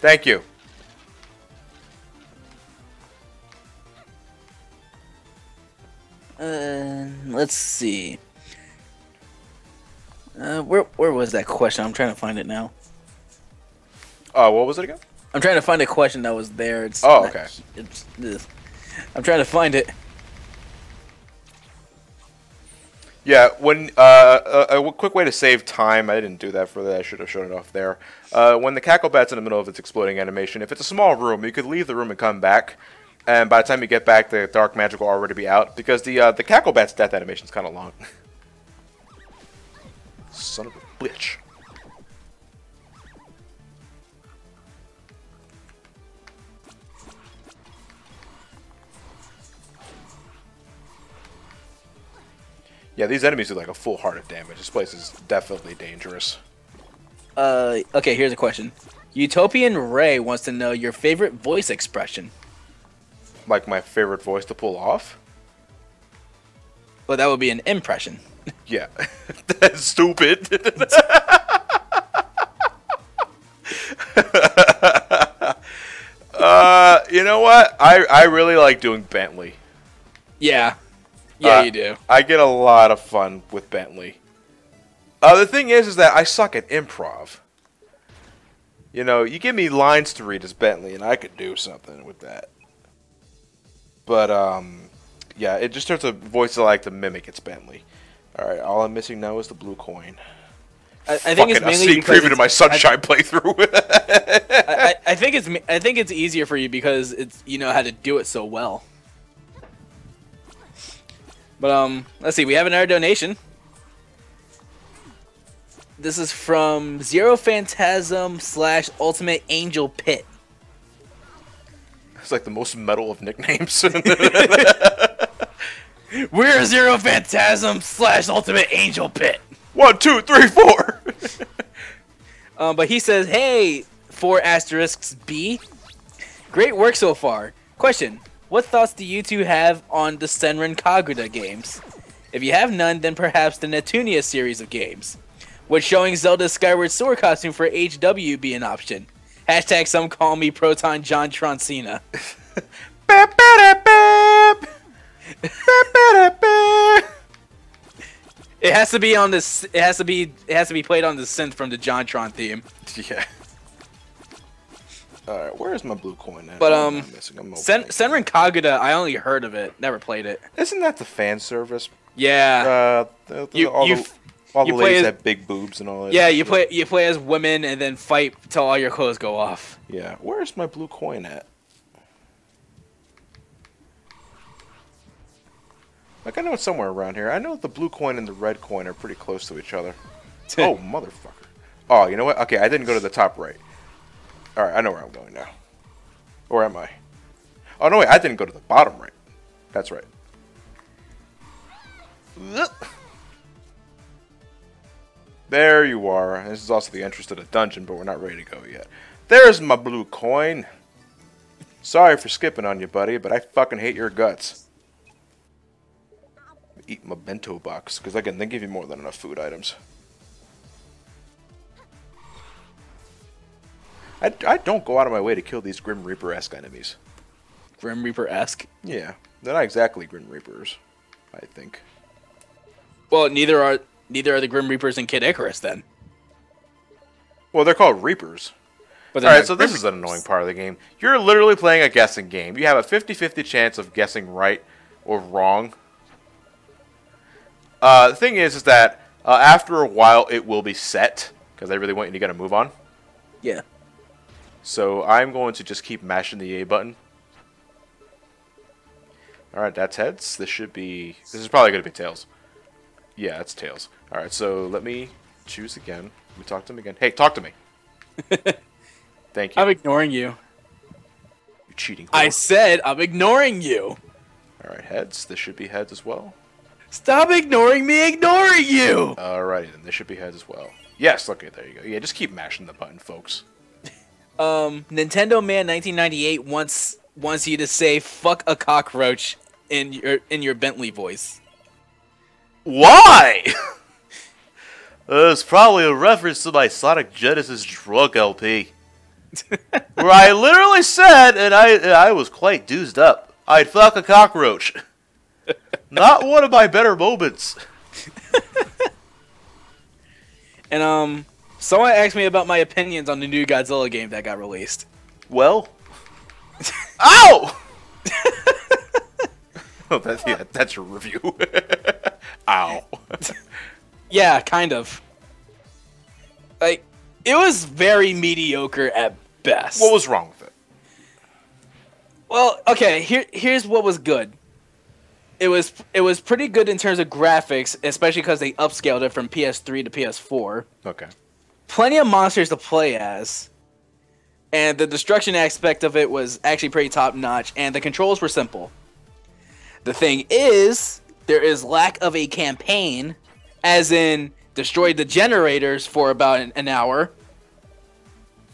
Thank you. Let's see. Where was that question? I'm trying to find it now. What was it again? I'm trying to find a question that was there. It's oh, okay. I'm trying to find it. Yeah, when a quick way to save time, I didn't do that for that. I should have shown it off there. When the cackle bat's in the middle of its exploding animation, if it's a small room, you could leave the room and come back, and by the time you get back, the dark magic will already be out because the cackle bat's death animation is kind of long. Son of a bitch. Yeah, these enemies do like a full heart of damage. This place is definitely dangerous. Okay, here's a question. Utopian Ray wants to know your favorite voice expression. Like my favorite voice to pull off? Well, that would be an impression. Yeah. That's stupid. You know what? I really like doing Bentley. Yeah. Yeah, you do. I get a lot of fun with Bentley. The thing is that I suck at improv. You know, you give me lines to read as Bentley, and I could do something with that. But, yeah, it just turns a voice I like to mimic. It's Bentley. Alright, all I'm missing now is the blue coin. I think it's mainly because preview to my Sunshine playthrough. I think it's easier for you because you know how to do it so well. But let's see, we have another donation. This is from Zero Phantasm / Ultimate Angel Pit. It's like the most metal of nicknames. We're Zero Phantasm / Ultimate Angel Pit. 1, 2, 3, 4. But he says, hey, 4*B. Great work so far. Question. What thoughts do you two have on the Senran Kagura games? If you have none, then perhaps the Netunia series of games. Would showing Zelda's Skyward Sword costume for HW be an option? Hashtag some call me Proton John Troncina. It has to be on this. It has to be played on the synth from the JonTron theme. Yeah. All right, where's my blue coin at? But I'm missing. Senran Kagura, I only heard of it, never played it. Isn't that the fan service? Yeah. All the ladies have big boobs and all that. Yeah, you play as women and then fight till all your clothes go off. Yeah. Where's my blue coin at? Like, I know it's somewhere around here. I know the blue coin and the red coin are pretty close to each other. Oh, motherfucker. Oh, you know what? Okay, I didn't go to the top right. Alright, I know where I'm going now. Or am I? Oh, no, wait. I didn't go to the bottom right. That's right. There you are. This is also the entrance to the dungeon, but we're not ready to go yet. There's my blue coin. Sorry for skipping on you, buddy, but I fucking hate your guts. Eat my bento box, because again, they give you more than enough food items. I don't go out of my way to kill these Grim Reaper-esque enemies. Grim Reaper-esque? Yeah, they're not exactly Grim Reapers, I think. Well, neither are the Grim Reapers in Kid Icarus then. Well, they're called Reapers. Alright, so this is an annoying part of the game. You're literally playing a guessing game. You have a 50-50 chance of guessing right or wrong. The thing is that after a while it will be set, because they really want you to get a move on. Yeah. So I'm going to just keep mashing the A button. Alright, that's heads. This is probably going to be tails. Yeah, it's tails. Alright, so let me choose again. Let me talk to him again. Hey, talk to me. Thank you. I'm ignoring you. You cheating whore. I said I'm ignoring you. Alright, heads. This should be heads as well. Stop ignoring me, ignoring you! Alrighty then, this should be heads as well. Yes, okay, there you go. Yeah, just keep mashing the button, folks. Nintendo Man 1998 wants you to say "fuck a cockroach" in your Bentley voice. Why? It's probably a reference to my Sonic Genesis drug LP, where I literally said, and I was quite doozed up, I'd fuck a cockroach. Not one of my better moments. And someone asked me about my opinions on the new Godzilla game that got released. Well, ow! Oh, that's your review. Ow. Yeah, kind of. Like, it was very mediocre at best. What was wrong with it? Well, okay, here's what was good. It was pretty good in terms of graphics, especially because they upscaled it from PS3 to PS4. Okay. Plenty of monsters to play as. And the destruction aspect of it was actually pretty top-notch, and the controls were simple. The thing is, there is lack of a campaign, as in, destroy the generators for about an hour.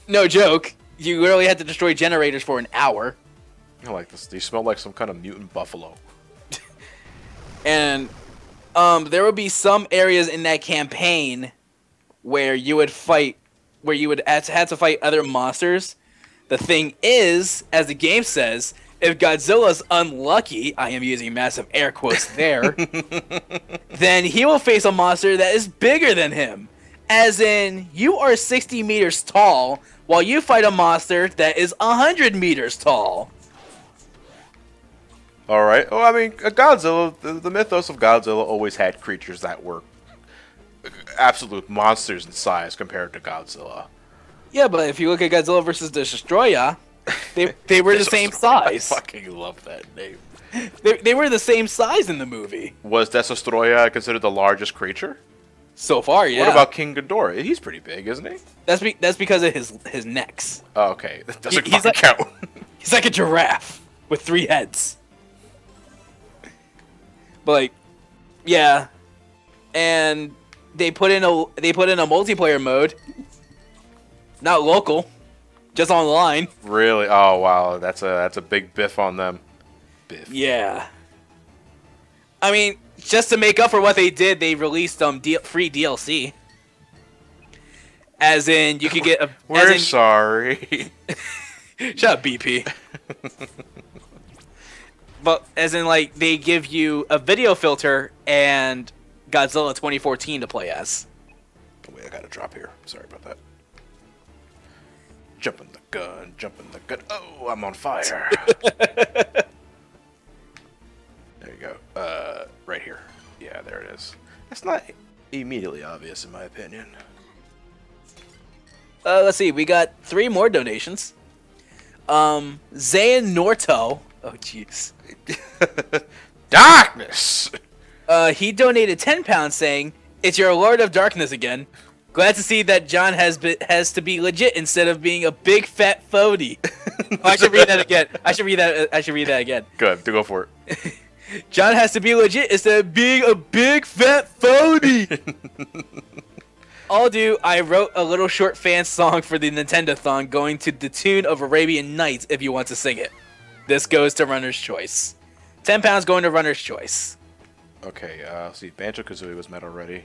No joke. You literally had to destroy generators for an hour. I like this. They smell like some kind of mutant buffalo. And there would be some areas in that campaign where you would have to fight other monsters. The thing is, as the game says, if Godzilla's unlucky, I am using massive air quotes there, then he will face a monster that is bigger than him. As in, you are 60 meters tall, while you fight a monster that is 100 meters tall. Alright. Well, I mean, Godzilla, the mythos of Godzilla always had creatures that were absolute monsters in size compared to Godzilla. Yeah, but if you look at Godzilla vs. Destroya, they were the same size. I fucking love that name. They were the same size in the movie. Was Destroya considered the largest creature? So far, yeah. What about King Ghidorah? He's pretty big, isn't he? That's because of his necks. Oh, okay. That doesn't fucking count. He's like a giraffe with 3 heads. But like, yeah, and they put in a multiplayer mode, not local, just online. Really? Oh wow, that's a big biff on them. Biff. Yeah. I mean, just to make up for what they did, they released free DLC. As in, you could get a. We're sorry. Shut up, BP. but as in like they give you a video filter and Godzilla 2014 to play as. Oh, wait, I gotta drop here. Sorry about that. Jumping the gun, jumping the gun. Oh, I'm on fire. There you go. Right here. Yeah, there it is. It's not immediately obvious in my opinion. Let's see. We got 3 more donations. Zayn Norto. Oh, jeez. Darkness! He donated £10 saying, "It's your Lord of Darkness again. Glad to see that John has to be legit instead of being a big fat phony." Oh, I should read that again. I should read that again. Good, go for it. John has to be legit instead of being a big fat phony. I'll do. I wrote a little short fan song for the Nintendothon going to the tune of Arabian Nights if you want to sing it. This goes to Runner's Choice. £10 going to Runner's Choice. Okay, let's see. Banjo-Kazooie was met already.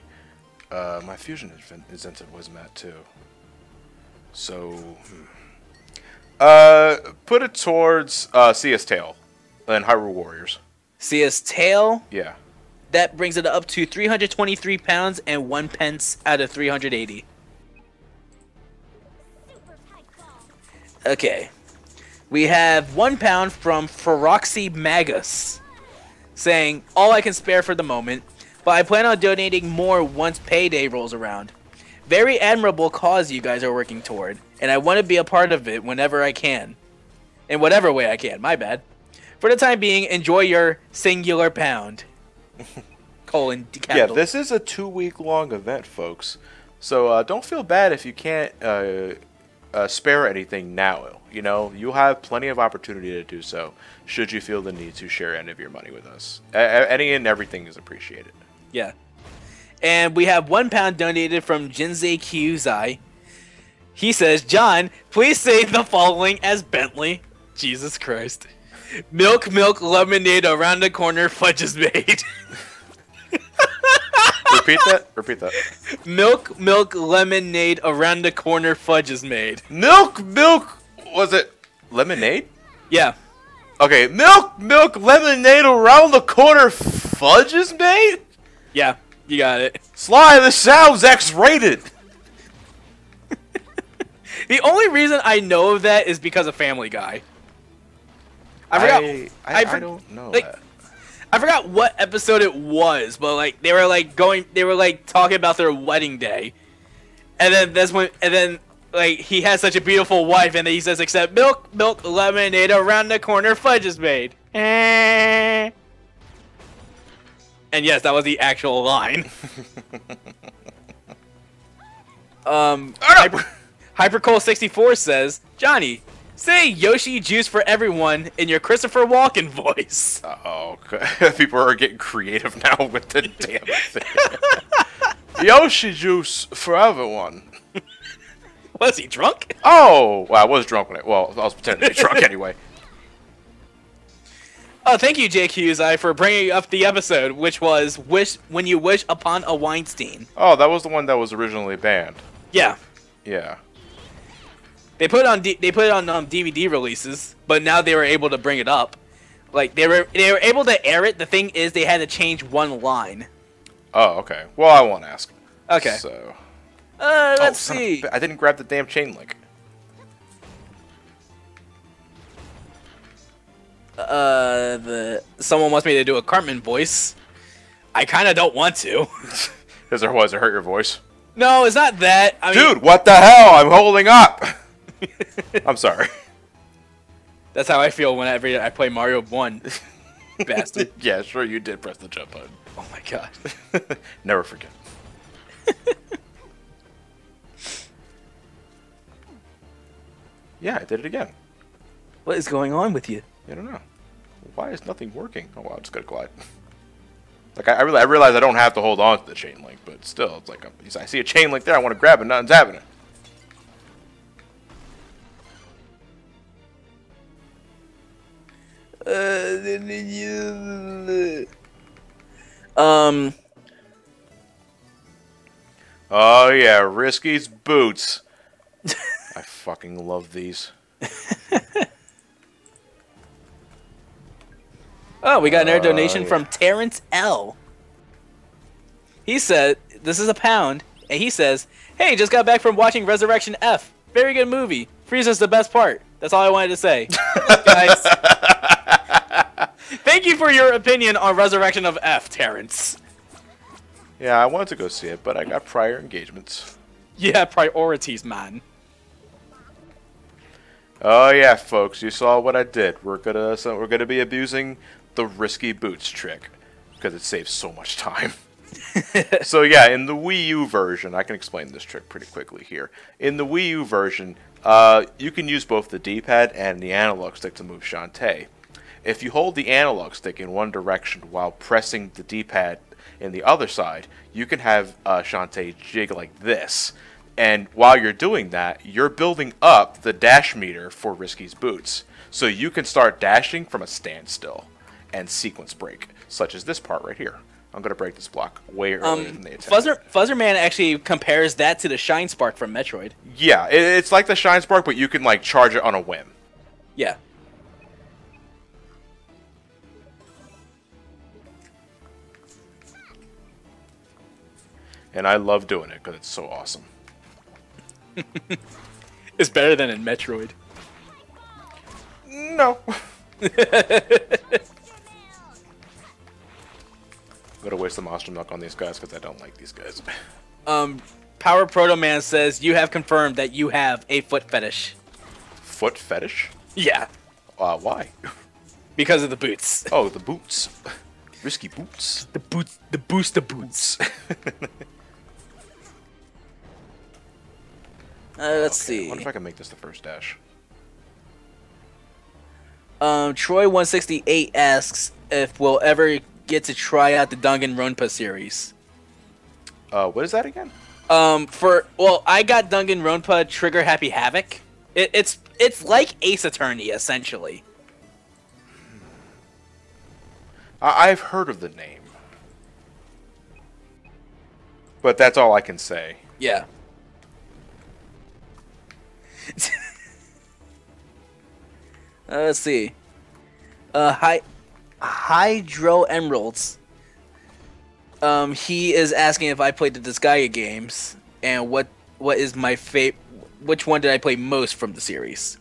My Fusion incentive was met too. So, put it towards CS Tail and Hyrule Warriors. CS Tail? Yeah. That brings it up to £323 and 1 pence out of 380. Okay. We have £1 from Feroxy Magus saying, "All I can spare for the moment, but I plan on donating more once payday rolls around. Very admirable cause you guys are working toward, and I want to be a part of it whenever I can. In whatever way I can, my bad. For the time being, enjoy your singular pound." Colon capital. Yeah, this is a 2-week-long event, folks. So don't feel bad if you can't spare anything now. You know, you'll have plenty of opportunity to do so, should you feel the need to share any of your money with us. Any and everything is appreciated. Yeah. And we have £1 donated from Jinsei Kyuzai. He says, "John, please say the following as Bentley." Jesus Christ. "Milk, milk, lemonade, around the corner, fudge is made." Repeat that? Repeat that. "Milk, milk, lemonade, around the corner, fudge is made." Milk, milk, was it lemonade? Yeah. Okay, milk, milk, lemonade, around the corner, fudge is made? Yeah, you got it. Sly, this sounds X-rated. The only reason I know of that is because of Family Guy. I don't know like, that. I forgot what episode it was, but like they were like talking about their wedding day, and then that's when, and then like he has such a beautiful wife, and then he says, "Except milk, milk, lemonade, around the corner, fudge is made." And yes, that was the actual line. Hypercole64 says, "Johnny, say Yoshi juice for everyone in your Christopher Walken voice." Oh, people are getting creative now with the damn thing. Yoshi juice for everyone. Was he drunk? Oh, well, I was drunk when I was pretending to be drunk anyway. Oh, thank you, JQZI, for bringing up the episode, which was When You Wish Upon a Weinstein. Oh, that was the one that was originally banned. Yeah. Yeah. They put it on DVD releases, but now they were able to bring it up. Like they were able to air it. The thing is, they had to change one line. Oh, okay. Well, I won't ask. Okay. So. Let's see. I didn't grab the damn chain link. Someone wants me to do a Cartman voice. I kind of don't want to. Does it hurt your voice? No, it's not that. I mean, dude, what the hell? I'm holding up. I'm sorry. That's how I feel whenever I play Mario 1. Bastard. Yeah, sure you did press the jump button. Oh my god. Never forget. Yeah, I did it again. What is going on with you? I don't know. Why is nothing working? Oh wow, it's gonna glide. Like I realize I don't have to hold on to the chain link, but still, it's like I see a chain link there, I want to grab it, nothing's happening. Oh yeah, Risky's boots. I fucking love these. Oh, we got another donation yeah. from Terrence L. He said, this is £1, and he says, hey, just got back from watching Resurrection F. Very good movie. Frieza's the best part. That's all I wanted to say. Guys. Thank you for your opinion on Resurrection of F, Terrence. Yeah, I wanted to go see it, but I got prior engagements. Yeah, priorities, man. Oh yeah, folks, you saw what I did. We're gonna be abusing the risky boots trick because it saves so much time. So yeah, in the Wii U version, I can explain this trick pretty quickly here. In the Wii U version, you can use both the D-pad and the analog stick to move Shantae. If you hold the analog stick in one direction while pressing the D-pad in the other side, you can have Shantae jig like this. And while you're doing that, you're building up the dash meter for Risky's boots. So you can start dashing from a standstill and sequence break, such as this part right here. I'm going to break this block way earlier than they intended. Fuzzerman actually compares that to the Shine Spark from Metroid. Yeah, it's like the Shine Spark, but you can like charge it on a whim. Yeah. And I love doing it because it's so awesome. It's better than in Metroid. No. I'm gonna waste the monster milk on these guys because I don't like these guys. Power Proto Man says you have confirmed that you have a foot fetish. Foot fetish? Yeah. Why? Because of the boots. Oh, the boots. Risky boots. The boots. The booster boots. Let's see. I wonder if I can make this the first dash. Troy168 asks if we'll ever get to try out the Danganronpa series. What is that again? Well, I got Danganronpa Trigger Happy Havoc. It's like Ace Attorney essentially. I've heard of the name, but that's all I can say. Yeah. Let's see. Hydro Emeralds. He is asking if I played the Disgaea games and what is my which one did I play most from the series.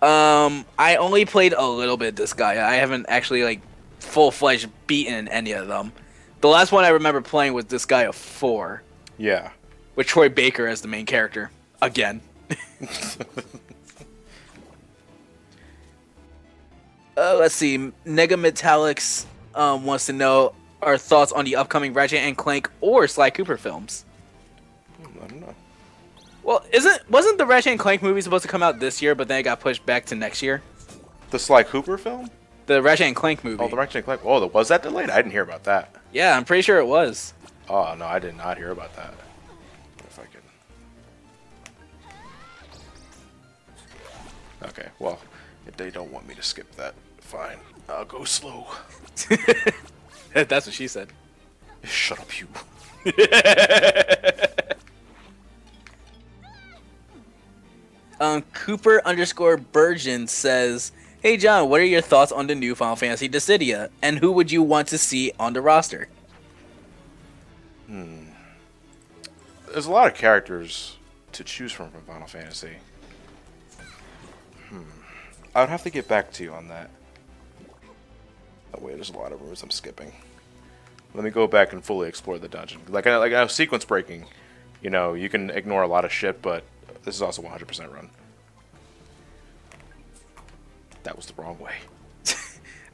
I only played a little bit of Disgaea. I haven't actually like full-fledged beaten any of them. The last one I remember playing was Disgaea 4. Yeah. With Troy Baker as the main character again. Let's see. Nega Metallics wants to know our thoughts on the upcoming Ratchet and Clank or Sly Cooper films. I don't know. Well, wasn't the Ratchet and Clank movie supposed to come out this year, but then it got pushed back to next year? The Sly Cooper film? The Ratchet and Clank movie. Oh, the Ratchet and Clank. Oh, was that delayed? I didn't hear about that. Yeah, I'm pretty sure it was. Oh no, I did not hear about that. If I could. Okay, well, if they don't want me to skip that, fine. I'll go slow. That's what she said. Shut up, you. Cooper_Burgeon says, hey John, what are your thoughts on the new Final Fantasy Dissidia? And who would you want to see on the roster? There's a lot of characters to choose from Final Fantasy. I would have to get back to you on that. Oh wait, there's a lot of rooms I'm skipping. Let me go back and fully explore the dungeon. Like I know sequence breaking, you know, you can ignore a lot of shit, but this is also 100% run. That was the wrong way.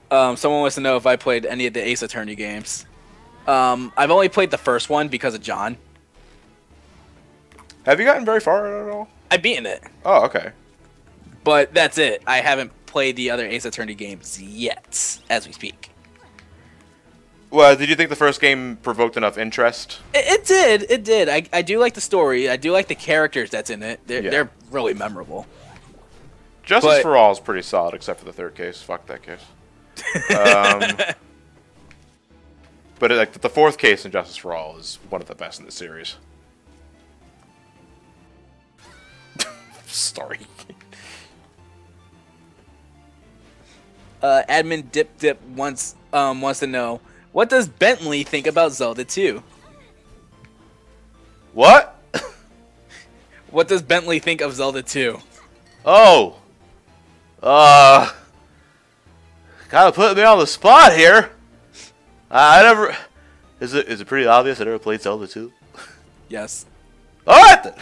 Someone wants to know if I played any of the Ace Attorney games. I've only played the first one because of John. Have you gotten very far at all? I've beaten it. Oh, okay. But that's it. I haven't played the other Ace Attorney games yet, as we speak. Well, did you think the first game provoked enough interest? It did. It did. I do like the story. I do like the characters that's in it. They're really memorable. Justice for All is pretty solid, except for the third case. Fuck that case. But like the fourth case in Justice for All is one of the best in the series. Sorry. Admin Dip Dip wants to know, what does Bentley think about Zelda 2? What? What does Bentley think of Zelda 2? Oh. Kind of putting me on the spot here. I never. Is it pretty obvious I never played Zelda 2? Yes. All right then.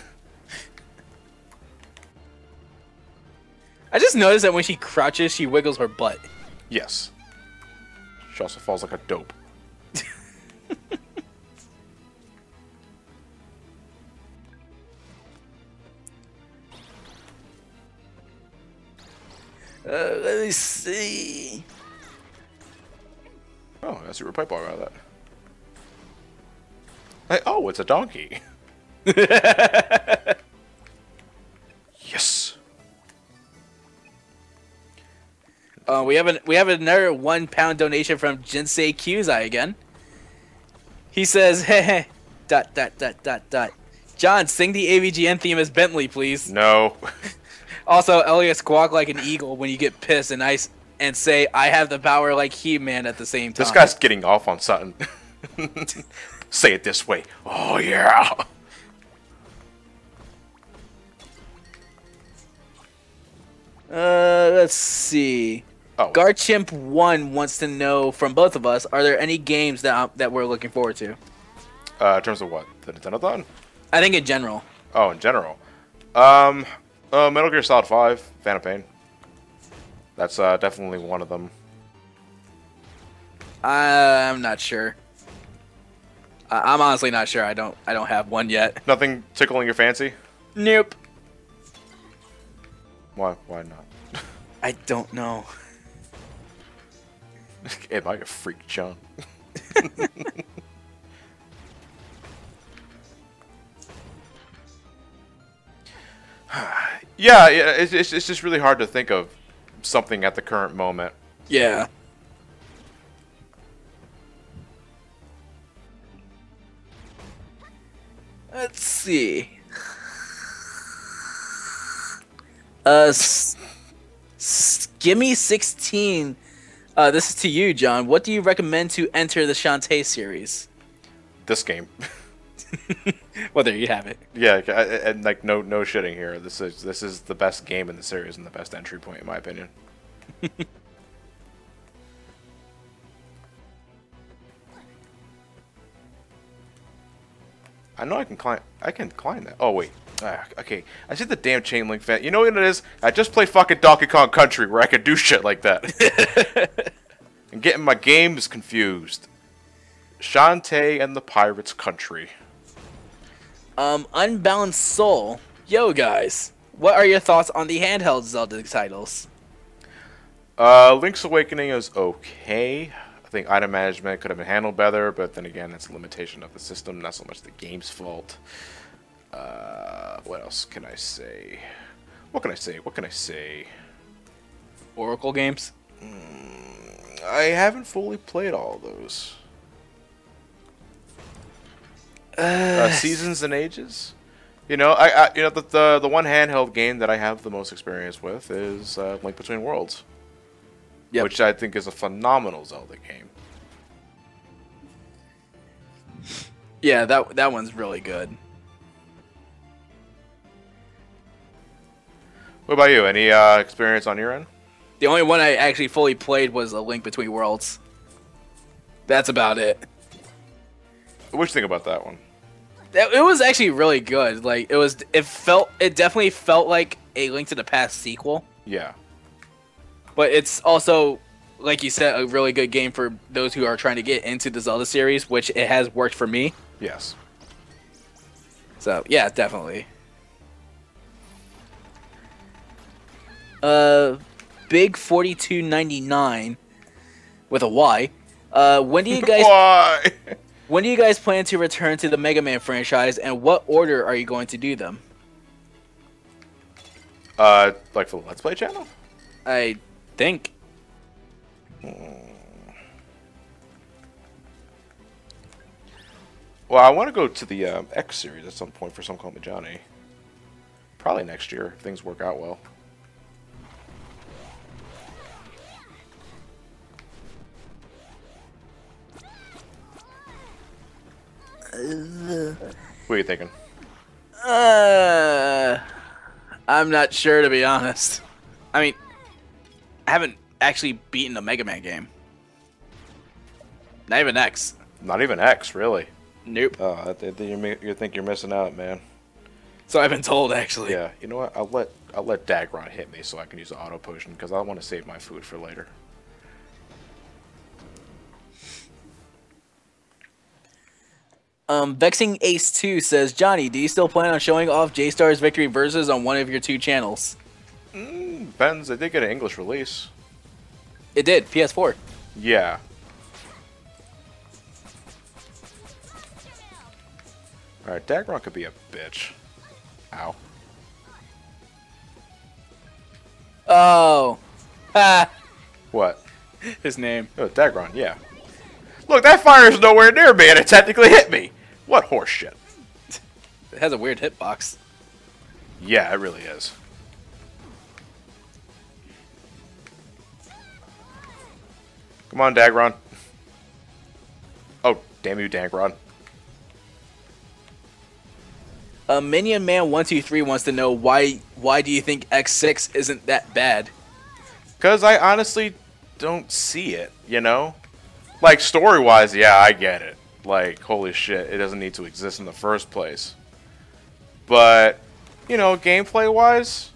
I just noticed that when she crouches, she wiggles her butt. Yes. She also falls like a dope. Let me see. Oh, I see a pipe ball around that. Hey, oh, it's a donkey. Yes. We have another £1 donation from Jinsei Kyuzai again. He says, "Heh heh, ... John, sing the AVGN theme as Bentley, please." No. Also, Elliot, squawk like an eagle when you get pissed and say, "I have the power like He-Man" at the same time. This guy's getting off on something. Say it this way. Oh yeah. Let's see. Oh. Garchimp1 wants to know from both of us, are there any games that we're looking forward to? In terms of what? The Nintendothon? I think in general. Oh, in general. Metal Gear Solid 5, Phantom Pain. That's definitely one of them. I'm not sure. I'm honestly not sure. I don't have one yet. Nothing tickling your fancy? Nope. Why not? I don't know. Am I a freak, John? Yeah, it's just really hard to think of something at the current moment. Yeah. Let's see. Skimmy16. This is to you, John. What do you recommend to enter the Shantae series? This game. Well, there you have it. Yeah, and like no shitting here. This is the best game in the series and the best entry point in my opinion. I know I can climb. I can climb that. Oh wait. Okay. I see the damn chain link fence. You know what it is? I just played fucking Donkey Kong Country where I could do shit like that. I'm getting my games confused. Shantae and the Pirates Country. Unbound Soul. Yo, guys. What are your thoughts on the handheld Zelda titles? Link's Awakening is okay. I think item management could have been handled better, but then again, it's a limitation of the system, not so much the game's fault. What else can I say? What can I say? Oracle games? I haven't fully played all of those. Seasons and Ages? You know, the one handheld game that I have the most experience with is Link Between Worlds. Yep. Which I think is a phenomenal Zelda game. Yeah, that one's really good. What about you? Any experience on your end? The only one I actually fully played was A Link Between Worlds. That's about it. What do you think about that one? It was actually really good. Like it definitely felt like a Link to the Past sequel. Yeah. But it's also, like you said, a really good game for those who are trying to get into the Zelda series, which it has worked for me. Yes. So, yeah, definitely. Big 4299 with a Y. When do you guys Why? When do you guys plan to return to the Mega Man franchise, and what order are you going to do them? Like for the Let's Play channel? I think. Well, I want to go to the X series at some point for some call me Johnny. Probably next year if things work out well. What are you thinking? I'm not sure, to be honest. I mean, I haven't actually beaten a Mega Man game. Not even X. Not even X, really. Nope. Oh, you think you're missing out, man. So I've been told, actually. Yeah. You know what? I'll let Dagron hit me so I can use the auto potion because I want to save my food for later. Vexing Ace 2 says, Johnny, do you still plan on showing off J-Star's Victory Versus on one of your 2 channels? Depends. They did get an English release. It did. PS4. Yeah. Alright, Dagron could be a bitch. Ow. Oh. Ha. What? His name. Oh, Dagron, yeah. Look, that fire is nowhere near me and it technically hit me. What horse shit. It has a weird hitbox. Yeah, it really is. Come on, Dagron. Oh, damn you, Dagron. Minion Man 123 wants to know why do you think X6 isn't that bad? Because I honestly don't see it, you know? Like, story-wise, yeah, I get it. Like, holy shit, it doesn't need to exist in the first place. But, you know, gameplay-wise,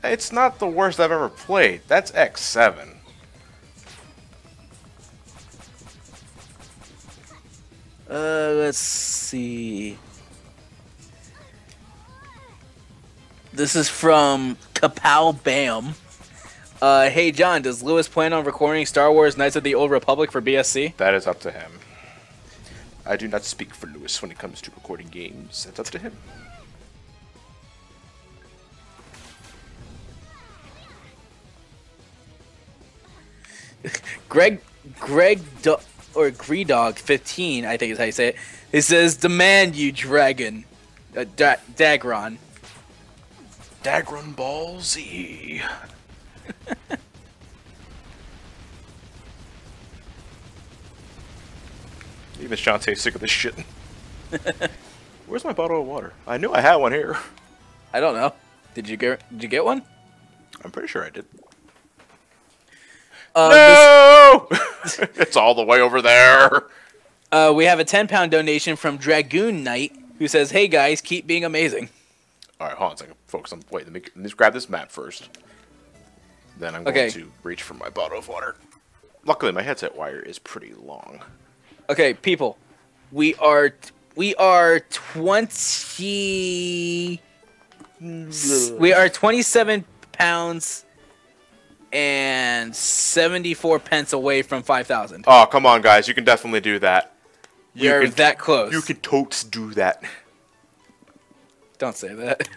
it's not the worst I've ever played. That's X7. Let's see. This is from Kapow Bam. Hey John, does Lewis plan on recording Star Wars Knights of the Old Republic for BSC? That is up to him. I do not speak for Lewis when it comes to recording games. That's up to him. Greedog 15, I think is how you say it. He says, "Demand you, dragon, Dagron." Dagron Ball Z. Even Shantae's sick of this shit. Where's my bottle of water? I knew I had one here. I don't know. Did you get one? I'm pretty sure I did. No! It's all the way over there. We have a 10-pound donation from Dragoon Knight, who says, "Hey guys, keep being amazing." All right, hold on a second, folks. Wait, let me just grab this map first. Then I'm going to reach for my bottle of water. Luckily, my headset wire is pretty long. Okay, people, we are 27 pounds and 74 pence away from 5,000. Oh, come on, guys! You can definitely do that. You're that close. You can totes do that. Don't say that.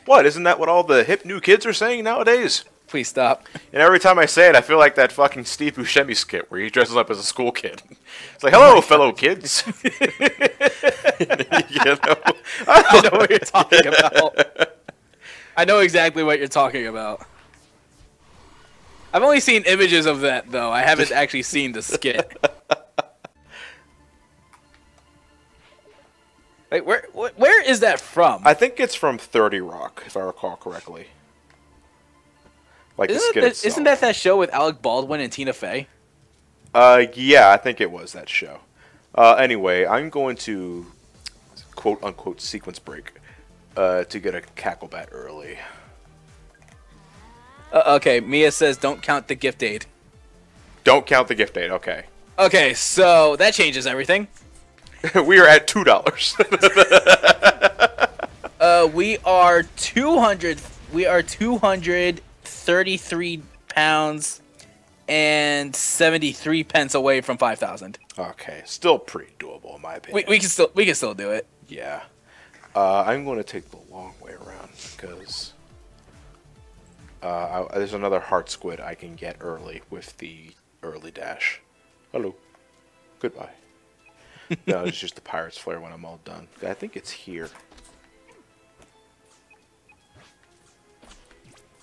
What? Isn't that what all the hip new kids are saying nowadays? Please stop. And every time I say it, I feel like that fucking Steve Buscemi skit where he dresses up as a school kid. It's like, hello, fellow kids. You know? I know what you're talking about. I know exactly what you're talking about. I've only seen images of that, though. I haven't actually seen the skit. Wait, where is that from? I think it's from 30 Rock, if I recall correctly. Like the skit itself. Isn't that show with Alec Baldwin and Tina Fey? Yeah, I think it was that show. Anyway, I'm going to quote-unquote sequence break to get a cackle bat early. Okay, Mia says don't count the gift aid. Don't count the gift aid, okay. Okay, so that changes everything. We are at $2. We are 233 pounds and 73 pence away from 5,000. Okay, still pretty doable in my opinion. We can still do it. Yeah. I'm going to take the long way around because there's another heart squid I can get early with the early dash. Hello. Goodbye. No, it's just the pirate's flare when I'm all done. I think it's here.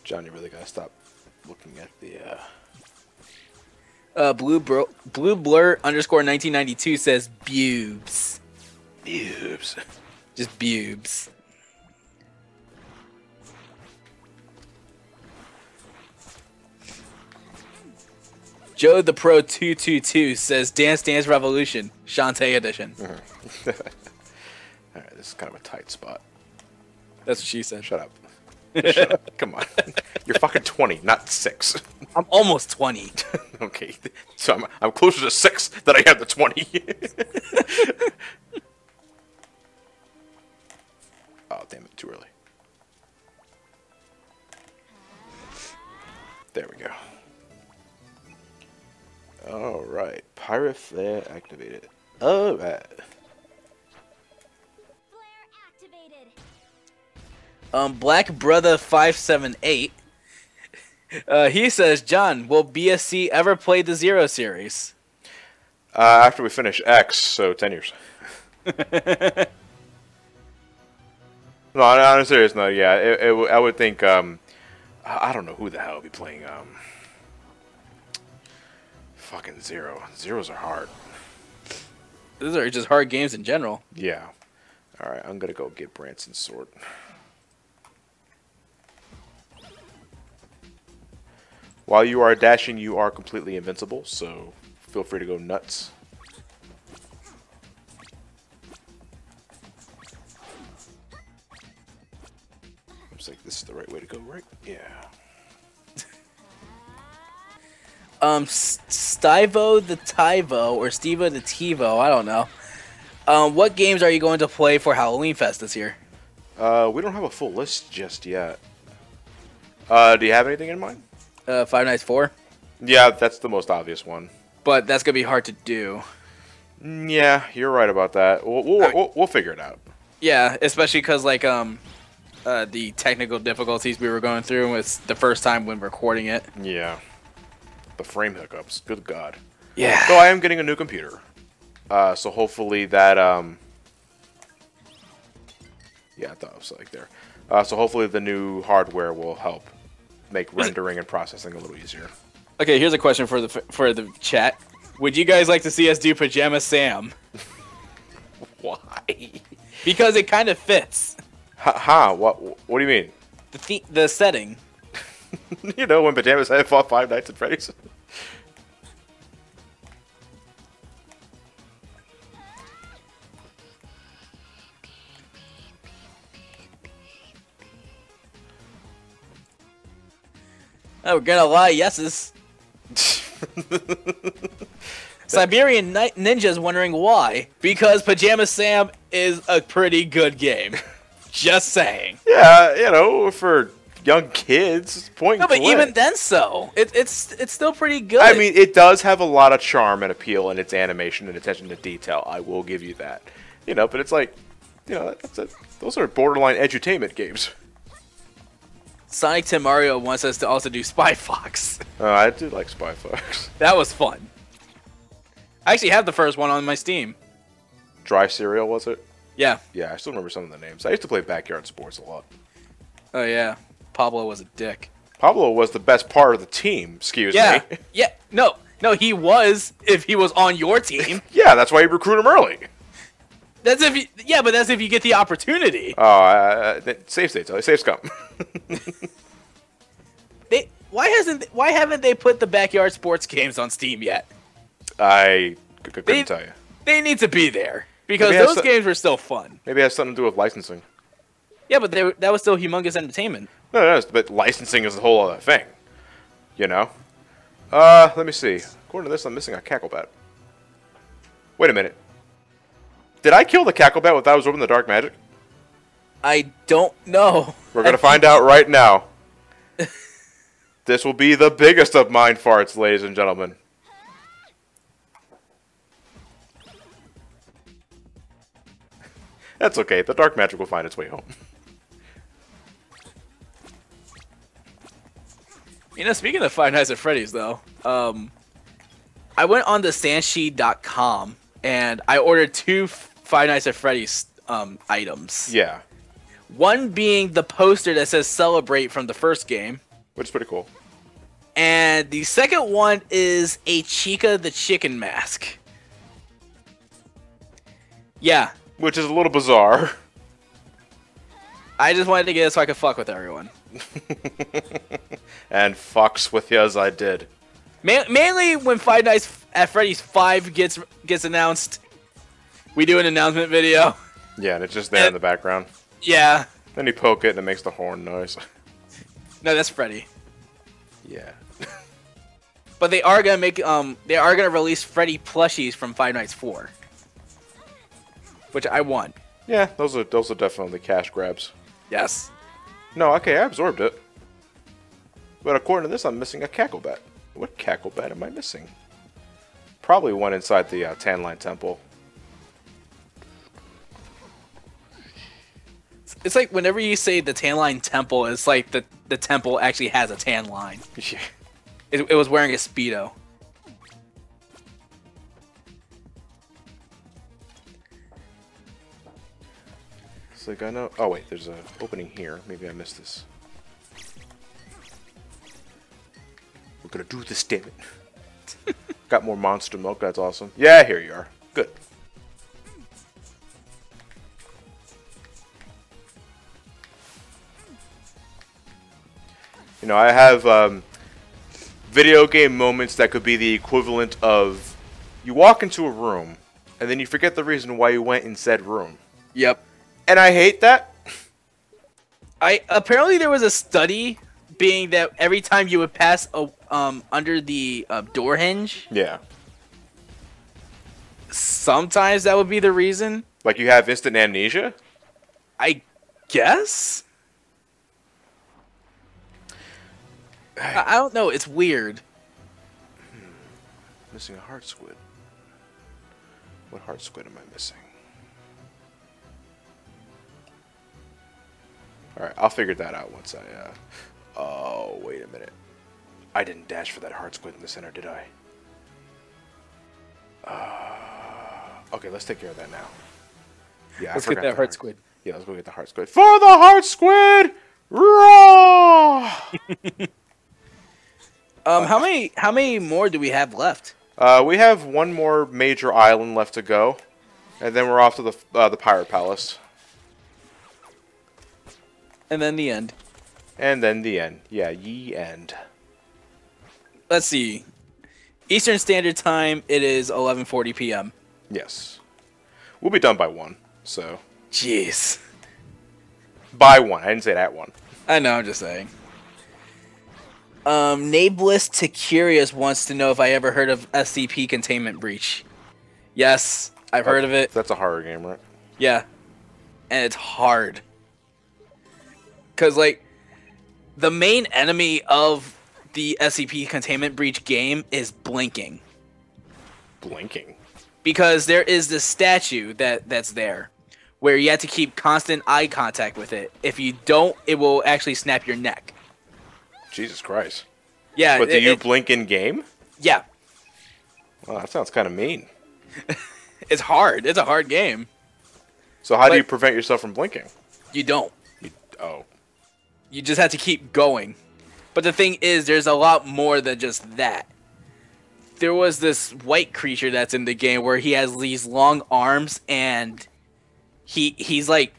John, you really gotta stop looking at the Blue Blur _ 1992 says bubes. Boobs. Just boobs. Joe the Pro 222 says Dance Dance Revolution, Shantae edition. Alright, this is kind of a tight spot. That's what she said. Shut up. Shut up. Come on. You're fucking 20, not 6. I'm almost 20. Okay, so I'm closer to 6 than I am to 20. Oh, damn it, too early. There we go. Alright, Pirate Flare activated. Alright. Black Brother 578. He says, John, will BSC ever play the Zero series? After we finish X, so 10 years. No, on a serious note, yeah, I would think, I don't know who the hell would be playing, fucking Zero. Zeros are hard. Those are just hard games in general. Yeah. Alright, I'm gonna go get Branson's sword. While you are dashing, you are completely invincible, so feel free to go nuts. Looks like this is the right way to go, right? Yeah. Stivo the Tivo, or Stevo the Tivo, I don't know. What games are you going to play for Halloween Fest this year? We don't have a full list just yet. Do you have anything in mind? Five Nights 4? Yeah, that's the most obvious one. But that's going to be hard to do. Yeah, you're right about that. We'll figure it out. Yeah, especially because, like, the technical difficulties we were going through was the first time when recording it. Yeah. The frame hiccups. Good God. Yeah. So I am getting a new computer. So hopefully that, yeah, I thought it was like there. So hopefully the new hardware will help make rendering and processing a little easier. Okay, here's a question for the chat. Would you guys like to see us do Pajama Sam? Why? Because it kind of fits. What do you mean? The setting. You know, when Pajamas had fought Five Nights at Freddy's. Oh, we're gonna lie, yeses. Siberian Ninja's wondering why. Because Pajama Sam is a pretty good game. Just saying. Yeah, you know, for young kids, point and No, but click. even then, it's still pretty good. I mean, it does have a lot of charm and appeal in its animation and attention to detail. I will give you that. You know, but it's like, you know, those are borderline edutainment games. Sonic Tim Mario wants us to also do Spy Fox. I do like Spy Fox. That was fun. I actually have the first one on my Steam. Dry Cereal, was it? Yeah. Yeah, I still remember some of the names. I used to play Backyard Sports a lot. Oh, yeah. Pablo was a dick. Pablo was the best part of the team, excuse me. Yeah. No, he was if he was on your team. Yeah, that's why you recruit him early. That's if you, yeah, but that's if you get the opportunity. Oh, safe states, safe scum. Why haven't they put the Backyard Sports games on Steam yet? I couldn't tell you. They need to be there because those games were still fun. Maybe it has something to do with licensing. Yeah, but that was still humongous entertainment. No, but licensing is a whole other thing. You know? Let me see. According to this, I'm missing a cackle bat. Wait a minute. Did I kill the cackle bat without absorbing the dark magic? I don't know. We're gonna find out right now. This will be the biggest of mind farts, ladies and gentlemen. That's okay. The dark magic will find its way home. You know, speaking of Five Nights at Freddy's, though, I went on the Sanshi.com and I ordered 2 Five Nights at Freddy's items. Yeah. One being the poster that says "Celebrate" from the first game, which is pretty cool. And the second one is a Chica the Chicken mask. Yeah. Which is a little bizarre. I just wanted to get it so I could fuck with everyone. And fucks with you as I did. Mainly when Five Nights at Freddy's 5 gets announced, we do an announcement video. Yeah, and it's just there in the background. Yeah. Then you poke it and it makes the horn noise. No, that's Freddy. Yeah. But they are gonna release Freddy plushies from Five Nights 4, which I want. Yeah, those are definitely cash grabs. Yes. No, okay, I absorbed it. But according to this, I'm missing a cackle bat. What cackle bat am I missing? Probably one inside the Tan Line Temple. It's like whenever you say the Tan Line Temple, it's like the temple actually has a tan line. Yeah. It was wearing a Speedo. It's like I know. Oh wait, there's an opening here. Maybe I missed this. We're gonna do this, damn it. Got more monster milk. That's awesome. Yeah, here you are. Good. You know, I have video game moments that could be the equivalent of you walk into a room and then you forget the reason why you went in said room. Yep. And I hate that. Apparently there was a study being that every time you would pass under the door hinge, Yeah. sometimes that would be the reason. Like you have instant amnesia? I guess. I don't know. It's weird. Missing a heart squid. What heart squid am I missing? Alright, I'll figure that out once I, Oh, wait a minute. I didn't dash for that heart squid in the center, did I? Okay, let's take care of that now. Yeah, Let's get that heart squid. Yeah, let's go get the heart squid. For the heart squid! Raw! How many more do we have left? We have one more major island left to go, and then we're off to the Pirate Palace. And then the end. And then the end. Yeah, ye end. Let's see. Eastern Standard Time, it is 11:40 p.m. Yes. We'll be done by 1, so. Jeez. By 1. I didn't say that 1. I know, I'm just saying. Nabless to Curious wants to know if I ever heard of SCP Containment Breach. Yes, I've heard of it. That's a horror game, right? Yeah. And it's hard. Because, like, the main enemy of the SCP Containment Breach game is blinking. Blinking? Because there is this statue that's there, where you have to keep constant eye contact with it. If you don't, it will actually snap your neck. Jesus Christ. Yeah. But do you blink in game? Yeah. Well, that sounds kind of mean. It's hard. It's a hard game. So how do you prevent yourself from blinking? You don't. Oh. You just have to keep going. But the thing is, there's a lot more than just that. There was this white creature that's in the game where he has these long arms, and he's like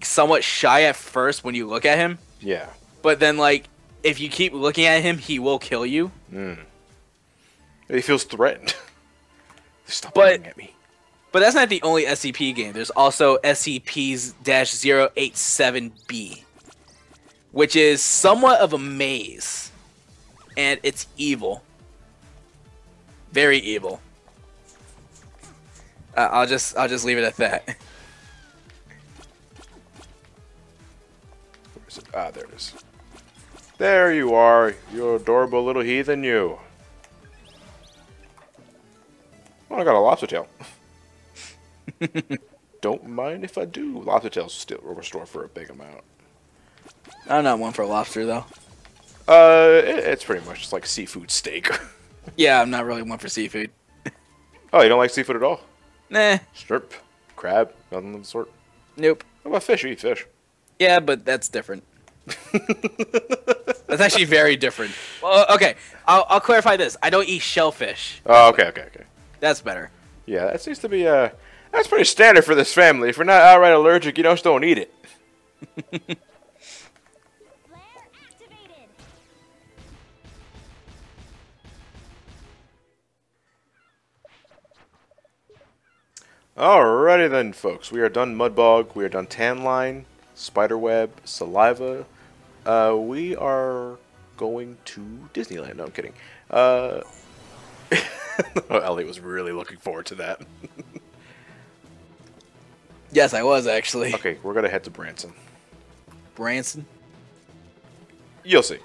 somewhat shy at first when you look at him. Yeah. But then, like, if you keep looking at him, he will kill you. He feels threatened. Stop looking at me. But that's not the only SCP game. There's also SCP-087B, which is somewhat of a maze, and it's evil. Very evil. I'll just leave it at that. Where is it? Ah, there it is. There you are, you adorable little heathen, you. Oh, I got a lobster tail. Don't mind if I do. Lobster tails still restore for a big amount. I'm not one for lobster, though. It's pretty much just like seafood steak. Yeah, I'm not really one for seafood. Oh, you don't like seafood at all? Nah. Shrimp, crab, nothing of the sort? Nope. What about fish? You eat fish. Yeah, but that's different. That's actually very different. Well, okay, I'll clarify this. I don't eat shellfish. Oh, okay. That's better. Yeah, that seems to be That's pretty standard for this family. If you're not outright allergic, you just don't eat it. Alrighty then, folks. We are done Mudbog. We are done Tan Line, Spiderweb, Saliva. We are going to Disneyland. No, I'm kidding. Elliot was really looking forward to that. Yes, I was actually. Okay, we're gonna head to Branson. Branson? You'll see.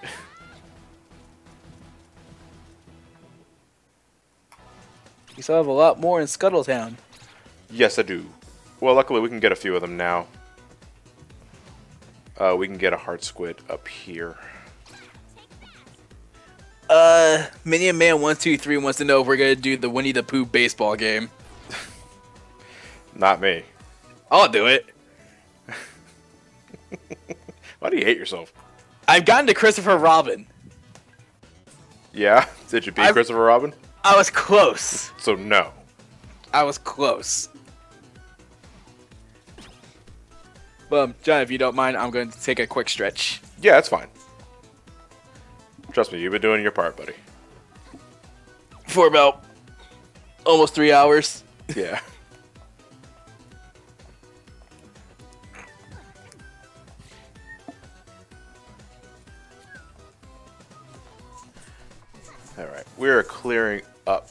You still have a lot more in Scuttletown. Yes, I do. Well, luckily we can get a few of them now. We can get a heart squid up here. Minion Man 123 wants to know if we're gonna do the Winnie the Pooh baseball game. Not me. I'll do it. Why do you hate yourself? I've gotten to Christopher Robin. Yeah? Did you beat Christopher Robin? I was close. So no. I was close. Well, John, if you don't mind, I'm going to take a quick stretch. Yeah, that's fine. Trust me, you've been doing your part, buddy. For about almost 3 hours. Yeah. Alright, we're clearing up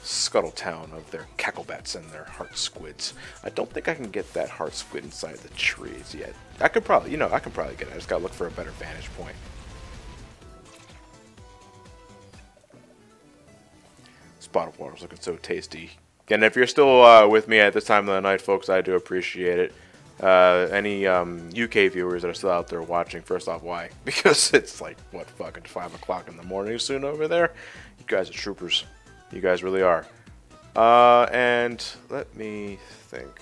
Scuttletown of their cacklebats and their heart squids. I don't think I can get that heart squid inside the trees yet. I could probably, I can probably get it. I just gotta look for a better vantage point. Bottled water's looking so tasty. And if you're still with me at this time of the night, folks, I do appreciate it. Any UK viewers that are still out there watching, first off, why? Because it's like, what, fucking 5 o'clock in the morning soon over there? You guys are troopers. You guys really are. And let me think.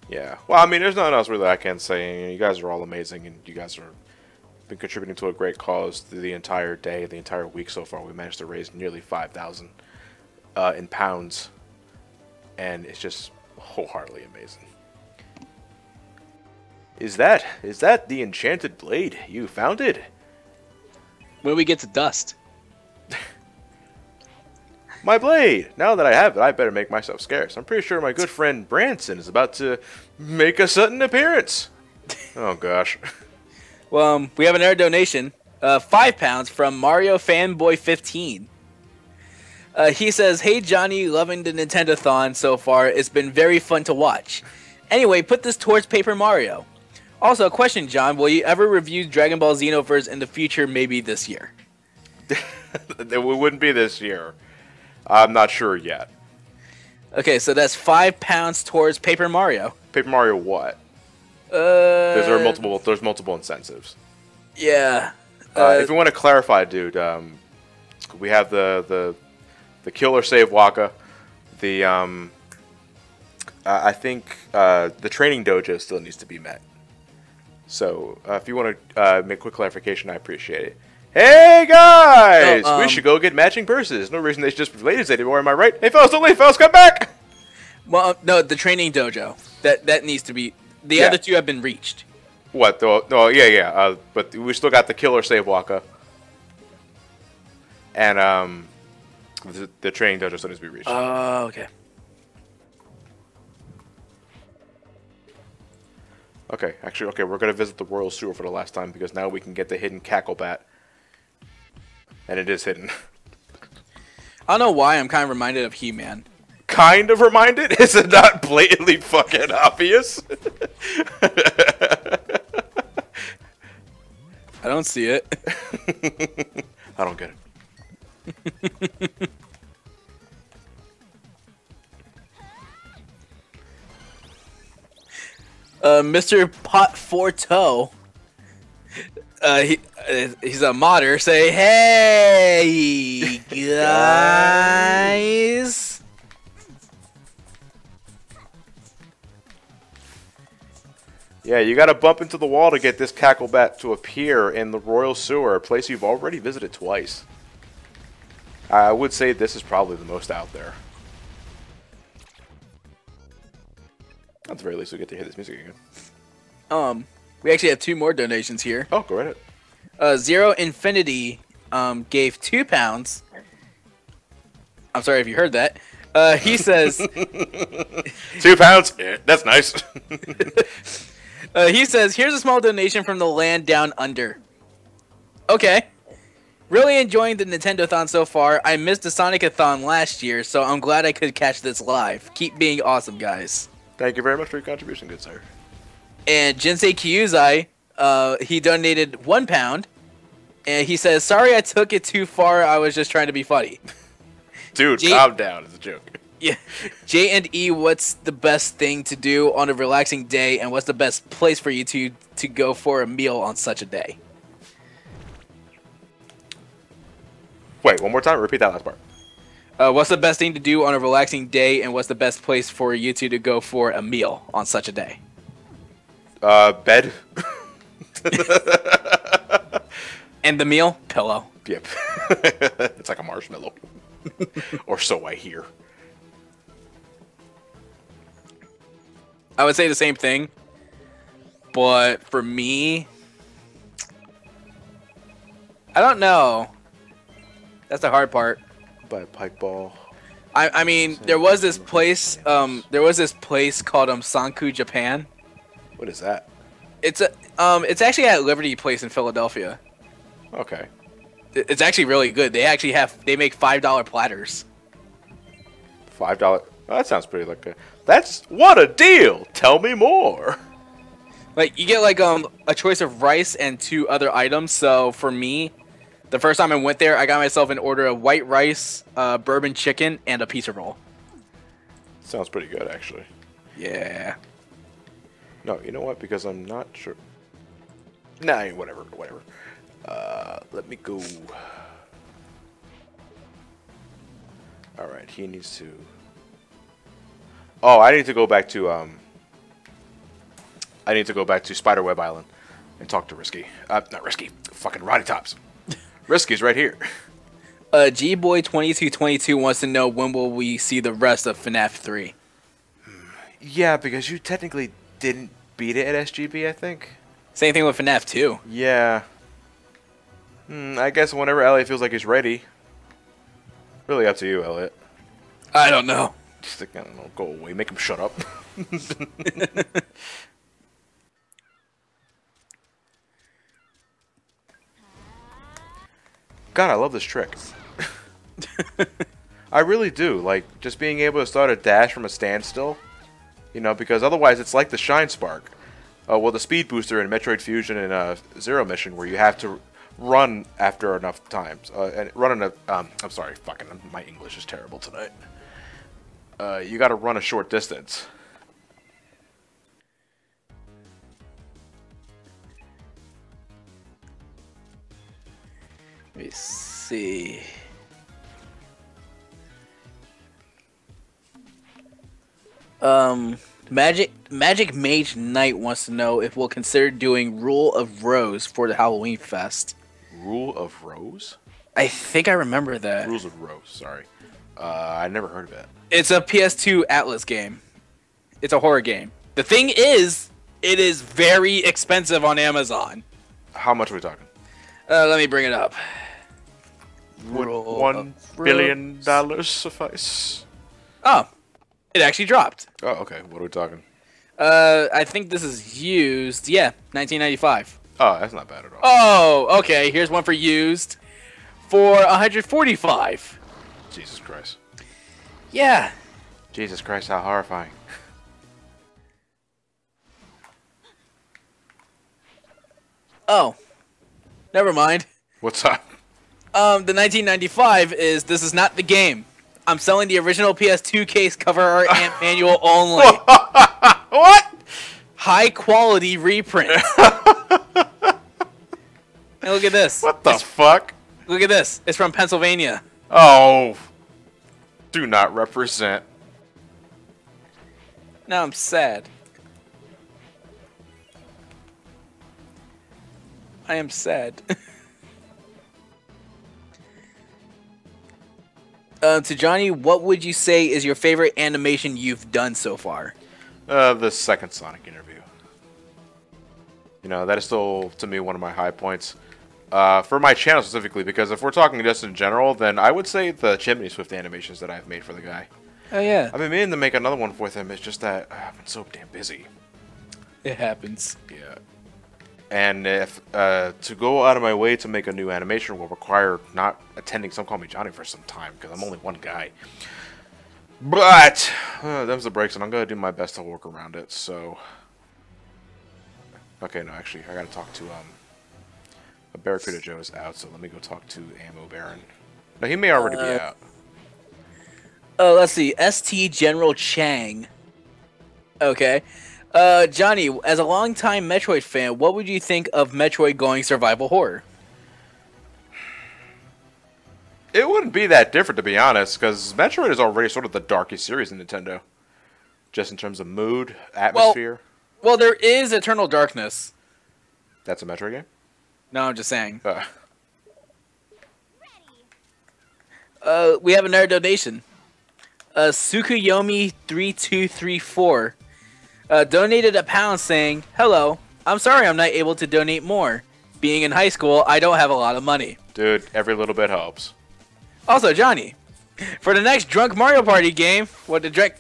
Yeah. Well, I mean, there's nothing else really I can say. You guys are all amazing, and you guys are been contributing to a great cause through the entire day, the entire week so far. We managed to raise nearly 5,000 in pounds, and it's just wholeheartedly amazing. Is that the enchanted blade? You found it? When we get to dust. My blade! Now that I have it, I better make myself scarce. I'm pretty sure my good friend Branson is about to make a sudden appearance. Oh gosh. Well, we have another donation. £5 from Mario Fanboy 15. He says, "Hey Johnny, loving the Nintendothon so far. It's been very fun to watch. Anyway, put this towards Paper Mario. Also, a question, John. Will you ever review Dragon Ball Xenoverse in the future, maybe this year?" It wouldn't be this year. I'm not sure yet. Okay, so that's £5 towards Paper Mario. Paper Mario what? There's multiple incentives. Yeah. If you want to clarify, dude, we have the kill or save Waka. I think the training dojo still needs to be met. So if you want to make a quick clarification, I appreciate it. Hey guys, we should go get matching purses. No reason they should just be ladies anymore. Am I right? Hey fellas, don't leave. Fellas, come back. Well, no, the training dojo that needs to be. The other two have been reached. What? No, yeah. But we still got the kill or save Waka. And the training dojo still needs to be reached. Oh, okay. Okay, actually, we're gonna visit the Royal Sewer for the last time because now we can get the hidden cacklebat. And it is hidden. I don't know why I'm kind of reminded of He-Man. Kind of reminded? Is it not blatantly fucking obvious? I don't see it. I don't get it. Mr. Pot Forto. He's a modder. Say, hey, guys. Yeah, you gotta bump into the wall to get this cacklebat to appear in the Royal Sewer, a place you've already visited twice. I would say this is probably the most out there. At the very least, we get to hear this music again. We actually have 2 more donations here. Oh, go right ahead. Zero Infinity gave £2. I'm sorry if you heard that. He says £2. Yeah, that's nice. he says, here's a small donation from the land down under. Okay. Really enjoying the Nintendothon so far. I missed the Sonic-a-thon last year, so I'm glad I could catch this live. Keep being awesome, guys. Thank you very much for your contribution, good sir. And Jinsei Kyuzai, he donated £1. And he says, sorry I took it too far. I was just trying to be funny. Dude, calm down. It's a joke. Yeah. J&E, what's the best thing to do on a relaxing day, and what's the best place for you to go for a meal on such a day? Wait, one more time? Repeat that last part. What's the best thing to do on a relaxing day, and what's the best place for you two to go for a meal on such a day? Bed. And the meal? Pillow. Yep. It's like a marshmallow. Or so I hear. I would say the same thing, but for me, I don't know. That's the hard part. By a pike ball. I mean, there was this place called Sanku Japan. What is that? It's actually at Liberty Place in Philadelphia. Okay. It's actually really good. They make $5 platters. $5. Oh, that sounds pretty like a... That's... What a deal! Tell me more! Like, you get, like, a choice of rice and 2 other items. So, for me, the first time I went there, I got myself an order of white rice, bourbon chicken, and a pizza roll. Sounds pretty good, actually. Yeah. No, you know what? Because I'm not sure... Nah, whatever. Let me go... Alright, he needs to... Oh, I need to go back to, I need to go back to Spiderweb Island and talk to Risky. Not Risky. Fucking Roddy Tops. Risky's right here. Gboy2222 wants to know when will we see the rest of FNAF 3? Yeah, because you technically didn't beat it at SGB, I think. Same thing with FNAF 2. Yeah. I guess whenever Elliot feels like he's ready. Really up to you, Elliot. I don't know. Just like, I don't know, go away. Make him shut up. God, I love this trick. I really do. Like, just being able to start a dash from a standstill. You know, because otherwise it's like the Shine Spark. Well, the Speed Booster in Metroid Fusion and Zero Mission, where you have to run after enough times. And run enough... I'm sorry, my English is terrible tonight. You gotta run a short distance. Let me see. Magic Mage Knight wants to know if we'll consider doing Rule of Rose for the Halloween Fest. Rule of Rose? I think I remember that. Rules of Rose, sorry. I never heard of it. It's a PS2 Atlas game. It's a horror game. The thing is, it is very expensive on Amazon. How much are we talking? Let me bring it up. Would $1 billion suffice? Oh, it actually dropped. Oh, okay. What are we talking? I think this is used. Yeah, 1995. Oh, that's not bad at all. Oh, okay. Here's one for used for 145. Jesus Christ. Yeah. Jesus Christ, how horrifying. Oh, never mind. What's up? The 1995 this is not the game. I'm selling the original PS2 case cover art and manual only. What? High quality reprint. And look at this. What the fuck? Look at this. It's from Pennsylvania. Oh. Do not represent. Now I'm sad. I am sad. To Johnny, what would you say is your favorite animation you've done so far? The second Sonic interview. You know, that is still, to me, one of my high points. For my channel specifically, because if we're talking just in general, then I would say the Chimney Swift animations that I've made for the guy. Oh, yeah. I've been meaning to make another one with him, it's just that I've been so damn busy. It happens. Yeah. And if to go out of my way to make a new animation will require not attending Some Call Me Johnny for some time, because I'm only one guy. But, them's the breaks, and I'm going to do my best to work around it, so... Okay, no, actually, I gotta talk to, Barracuda Joe is out, so let me go talk to Ammo Baron. No, he may already be out. Oh, let's see. ST General Chang. Okay. Johnny, as a longtime Metroid fan, what would you think of Metroid going survival horror? It wouldn't be that different, to be honest, because Metroid is already sort of the darkest series in Nintendo. Just in terms of mood, atmosphere. Well, there is Eternal Darkness. That's a Metroid game? No, I'm just saying. We have another donation. Sukuyomi3234 donated £1 saying, "Hello, I'm sorry I'm not able to donate more. Being in high school, I don't have a lot of money." Dude, every little bit helps. Also, Johnny, for the next Drunk Mario Party game,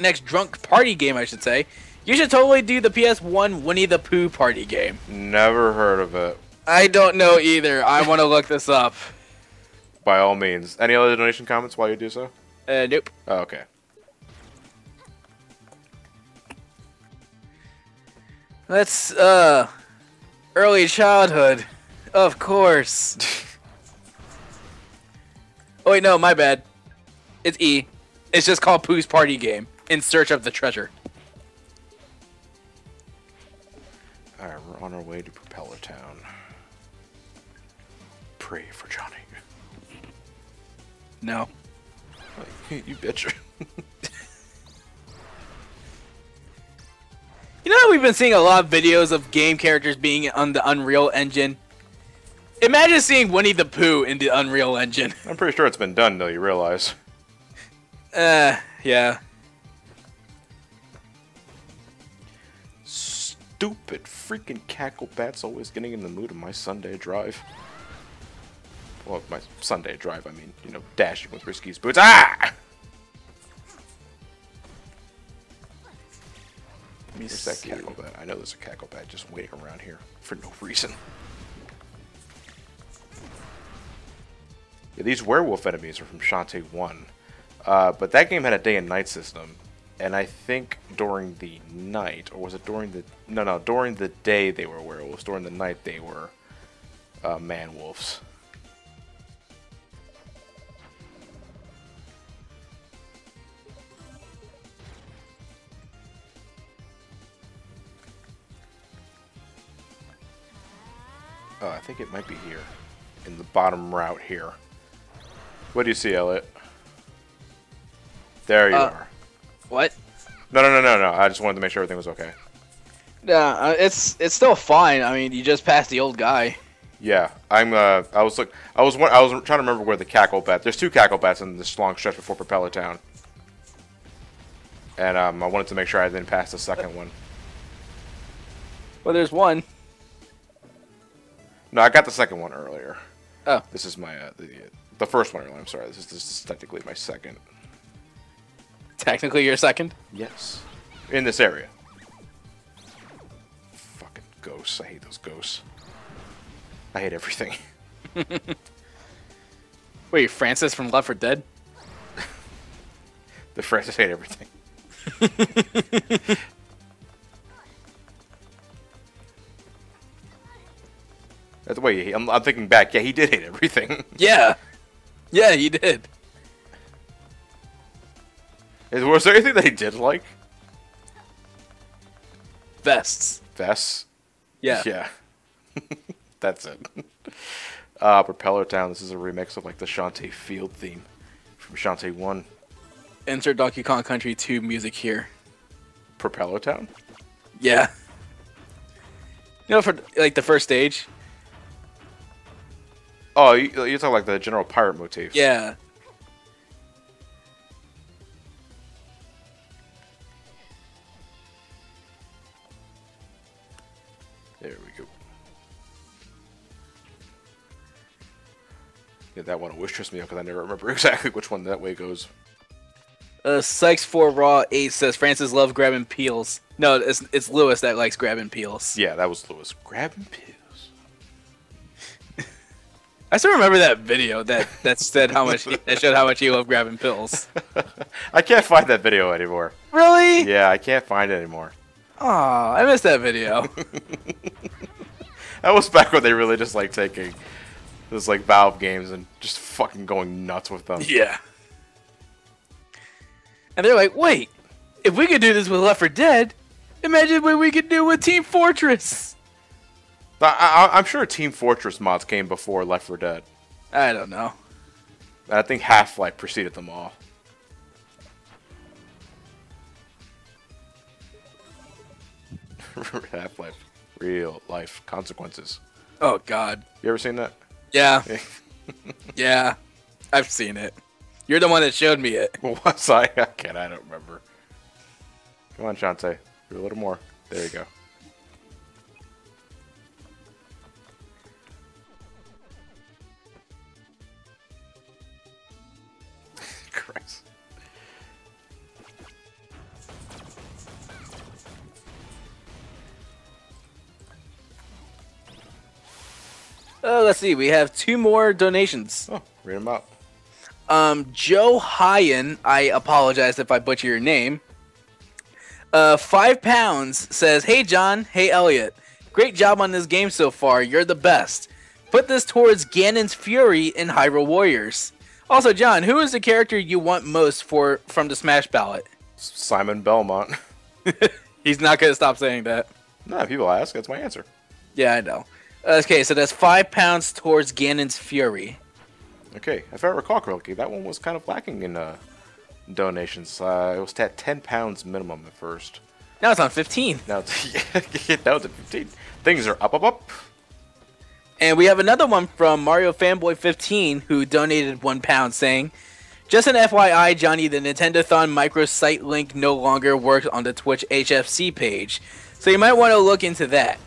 next Drunk Party game, I should say, you should totally do the PS1 Winnie the Pooh party game. Never heard of it. I don't know either. I want to look this up. By all means. Any other donation comments while you do so? Nope. Oh, okay. Let's, early childhood. Of course. Oh, wait, no, my bad. It's E. It's just called Pooh's Party Game. In Search of the Treasure. Alright, we're on our way to Propeller Town. Pray for Johnny. No. You betcha. You know how we've been seeing a lot of videos of game characters being on the Unreal Engine? Imagine seeing Winnie the Pooh in the Unreal Engine. I'm pretty sure it's been done, though, you realize. Yeah. Stupid freaking cackle bats always getting in the mood of my Sunday drive. Well, my Sunday drive, I mean, you know, dashing with Risky's boots. Ah! There's that cackle bat. I know there's a cackle bat just waiting around here for no reason. Yeah, these werewolf enemies are from Shantae 1. But that game had a day and night system. And I think during the night, or was it during the... No, during the day they were werewolves. During the night they were man-wolves. Oh, I think it might be here. In the bottom route here. What do you see, Elliot? There you are. What? No. I just wanted to make sure everything was okay. Yeah, it's still fine. I mean, you just passed the old guy. Yeah, I was trying to remember where the cackle bat. There's 2 cackle bats in this long stretch before Propeller Town. And I wanted to make sure I didn't pass the second one. Well, there's one. No, I got the second one earlier. Oh. This is my the first one earlier. I'm sorry. This is technically my second. Technically, your second? Yes. In this area. Fucking ghosts. I hate those ghosts. I hate everything. Wait, Francis from Left 4 Dead? The Francis hate everything. That's the way I'm thinking back. Yeah, he did hate everything. Yeah. Yeah, he did. Was there anything that he did like? Vests. Vests? Yeah. Yeah. That's it. Propeller Town. This is a remix of like the Shantae field theme from Shantae 1. Insert Donkey Kong Country 2 music here. Propeller Town? Yeah. You know, for like the first stage? Oh, you're talking like the general pirate motif. Yeah. There we go. Yeah, that one always trips me up because I never remember exactly which one that way goes. Sykes 4 Raw 8 says Francis loves grabbing peels. No, it's Lewis that likes grabbing peels. Yeah, that was Lewis. Grabbing peels. I still remember that video that said how much that showed how much he loved grabbing pills. I can't find that video anymore. Really? Yeah, I can't find it anymore. Aw, I missed that video. That was back when they really just like taking those like Valve games and just fucking going nuts with them. Yeah. And they're like, wait, if we could do this with Left 4 Dead, imagine what we could do with Team Fortress. I'm sure Team Fortress mods came before Left 4 Dead. I don't know. I think Half-Life preceded them all. Half-Life. Real life consequences. Oh, God. You ever seen that? Yeah. Yeah. I've seen it. You're the one that showed me it. Was I? I don't remember. Come on, Shantae. Do a little more. There you go. Christ. Let's see. We have 2 more donations. Oh, read them out. Joe Hyen, I apologize if I butcher your name. £5 says, "Hey John, hey Elliot. Great job on this game so far. You're the best. Put this towards Ganon's Fury in Hyrule Warriors. Also, John, who is the character you want most from the Smash ballot?" Simon Belmont. He's not gonna stop saying that. No, people ask. That's my answer. Yeah, I know. Okay, so that's £5 towards Ganon's Fury. Okay, if I recall correctly, that one was kind of lacking in donations. It was at £10 minimum at first. Now it's on 15. Now it's, now it's at 15. Things are up, up, up. And we have another one from Mario Fanboy 15 who donated £1 saying, "Just an FYI, Johnny, the Nintendothon microsite link no longer works on the Twitch HFC page, so you might want to look into that.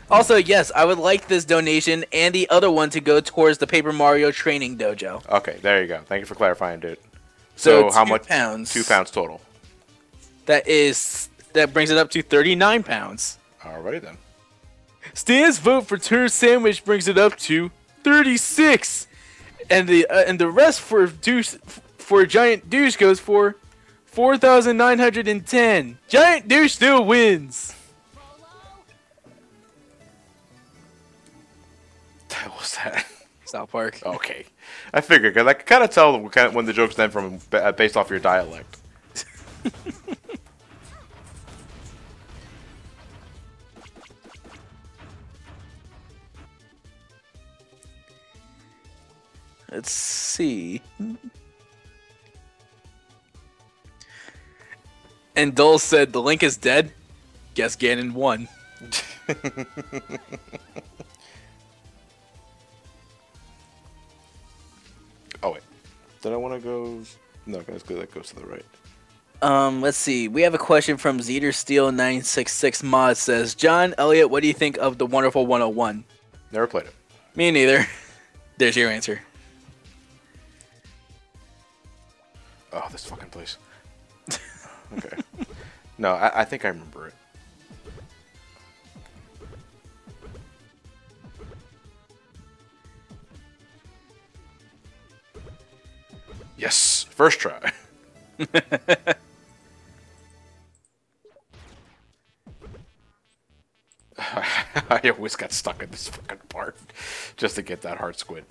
Also, yes, I would like this donation and the other one to go towards the Paper Mario Training Dojo." Okay, there you go. Thank you for clarifying, dude. So how much? £2. £2 total. That brings it up to £39. Alrighty then. Stan's vote for Turd Sandwich brings it up to 36, and the rest for Giant Douche goes for 4,910. Giant Douche still wins. What was that? South Park. Okay. I figured, because I can kind of tell when the joke's then from based off your dialect. Let's see. And Dole said the link is dead. Guess Ganon won. Oh wait, did I want to go? No, that's good. That goes to the right. Let's see. We have a question from Zeter Steel 966 Mod says, "John, Elliot, what do you think of the Wonderful 101? Never played it. Me neither. There's your answer. Oh, this fucking place. Okay. No, I think I remember it. Yes, first try. I always got stuck in this fucking part just to get that hard squid.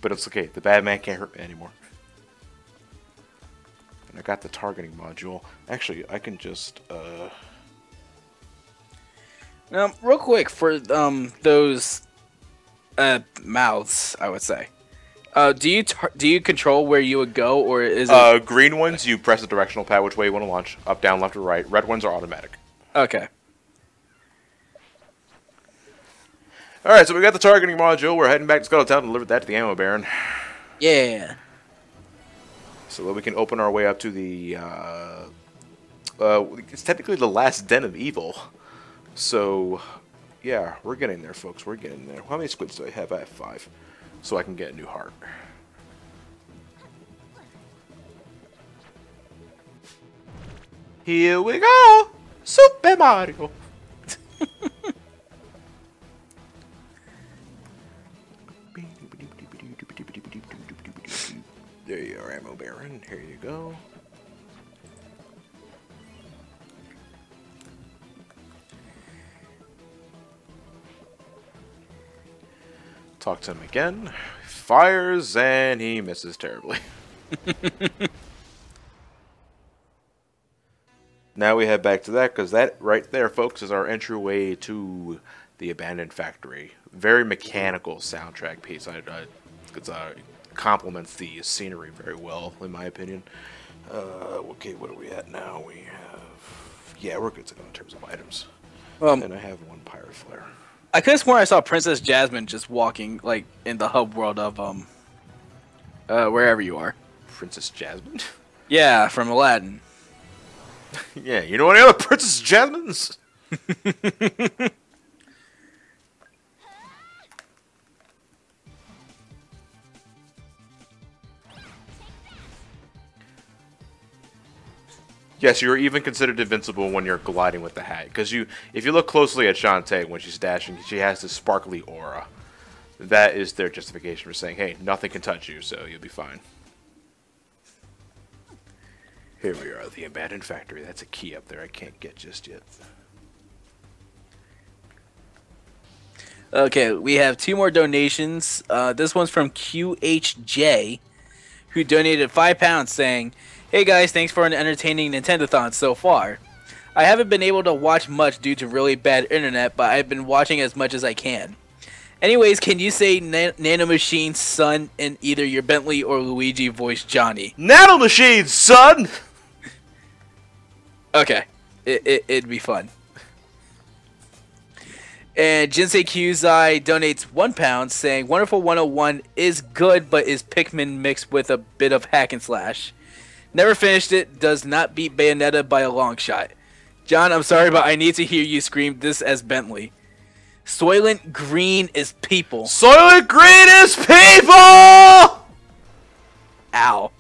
But it's okay, the bad man can't hurt me anymore. And I got the targeting module. Actually, I can just, Now, real quick, for those mouths, I would say. Do you control where you would go, or is it... green ones, you press the directional pad which way you want to launch. Up, down, left, or right. Red ones are automatic. Okay. Alright, so we got the targeting module. We're heading back to Scuttletown to deliver that to the ammo baron. Yeah. So that we can open our way up to the, it's technically the last den of evil. So, Yeah, we're getting there, folks. We're getting there. How many squids do I have? I have 5. So I can get a new heart. Here we go! Super Mario! There you are, Ammo Baron. Here you go. Talk to him again. Fires and he misses terribly. Now we head back to that because that right there, folks, is our entryway to the abandoned factory. Very mechanical soundtrack piece. It complements the scenery very well, in my opinion. Okay, what are we at now? We have... Yeah, we're good to go in terms of items. And I have 1 pirate flare. I could have sworn I saw Princess Jasmine just walking, like, in the hub world of, wherever you are. Princess Jasmine? Yeah, from Aladdin. Yeah, you know any other Princess Jasmines? Yes, you're even considered invincible when you're gliding with the hat. Because if you look closely at Shantae when she's dashing, she has this sparkly aura. That is their justification for saying, hey, nothing can touch you, so you'll be fine. Here we are, the abandoned factory. That's a key up there I can't get just yet. Okay, we have 2 more donations. This one's from QHJ, who donated £5 saying, "Hey guys, thanks for an entertaining Nintendothon so far. I haven't been able to watch much due to really bad internet, but I've been watching as much as I can. Anyways, can you say Nanomachine's son in either your Bentley or Luigi voice Johnny?" Nanomachines, son! Okay, it'd be fun. And Jinsei Kyuzai donates £1 saying, "Wonderful 101 is good, but is Pikmin mixed with a bit of hack and slash. Never finished it, does not beat Bayonetta by a long shot. John, I'm sorry, but I need to hear you scream this as Bentley. Soylent Green is people." Soylent Green is people! Ow.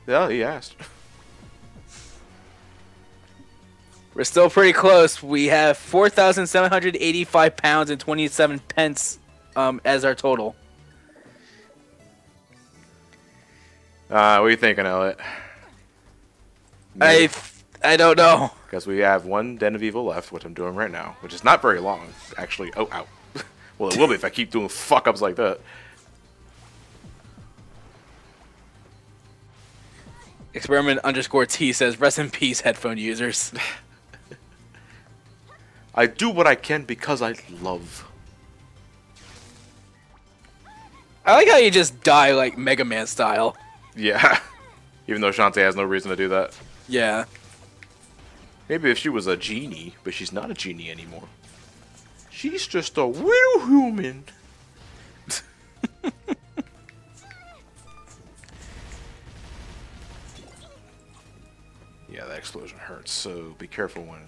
Yeah, he asked. We're still pretty close. We have £4,785 and 27 pence as our total. What are you thinking, Elliot? I don't know. Because we have 1 Den of Evil left, which I'm doing right now, which is not very long, actually. Oh, ow. Well, it will be if I keep doing fuck-ups like that. Experiment_T says, "Rest in peace, headphone users." I do what I can because I love. I like how you just die like Mega Man style. Yeah. Even though Shantae has no reason to do that. Yeah. Maybe if she was a genie, but she's not a genie anymore. She's just a little human. Yeah, that explosion hurts, so be careful when...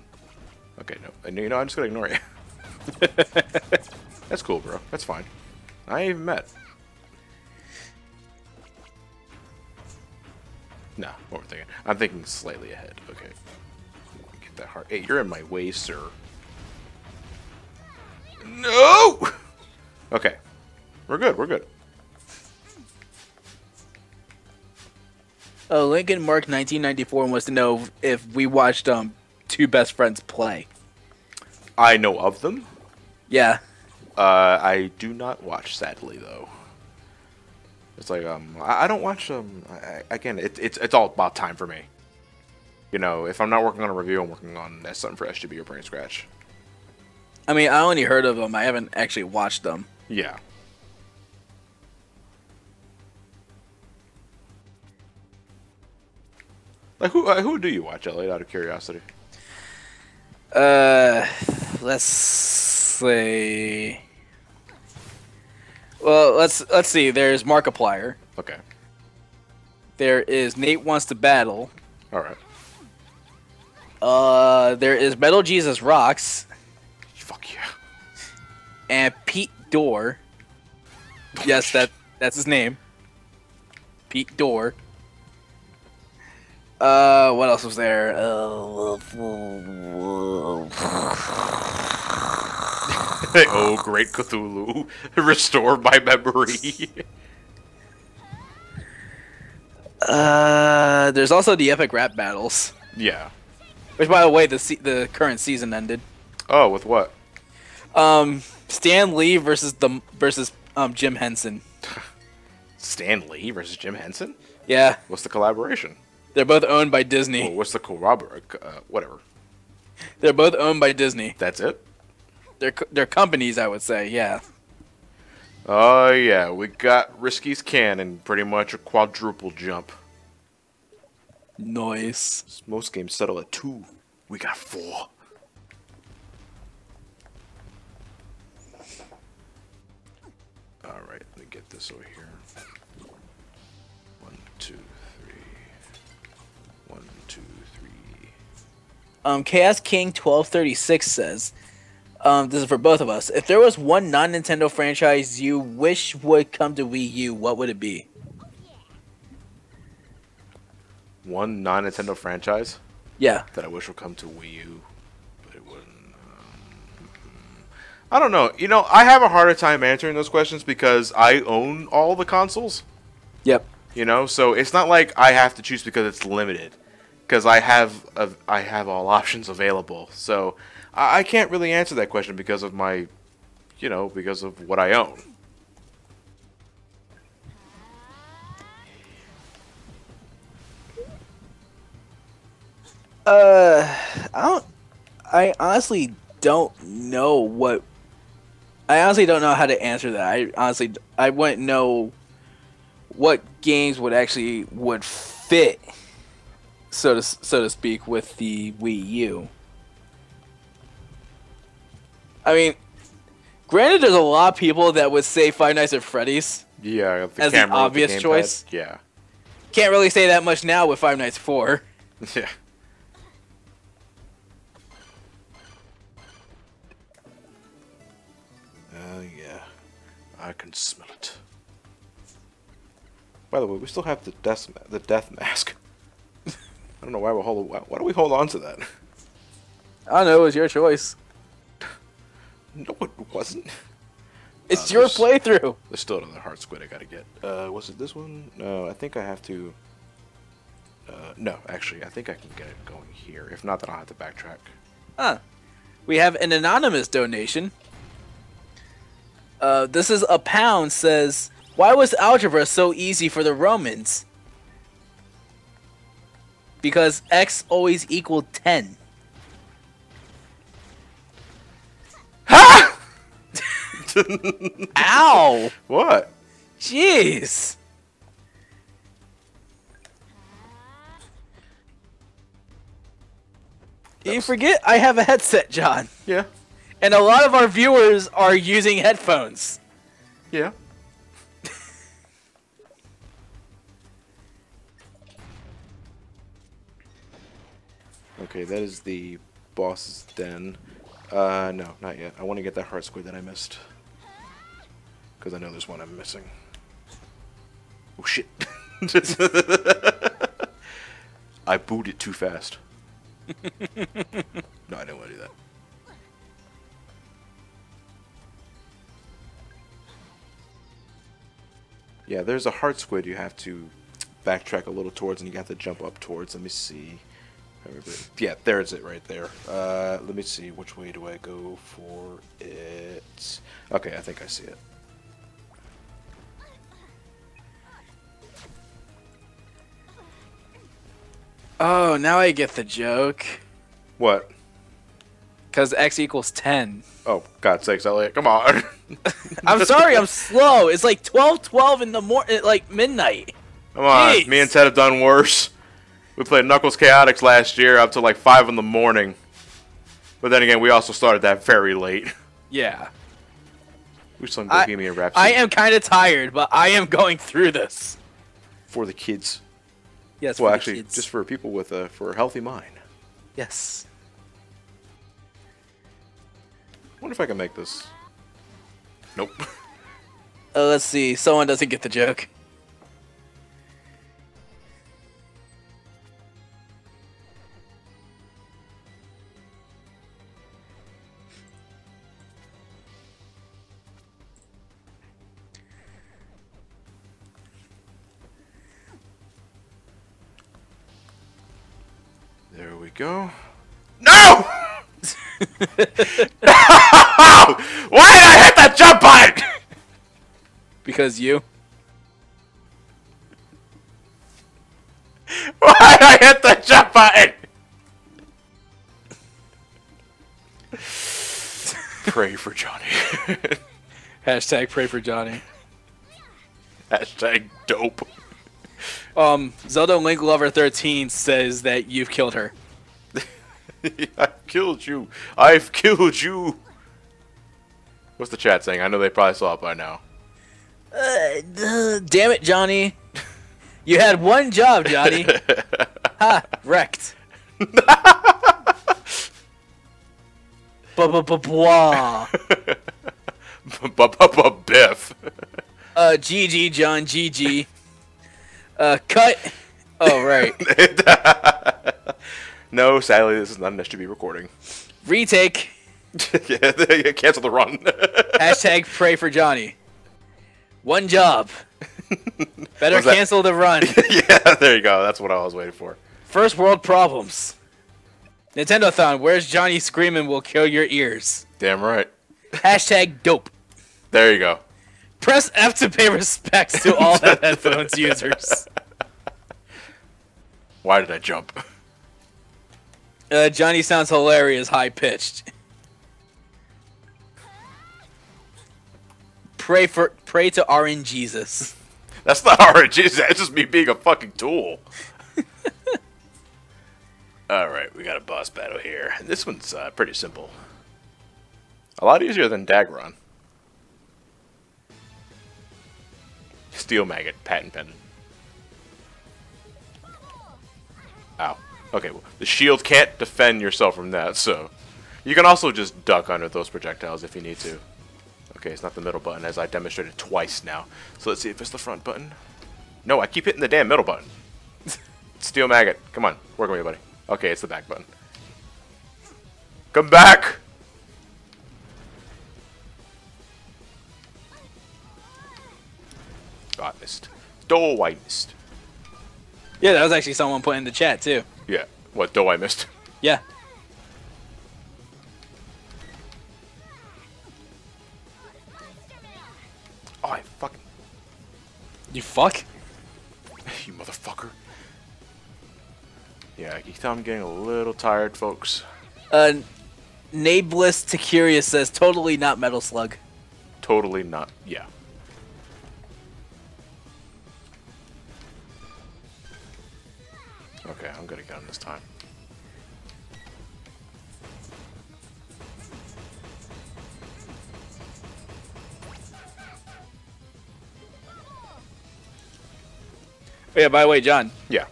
Okay, no. You know, I'm just gonna ignore you. That's cool, bro. That's fine. I ain't even met. Nah, overthinking. I'm thinking slightly ahead. Okay. Get that heart. Hey, you're in my way, sir. No! Okay. We're good, we're good. Lincoln Mark 1994 wants to know if we watched Two Best Friends play. I know of them. Yeah. I do not watch, sadly, though. It's like I don't watch again, it's all about time for me. You know, if I'm not working on a review, I'm working on something for SGB or Brain Scratch. I mean, I only heard of them. I haven't actually watched them. Yeah. Like who do you watch, Elliot? Out of curiosity. Let's see. Well, let's see. There's Markiplier. Okay. There is Nate Wants to Battle. All right. There is Metal Jesus Rocks. Fuck yeah. and Pete Dorr. Yes, that's his name. Pete Dorr. What else was there? Oh, great Cthulhu, restore my memory. There's also the epic rap battles. Yeah. Which, by the way, the current season ended. Oh, with what? Stan Lee versus Jim Henson. Stan Lee versus Jim Henson? Yeah. What's the collaboration? They're both owned by Disney. Oh, what's the whatever. They're both owned by Disney. That's it? They're companies, I would say, yeah. Oh, yeah. We got Risky's Cannon, pretty much a quadruple jump. Nice. Most games settle at 2. We got 4. Alright, let me get this over here. 1, 2, 3. 1, 2, 3. Chaos King 1236 says, this is for both of us. If there was one non-Nintendo franchise you wish would come to Wii U, what would it be? One non-Nintendo franchise? Yeah. That I wish would come to Wii U, but it wouldn't. I don't know. You know, I have a harder time answering those questions because I own all the consoles. Yep. You know, so it's not like I have to choose because it's limited. Because I have all options available. So I can't really answer that question because of my, because of what I own. I honestly don't know how to answer that. I wouldn't know what games would fit, so to speak, with the Wii U. I mean, granted, there's a lot of people that would say Five Nights at Freddy's. Yeah, as the obvious choice. Yeah. Can't really say that much now with Five Nights 4. Yeah. Yeah. I can smell it. By the way, we still have the death mask. I don't know why why do we hold on to that? I don't know. It was your choice. No, it wasn't. It's your playthrough. There's still another heart squid I gotta get. Was it this one? No, I think I have to. No, actually, I think I can get it going here. If not, then I'll have to backtrack. Huh. We have an anonymous donation. This is a pound says, why was algebra so easy for the Romans? Because x always equaled 10. Ha! Ow! What? Jeez. You forget I have a headset, John. Yeah. And a lot of our viewers are using headphones. Yeah. Okay, that is the boss's den. No, not yet. I want to get that heart squid that I missed. Because I know there's one I'm missing. Oh, shit. I booted too fast. No, I didn't want to do that. Yeah, there's a heart squid you have to backtrack a little towards, and you have to jump up towards. Let me see. Yeah, there's it right there. Let me see. Which way do I go for it? Okay, I think I see it. Oh, now I get the joke. What? Because x equals 10. Oh, God's sakes, Elliot, come on. I'm sorry, I'm slow. It's like 12:12 in the morning, like midnight. Come on, Jeez. me and Ted have done worse. We played Knuckles Chaotix last year up to like 5 in the morning. But then again, we also started that very late. Yeah. We sung Bohemian Rhapsody. I am kind of tired, but I am going through this. For the kids. Yes, well, for actually, the kids. just for people with for a healthy mind. Yes. I wonder if I can make this. Nope. Let's see. Someone doesn't get the joke. There we go. No! No! Why did I hit that jump button? Because you. Why did I hit the jump button? Pray for Johnny. Hashtag pray for Johnny. Hashtag dope. Zelda Link Lover 13 says that you've killed her. I've killed you. I've killed you. What's the chat saying? I know they probably saw it by now. Damn it, Johnny. You had one job, Johnny. Ha, wrecked. Blah. Biff. GG, John, GG. Cut. Oh, right. No, sadly, this is not an SGB recording. Retake. Yeah, cancel the run. Hashtag pray for Johnny. One job. Better cancel the run. Yeah, there you go. That's what I was waiting for. First world problems. Nintendothon, where's Johnny screaming will kill your ears. Damn right. Hashtag dope. There you go. Press F to pay respects to all headphones users. Why did I jump? Johnny sounds hilarious, high-pitched. Pray to RN Jesus. That's not RNG, that's just me being a fucking tool. Alright, we got a boss battle here. This one's pretty simple. A lot easier than Dagron. Steel Maggot, patent pending. Ow. Okay, well, the shield can't defend yourself from that, so... You can also just duck under those projectiles if you need to. Okay, it's not the middle button, as I demonstrated twice now. So let's see if it's the front button. No, I keep hitting the damn middle button. Steel Maggot, come on, work with me, buddy. Okay, it's the back button. Come back! Oh, I missed. Oh, I missed. Yeah, that was actually someone put in the chat, too. Yeah. What, I missed? Yeah. Oh, I fucking... You fuck? You motherfucker. Yeah, you can tell I'm getting a little tired, folks. Nabless to Curious says, totally not Metal Slug. Totally not. Yeah. Okay, I'm gonna get him this time. Yeah, by the way, John. Yeah.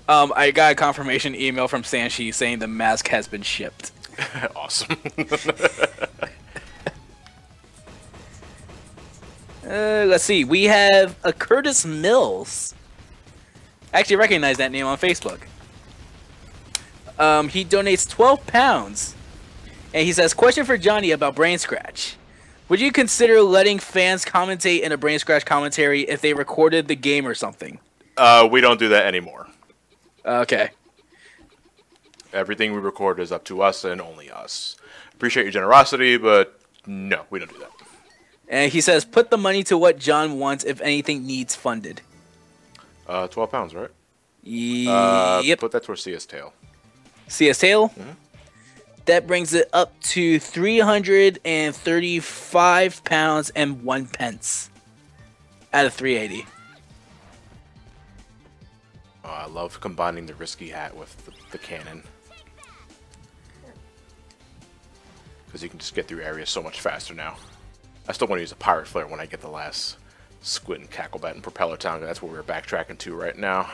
I got a confirmation email from Sanshi saying the mask has been shipped. Awesome. Let's see. We have a Curtis Mills. I actually recognize that name on Facebook. He donates 12 pounds. And he says, question for Johnny about Brain Scratch. Would you consider letting fans commentate in a Brain Scratch commentary if they recorded the game or something? We don't do that anymore. Okay. Everything we record is up to us and only us. Appreciate your generosity, but no, we don't do that. And he says, put the money to what John wants if anything needs funded. 12 pounds, right? Yep. Put that towards CS Tail. CS Tail? Mm-hmm. That brings it up to 335 pounds and 1 pence. Out of 380. Oh, I love combining the risky hat with the cannon. Because you can just get through areas so much faster now. I still want to use a pirate flare when I get the last squid and cacklebat and propeller town. That's where we're backtracking to right now.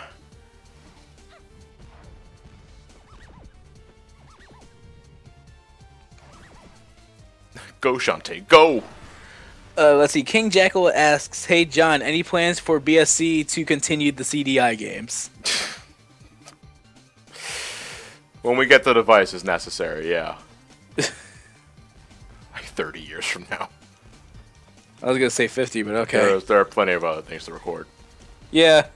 Go, Shantae, go! Let's see. King Jackal asks, "Hey John, any plans for BSC to continue the CDI games?" When we get the devices necessary, yeah. Like 30 years from now. I was gonna say 50, but okay. There are plenty of other things to record. Yeah.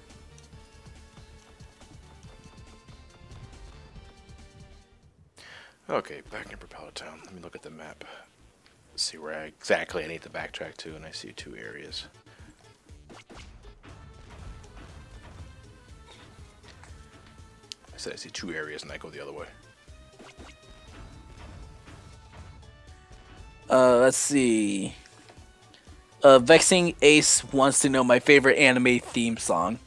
Okay, back in Propeller Town. Let me look at the map. See where exactly I need to backtrack to, and I see 2 areas. I said I see 2 areas, and I go the other way. Let's see. Vexing Ace wants to know my favorite anime theme song.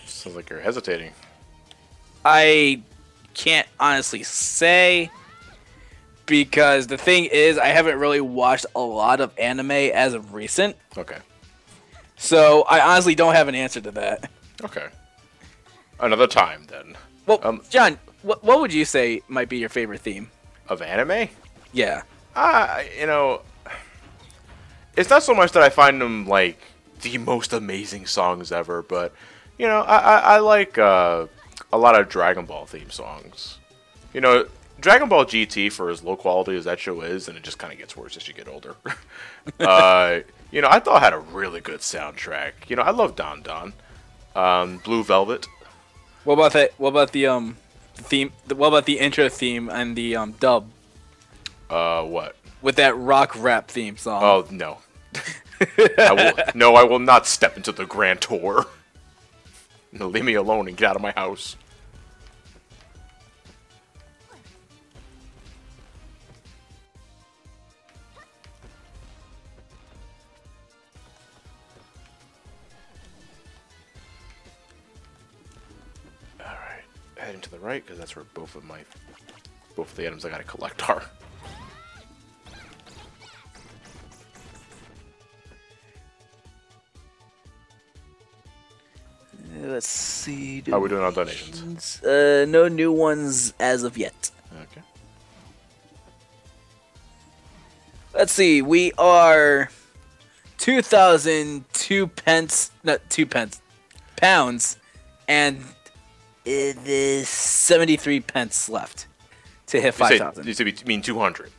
Sounds like you're hesitating. I can't honestly say, because the thing is, I haven't really watched a lot of anime as of recent. Okay. So I honestly don't have an answer to that. Okay. Another time, then. Well, John, what would you say might be your favorite theme? Of anime? Yeah. You know, it's not so much that I find them, like, the most amazing songs ever, but, you know, I like a lot of Dragon Ball theme songs. You know, Dragon Ball GT, for as low quality as that show is, and it just kind of gets worse as you get older. You know, I thought it had a really good soundtrack. You know, I love Don Don. Blue Velvet. What about that? What about the theme? What about the intro theme and the dub? What? With that rock rap theme song. Oh no. I will not step into the Grand Tour. No, leave me alone and get out of my house. Alright, heading to the right, because that's where both of the items I gotta collect are. Let's see. How are we doing on donations? No new ones as of yet. Okay. Let's see. We are 2,002 pence, not 2 pence, pounds, and it is 73 pence left to hit 5,000. You mean 200?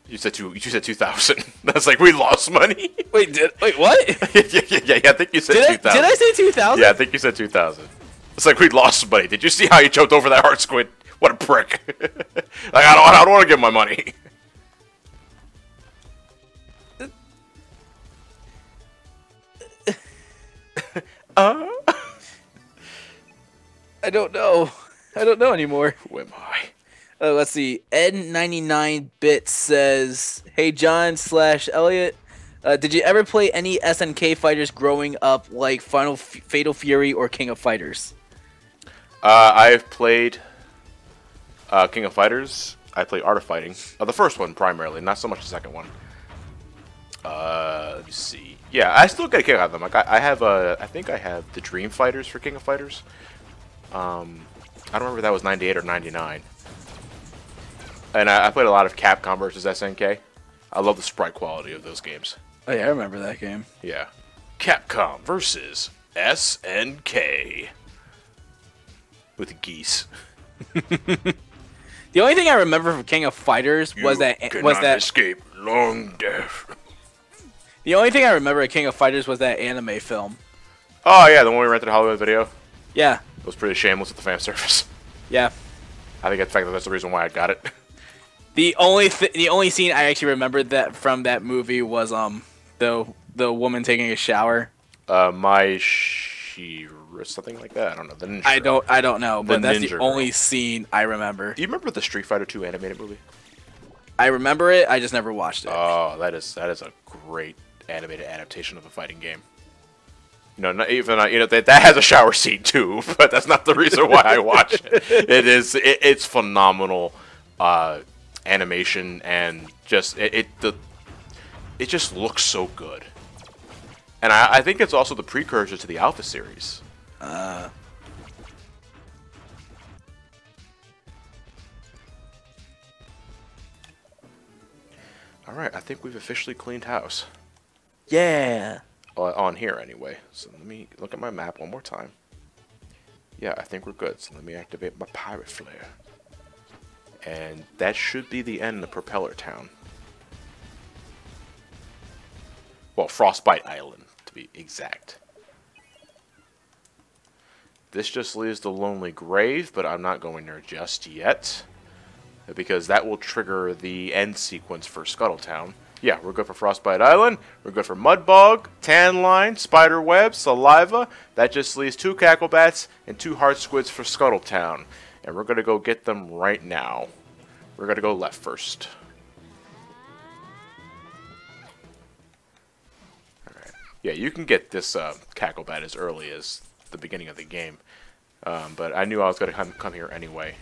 You said 2,000. That's like we lost money. Wait, what? yeah. I think you said 2,000. Did I say 2,000? Yeah, I think you said 2,000. It's like we lost money. Did you see how he jumped over that hard squid? What a prick! Like I don't want to give my money. I don't know. I don't know anymore. Who am I? Let's see. Ed99bit says, "Hey John / Elliot, did you ever play any SNK fighters growing up, like Fatal Fury or King of Fighters?" I've played King of Fighters. I played Art of Fighting. The first one primarily, not so much the second one. Let me see. Yeah, I still get a kick out of them. Like I think I have the Dream Fighters for King of Fighters. I don't remember if that was 98 or 99. And I played a lot of Capcom versus SNK. I love the sprite quality of those games. Oh yeah, I remember that game. Yeah. Capcom versus SNK. With geese. The only thing I remember from King of Fighters was that escape long death. The only thing I remember at King of Fighters was that anime film. Oh yeah, the one we rented at Hollywood Video. Yeah. It was pretty shameless with the fan service. Yeah. I think in fact that's the reason why I got it. The only scene I actually remembered that from that movie was the woman taking a shower. My Shira, something like that. I don't know. The ninja. I don't know, but that's the only girl. Scene I remember. Do you remember the Street Fighter 2 animated movie? I remember it. I just never watched it. Oh, that is a great animated adaptation of a fighting game. You know, that has a shower scene too, but that's not the reason why I watch it. It's phenomenal animation, and just it just looks so good. And I think it's also the precursor to the Alpha series. Alright, I think we've officially cleaned house. Yeah. On here, anyway. So let me look at my map one more time. Yeah, I think we're good. So let me activate my pirate flare. And that should be the end of Propeller Town. Well, Frostbite Island, to be exact. This just leaves the Lonely Grave, but I'm not going there just yet. Because that will trigger the end sequence for Scuttletown. Yeah, we're good for Frostbite Island. We're good for Mudbog, Tan Line, Spiderweb, Saliva. That just leaves 2 Cacklebats and 2 Heart Squids for Scuttletown. And we're going to go get them right now. We're going to go left first. Alright. Yeah, you can get this Cacklebat as early as the beginning of the game. But I knew I was going to come here anyway.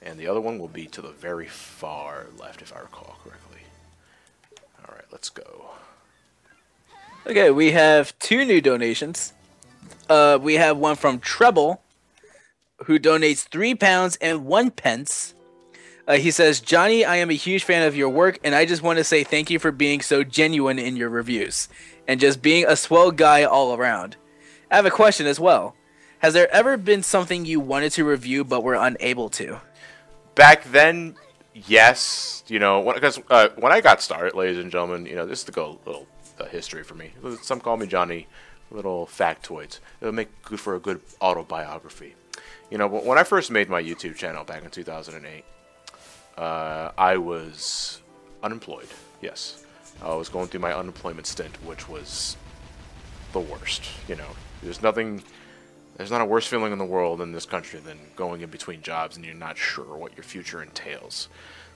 And the other one will be to the very far left, if I recall correctly. Alright, let's go. Okay, we have 2 new donations. We have one from Treble, who donates £3 and 1 pence. He says, Johnny, I am a huge fan of your work, and I just want to say thank you for being so genuine in your reviews, and just being a swell guy all around. I have a question as well. Has there ever been something you wanted to review but were unable to? Back then, yes. You know, because when I got started, ladies and gentlemen, you know, this is a little history for me. Some call me Johnny, little factoids. It'll make good for a good autobiography. You know, when I first made my YouTube channel back in 2008, I was unemployed. Yes, I was going through my unemployment stint, which was the worst. You know, there's not a worse feeling in the world in this country than going in between jobs and you're not sure what your future entails.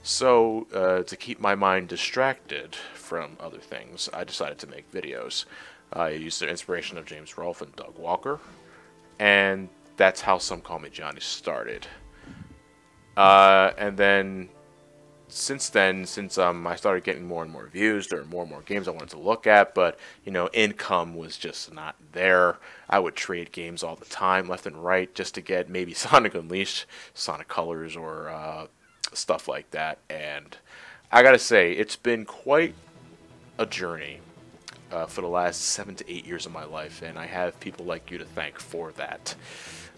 So, to keep my mind distracted from other things, I decided to make videos. I used the inspiration of James Rolfe and Doug Walker, and that's how Some Call Me Johnny started. And then, since I started getting more and more views, there were more and more games I wanted to look at, but, you know, income was just not there. I would trade games all the time, left and right, just to get maybe Sonic Unleashed, Sonic Colors, or stuff like that. And I gotta say, it's been quite a journey for the last 7 to 8 years of my life, and I have people like you to thank for that.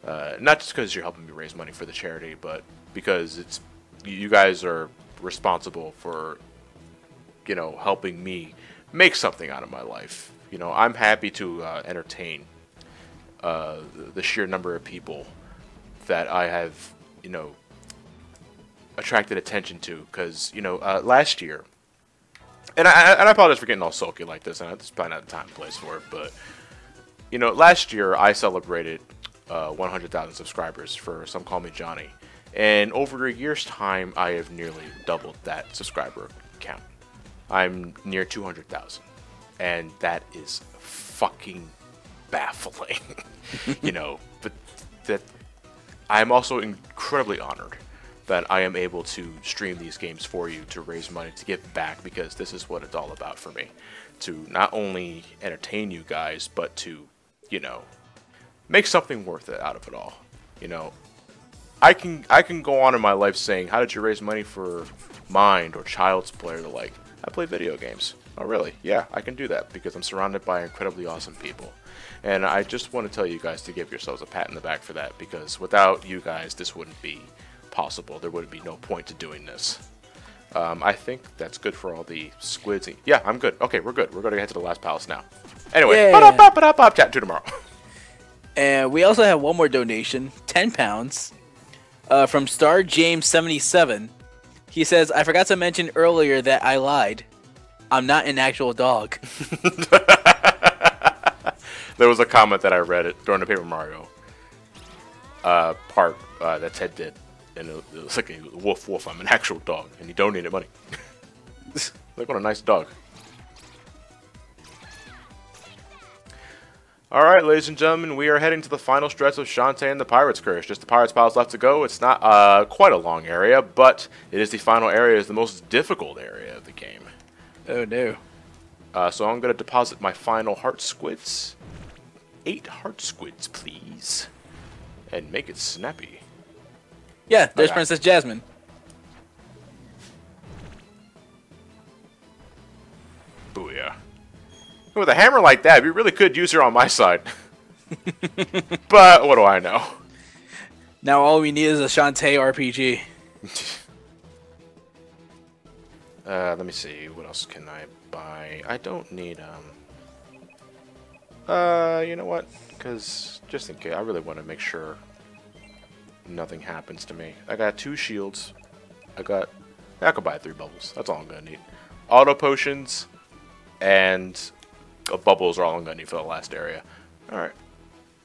Not just because you're helping me raise money for the charity, but because you guys are responsible for, you know, helping me make something out of my life. You know, I'm happy to entertain the sheer number of people that I have, you know, attracted attention to. Because, you know, last year, and I apologize for getting all sulky like this, and it's probably not the time and place for it, but, you know, last year I celebrated 100,000 subscribers for Some Call Me Johnny. And over a year's time, I have nearly doubled that subscriber count. I'm near 200,000. And that is fucking baffling. You know, but that I'm also incredibly honored that I am able to stream these games for you to raise money, to give back, because this is what it's all about for me. To not only entertain you guys, but to, you know, make something worth it out of it all. You know, I can go on in my life saying, how did you raise money for Mind or Child's Play? Or the like, I play video games. Oh really? Yeah, I can do that because I'm surrounded by incredibly awesome people. And I just want to tell you guys to give yourselves a pat in the back for that, because without you guys, this wouldn't be possible. There would be no point to doing this. I think that's good for all the squids. Yeah, I'm good. Okay, we're good. We're going to head to the last palace now. Anyway, chat to tomorrow. And we also have one more donation, £10, from Star James 77. He says, I forgot to mention earlier that I lied. I'm not an actual dog. There was a comment that I read during the Paper Mario part that Ted did. And it was like, woof, woof, I'm an actual dog. And he donated money. Like, what a nice dog. Alright, ladies and gentlemen, we are heading to the final stretch of Shantae and the Pirate's Curse. Just the Pirate's Palace left to go. It's not quite a long area, but it is the final area. It's the most difficult area of the game. Oh, no. So I'm going to deposit my final heart squids. 8 heart squids, please. And make it snappy. Yeah, there's Okay. Princess Jasmine. Booyah. With a hammer like that, we really could use her on my side. But what do I know? Now all we need is a Shantae RPG. Let me see. What else can I buy? I don't need, you know what? Because, just in case, I really want to make sure nothing happens to me. I got 2 shields. I could buy 3 bubbles. That's all I'm going to need. Auto potions and bubbles are all I'm going to need for the last area. Alright.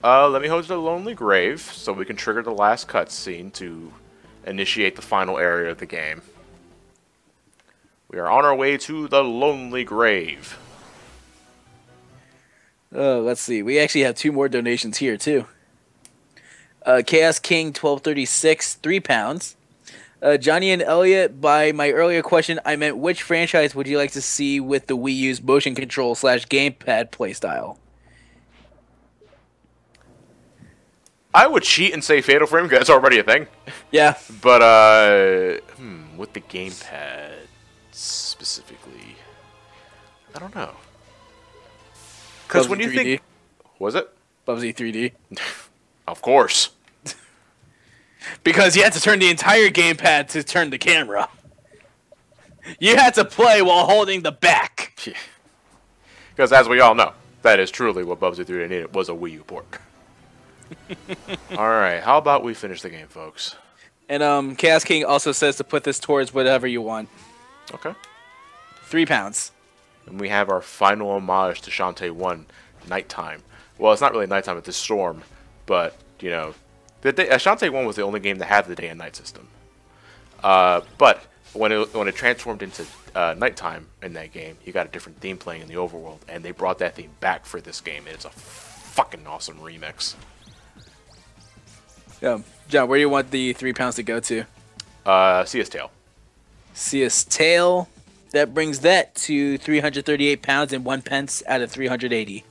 Let me host a lonely grave so we can trigger the last cutscene to initiate the final area of the game. We are on our way to the lonely grave. Let's see. We actually have 2 more donations here too. Chaos King 1236, £3. Johnny and Elliot, by my earlier question, I meant which franchise would you like to see with the Wii U's motion control / gamepad playstyle? I would cheat and say Fatal Frame because that's already a thing. Yeah. But, with the gamepad specifically, I don't know. Because when you 3D. think... Was it? Bubsy 3D. Of course. Because you had to turn the entire gamepad to turn the camera. You had to play while holding the back. Because as we all know, that is truly what Bubsy 3D needed, was a Wii U port. Alright, how about we finish the game, folks? And Chaos King also says to put this towards whatever you want. Okay. £3. And we have our final homage to Shantae 1, Nighttime. Well, it's not really nighttime, it's a storm, but, you know, Shantae 1 was the only game that had the day and night system. But when it transformed into nighttime in that game, you got a different theme playing in the overworld, and they brought that theme back for this game, and it's a fucking awesome remix. John, where do you want the £3 to go to? CS Tail. CS Tail. That brings that to £338 and 1 pence out of 380.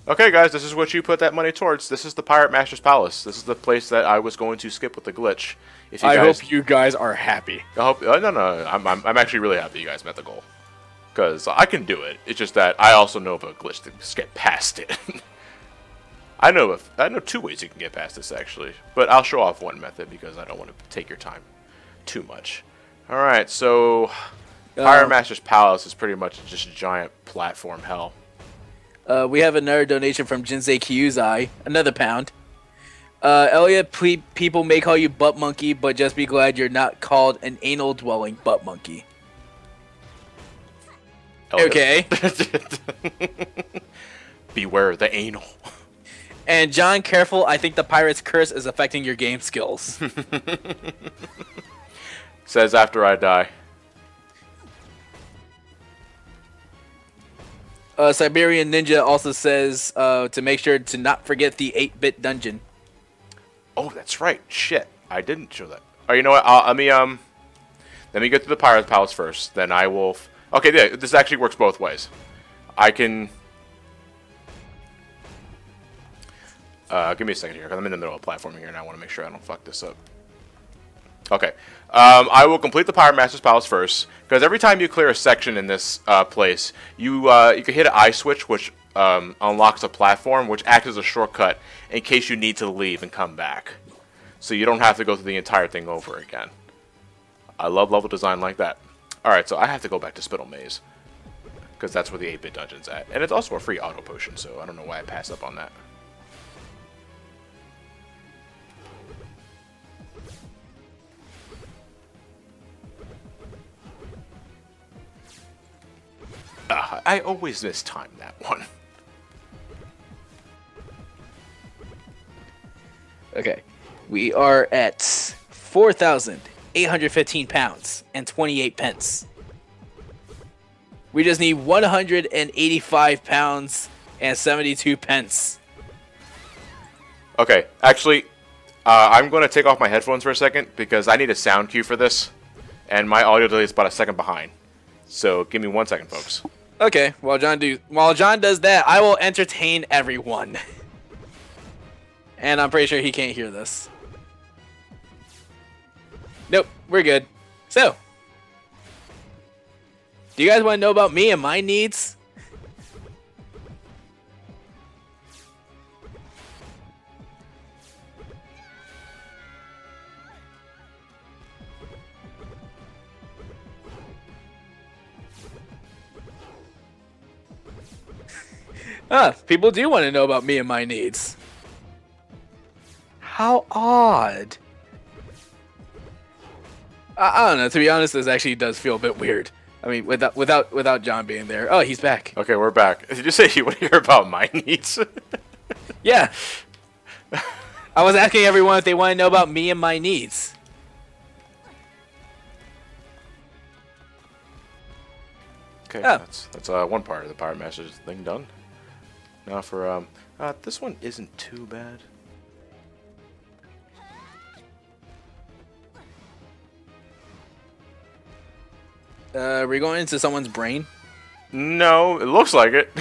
Okay, guys, this is what you put that money towards. This is the Pirate Master's Palace. This is the place that I was going to skip with the glitch. If you hope you guys are happy. I hope. No. I'm actually really happy you guys met the goal, because I can do it. It's just that I also know of a glitch to get past it. I know 2 ways you can get past this actually, but I'll show off one method because I don't want to take your time too much. All right, so Pirate Master's Palace is pretty much just a giant platform hell. We have another donation from Jinsei Kyuzai, another £1. Elliot, people may call you butt monkey, but just be glad you're not called an anal dwelling butt monkey. Elliot. Okay. Beware the anal. And John, careful, I think the pirate's curse is affecting your game skills. Says after I die. Siberian Ninja also says to make sure to not forget the 8-bit dungeon. Oh, that's right. Shit, I didn't show that. Oh, you know what? Let me get to the Pirate's Palace first. Then I will. Okay, yeah, this actually works both ways. I can. Give me a second here, because I'm in the middle of platforming here, and I want to make sure I don't fuck this up. Okay. I will complete the Pirate Master's Palace first, because every time you clear a section in this place, you can hit an I switch, which unlocks a platform, which acts as a shortcut in case you need to leave and come back. So you don't have to go through the entire thing over again. I love level design like that. Alright, so I have to go back to Spittle Maze, because that's where the 8-bit dungeon's at. And it's also a free auto potion, so I don't know why I passed up on that. I always mistime that one. Okay. We are at £4,815 and 28 pence. We just need £185 and 72 pence. Okay, actually, I'm going to take off my headphones for a second because I need a sound cue for this, and my audio delay is about a second behind. So give me 1 second, folks. Okay, while John does that, I will entertain everyone. And I'm pretty sure he can't hear this. Nope, we're good. So, do you guys want to know about me and my needs? People do want to know about me and my needs. How odd. I don't know. To be honest, this actually does feel a bit weird. I mean, without John being there. Oh, he's back. Okay, we're back. Did you say you want to hear about my needs? Yeah. I was asking everyone if they want to know about me and my needs. Okay, that's one part of the Pirate Masters thing done. Now for this one isn't too bad. Are we going into someone's brain? No, it looks like it.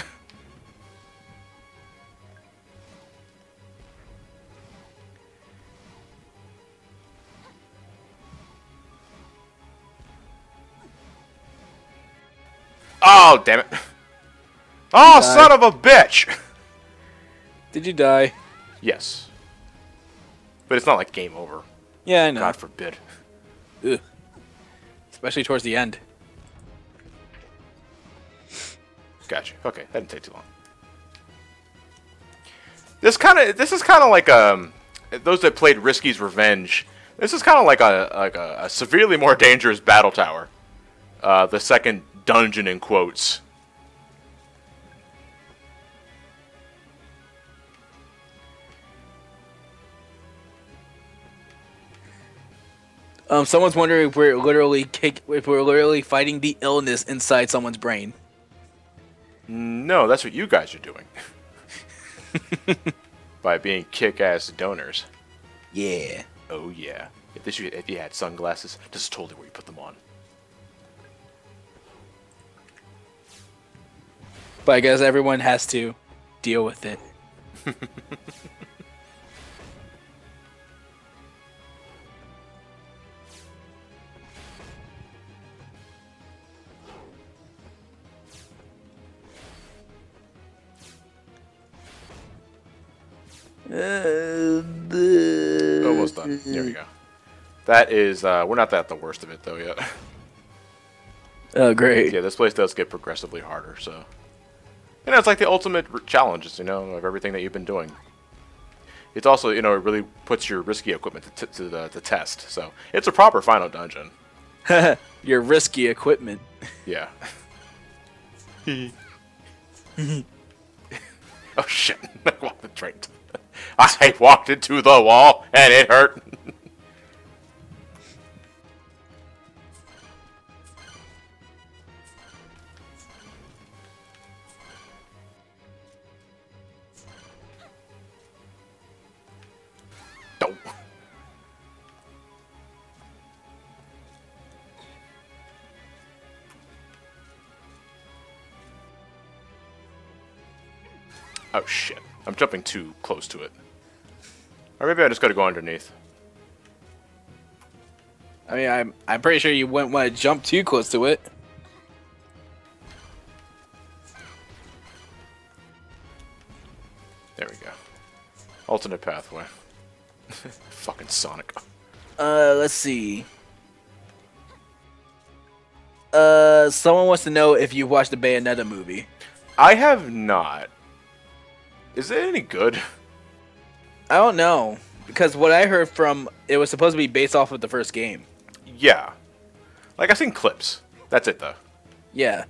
Oh, damn it. Oh, son of a bitch! Did you die? Yes. But it's not like game over. Yeah, I know. God forbid. Ugh. Especially towards the end. Gotcha. Okay, that didn't take too long. This is kind of like those that played Risky's Revenge. This is kind of like a severely more dangerous battle tower. The second dungeon in quotes. Someone's wondering if we're literally fighting the illness inside someone's brain. No, that's what you guys are doing. By being kick-ass donors. Yeah. Oh yeah. If you had sunglasses, this is totally where you put them on. But I guess everyone has to deal with it. Almost done. There we go. That is, we're not at the worst of it though yet. Oh, great. Yeah, this place does get progressively harder, so. You know, it's like the ultimate challenges, you know, of everything that you've been doing. It's also, you know, it really puts your risky equipment to the test, so. It's a proper final dungeon. Your risky equipment. Yeah. Oh shit, I walked the train. I walked into the wall and it hurt. No. Oh shit. I'm jumping too close to it. Or maybe I just gotta go underneath. I mean, I'm pretty sure you wouldn't want to jump too close to it. There we go. Alternate pathway. Fucking Sonic. Let's see. Someone wants to know if you watched the Bayonetta movie. I have not. Is it any good? I don't know, because what I heard from it was supposed to be based off of the first game. Yeah. Like, I've seen clips. That's it, though. Yeah.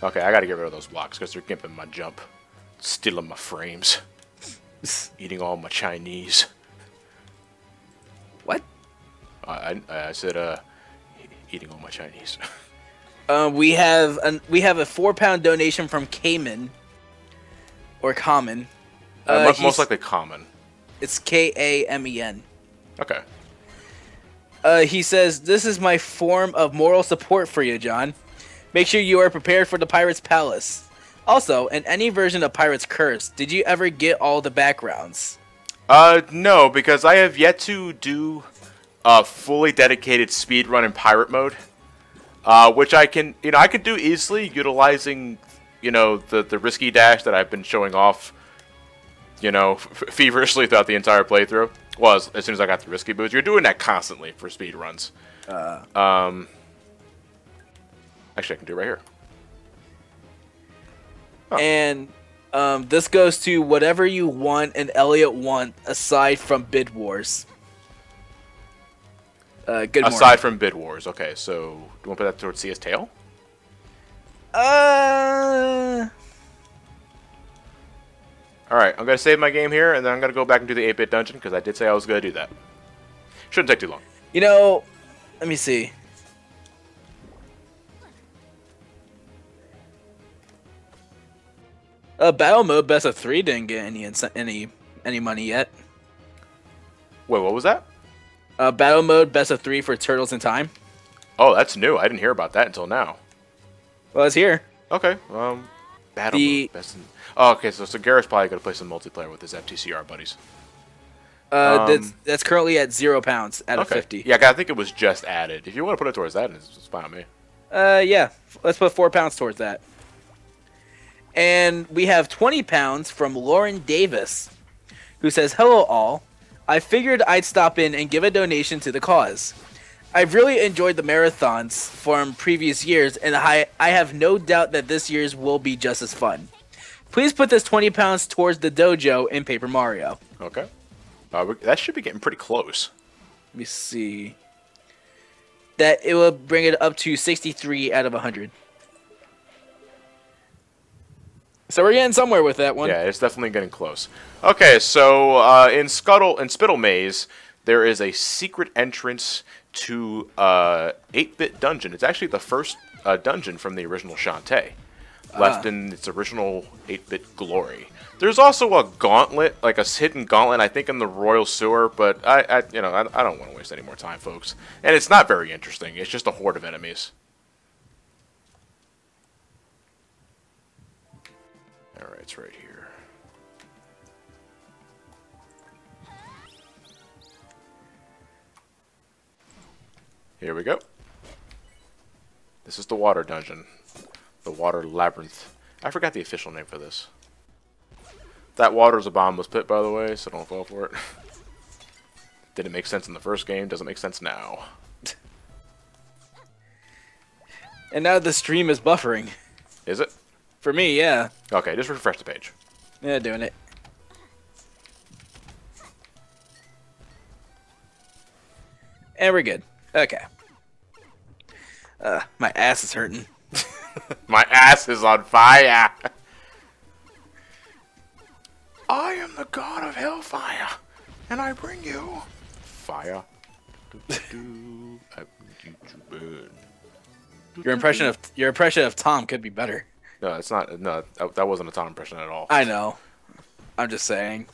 Okay, I gotta get rid of those blocks, because they're gimping my jump. Stealing my frames. Eating all my Chinese. What? I said, eating all my Chinese. We have a £4 donation from Cayman, or Common. Most likely common. It's Kamen. Okay. He says, "This is my form of moral support for you, John. Make sure you are prepared for the Pirate's Palace. Also, in any version of Pirate's Curse, did you ever get all the backgrounds? No, because I have yet to do a fully dedicated speedrun in pirate mode, which I can do easily utilizing, the risky dash that I've been showing off, feverishly throughout the entire playthrough. Well, as soon as I got the risky boost, you're doing that constantly for speedruns. Actually, I can do it right here. Huh. And this goes to whatever you want and Elliot want aside from Bid Wars. Good morning. Aside from Bid Wars, okay. So, do you want to put that towards CS Tail? Alright, I'm going to save my game here, and then I'm going to go back and do the 8-bit dungeon, because I did say I was going to do that. Shouldn't take too long. Let me see. Battle mode best of 3 didn't get any money yet. Wait, what was that? Battle mode best of 3 for Turtles in Time. Oh, that's new. I didn't hear about that until now. Well, it's here. Okay. Battle mode best in... Oh, okay, so Garrett's probably going to play some multiplayer with his FTCR buddies. That's currently at £0 out of 50. Yeah, I think it was just added. If you want to put it towards that, it's fine with me. Yeah. Let's put £4 towards that. And we have £20 from Lauren Davis, who says, "Hello all. I figured I'd stop in and give a donation to the cause. I've really enjoyed the marathons from previous years, and I have no doubt that this year's will be just as fun. Please put this £20 towards the dojo in Paper Mario." Okay. That should be getting pretty close. Let me see. That it will bring it up to 63 out of 100. So we're getting somewhere with that one. Yeah, it's definitely getting close. Okay, so in Spittle Maze, there is a secret entrance to 8-bit dungeon. It's actually the first dungeon from the original Shantae, left in its original 8-bit glory. There's also a gauntlet, like a hidden gauntlet, I think, in the Royal Sewer, but I don't want to waste any more time, folks. And it's not very interesting. It's just a horde of enemies. Alright, it's right here. Here we go. This is the water dungeon. The water labyrinth. I forgot the official name for this. That water is a bottomless pit, by the way, so don't fall for it. Didn't make sense in the first game, doesn't make sense now. And now the stream is buffering. Is it? For me, yeah. Okay, just refresh the page. Yeah, doing it. And we're good. Okay. My ass is hurting. My ass is on fire. I am the god of hellfire, and I bring you fire. Your impression of Tom could be better. No, it's not. No, that wasn't a Tom impression at all. I know. I'm just saying.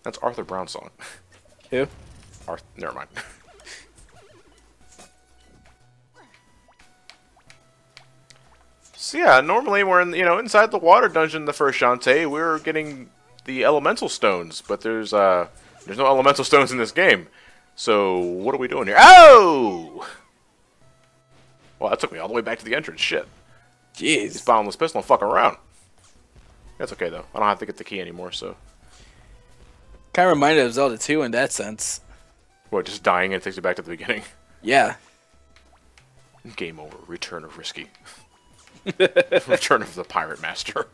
That's Arthur Brown's song. Who? Never mind. So yeah, normally we're in inside the water dungeon. The first Shantae, we're getting the elemental stones, but there's no elemental stones in this game. So what are we doing here? Oh! Well, that took me all the way back to the entrance. Shit. Jeez. This bottomless pistol, fuck around. That's okay though. I don't have to get the key anymore. So. Kind of reminded of Zelda 2 in that sense. What? Just dying and it takes you back to the beginning. Yeah. Game over. Return of Risky. Return of the Pirate Master.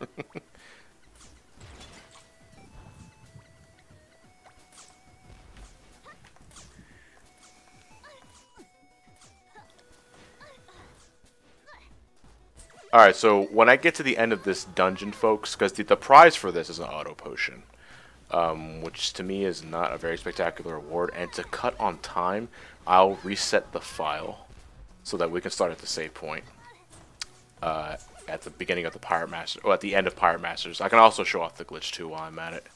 Alright, so when I get to the end of this dungeon, folks, because the prize for this is an auto potion, which to me is not a very spectacular award, and to cut on time, I'll reset the file so that we can start at the save point. At the beginning of the Pirate Master, or at the end of Pirate Masters. I can also show off the glitch too while I'm at it,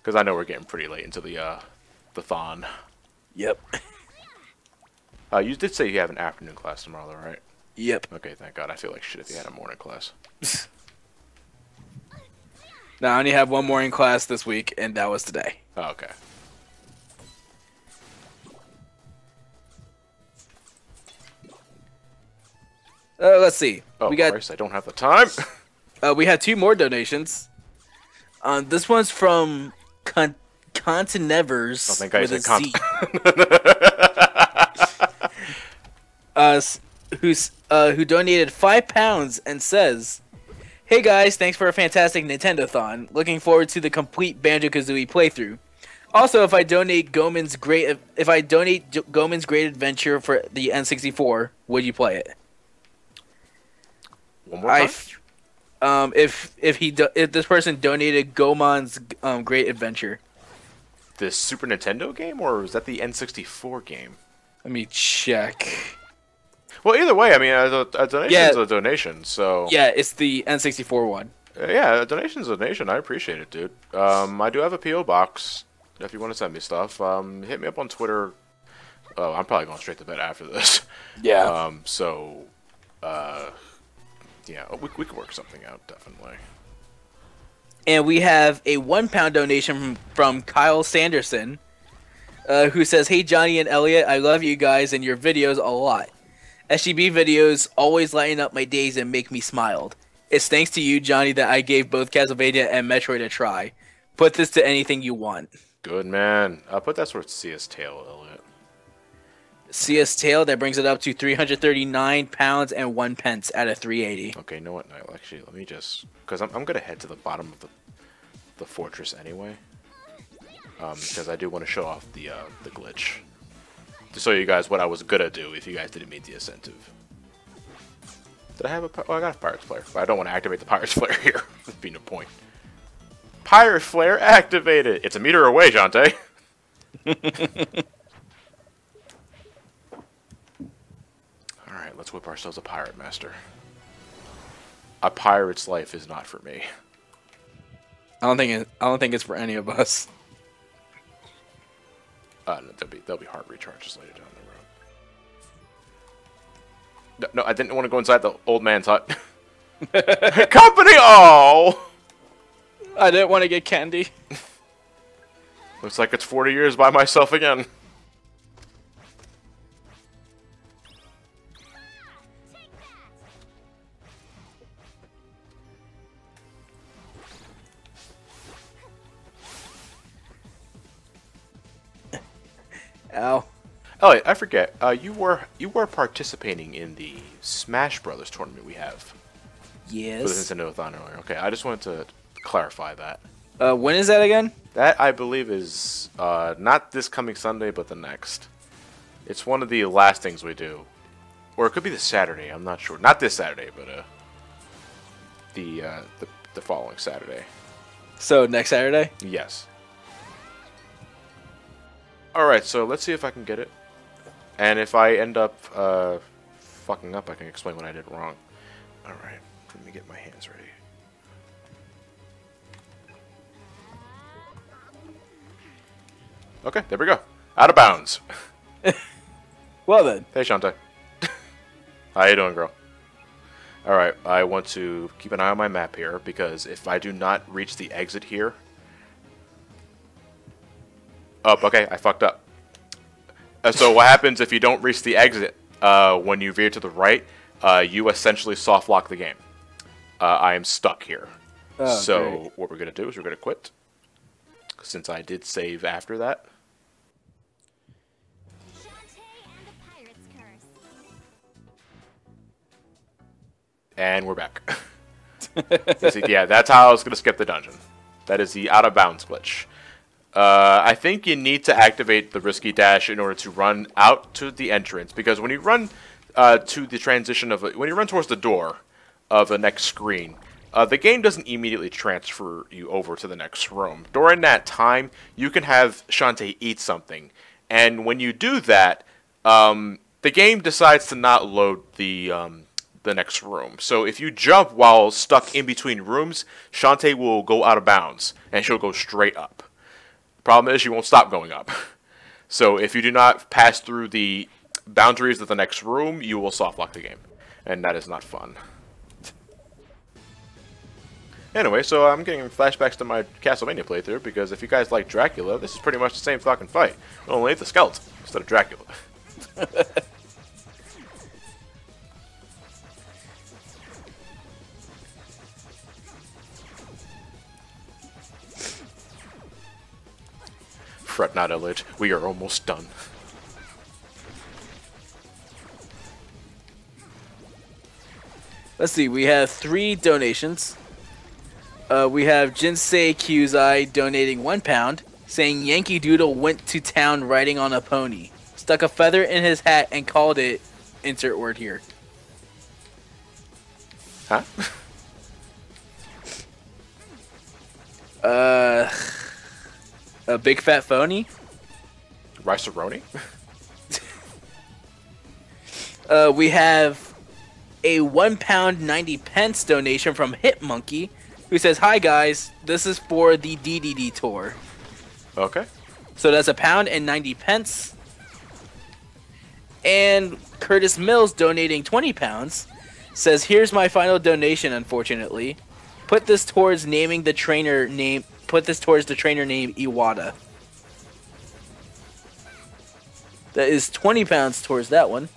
because I know we're getting pretty late into the thon. Yep. You did say you have an afternoon class tomorrow, though, right? Yep. Okay, thank God. I feel like shit if you had a morning class. Now, I only have one morning class this week, and that was today. Oh, okay. Let's see. Oh, we got. Christ, I don't have the time. We had 2 more donations. This one's from Continevers. Oh, thank God, with a said Z. Who donated £5 and says, "Hey guys, thanks for a fantastic Nintendothon. Looking forward to the complete Banjo-Kazooie playthrough. Also, if I donate Goemon's Great Adventure for the N64, would you play it?" One more time? If this person donated Goemon's Great Adventure. The Super Nintendo game, or is that the N64 game? Let me check. Well, either way, I mean, a donation's a donation, so... Yeah, it's the N64 one. Yeah, a donation's a donation. I appreciate it, dude. I do have a P.O. box, if you want to send me stuff. Hit me up on Twitter. Oh, I'm probably going straight to bed after this. Yeah. Yeah, we could work something out, definitely. And we have a £1 donation from Kyle Sanderson, who says, "Hey Johnny and Elliot, I love you guys and your videos a lot. SGB videos always lighten up my days and make me smile. It's thanks to you, Johnny, that I gave both Castlevania and Metroid a try. Put this to anything you want." Good man. Put that sort of CS Tail, Elliot. CS Tail, that brings it up to £339 and 1 pence out of 380. Okay, you know what? No, actually, let me just... Because I'm going to head to the bottom of the fortress anyway. Because I do want to show off the glitch. To show you guys what I was going to do if you guys didn't meet the incentive. Did I have a... Oh, I got a Pirates Flare. But I don't want to activate the Pirates Flare here. That'd be no point. Pirate Flare activated! It's a meter away, Shantae. Alright, let's whip ourselves a Pirate Master. A pirate's life is not for me. I don't think it's for any of us. No, there'll be heart recharges later down the road. No, I didn't want to go inside the old man's hut. Company! Oh! I didn't want to get candy. Looks like it's 40 years by myself again. Ow. Elliot, I forget. You were participating in the Smash Brothers tournament we have. Yes. For the Nintendothon earlier. Okay, I just wanted to clarify that. When is that again? That, I believe, is not this coming Sunday, but the next. It's one of the last things we do. Or it could be the Saturday, I'm not sure. Not this Saturday, but the following Saturday. So, next Saturday? Yes. Alright, so let's see if I can get it. And if I end up fucking up, I can explain what I did wrong. Alright, let me get my hands ready. Okay, there we go. Out of bounds. Well then. Hey, Shantae. How you doing, girl? Alright, I want to keep an eye on my map here, because if I do not reach the exit here... Oh, okay, I fucked up. So what happens if you don't reach the exit when you veer to the right, you essentially soft lock the game. I am stuck here. Oh, so great. what we're going to do is we're going to quit. Since I did save after that. And we're back. Yeah, that's how I was going to skip the dungeon. That is the out of bounds glitch. I think you need to activate the risky dash in order to run out to the entrance, because when you run to the transition of when you run towards the door of the next screen, the game doesn't immediately transfer you over to the next room. During that time, you can have Shantae eat something, and when you do that, the game decides to not load the next room. So if you jump while stuck in between rooms, Shantae will go out of bounds, and she'll go straight up. Problem is, she won't stop going up. So if you do not pass through the boundaries of the next room, you will soft lock the game. And that is not fun. Anyway, so I'm getting flashbacks to my Castlevania playthrough, because if you guys like Dracula, this is pretty much the same fucking fight. Only it's a skeleton instead of Dracula. Fret not, Elliot. We are almost done. Let's see, we have 3 donations. We have Jinsei Kyuzai donating £1, saying Yankee Doodle went to town riding on a pony. Stuck a feather in his hat and called it, insert word here. Huh? A big fat phony? Rice-a-roni? We have a £1.90 donation from Hitmonkey, who says, "Hi guys, this is for the DDD tour." Okay. So that's £1.90. And Curtis Mills donating £20 says, "Here's my final donation. Unfortunately, put this towards naming the trainer name. Put this towards the trainer name Iwata." That is £20 towards that one.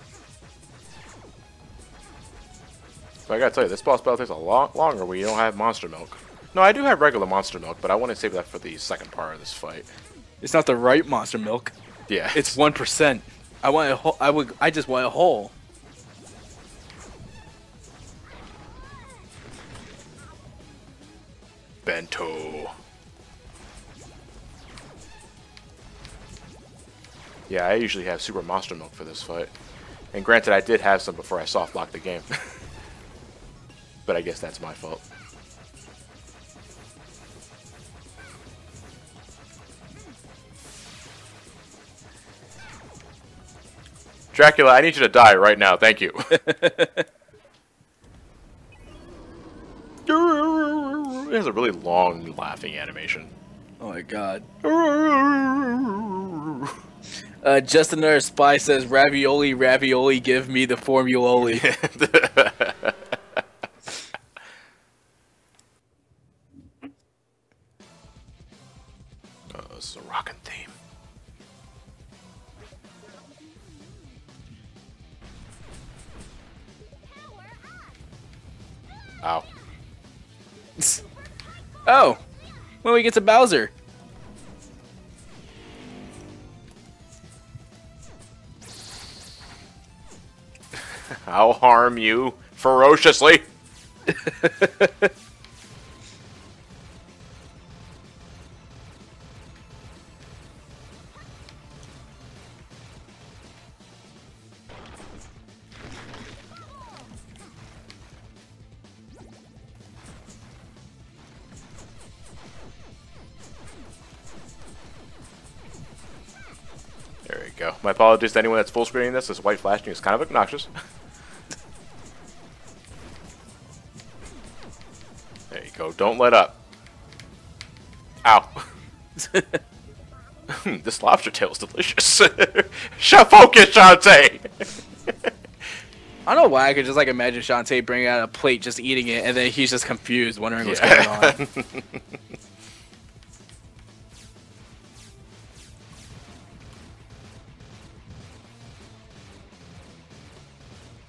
But I gotta tell you, this boss battle takes a lot longer when you don't have monster milk. No, I do have regular monster milk, but I want to save that for the second part of this fight. It's not the right monster milk. Yeah. It's 1%. I want a whole. I just want a whole. Bento. Yeah, I usually have super monster milk for this fight. And granted, I did have some before I soft locked the game. But I guess that's my fault. Dracula, I need you to die right now. Thank you. It has a really long laughing animation. Oh my god. Just another spy says, "Ravioli, ravioli, give me the formuloli." This is a rockin' theme. Ow. Oh, when we get to Bowser. I'll harm you ferociously. There we go. My apologies to anyone that's full screening this. This white flashing is kind of obnoxious. There you go. Don't let up. Ow. This lobster tail is delicious. Focus, Shantae! I don't know why I could just like imagine Shantae bringing out a plate, just eating it, and then he's just confused, wondering what's going on.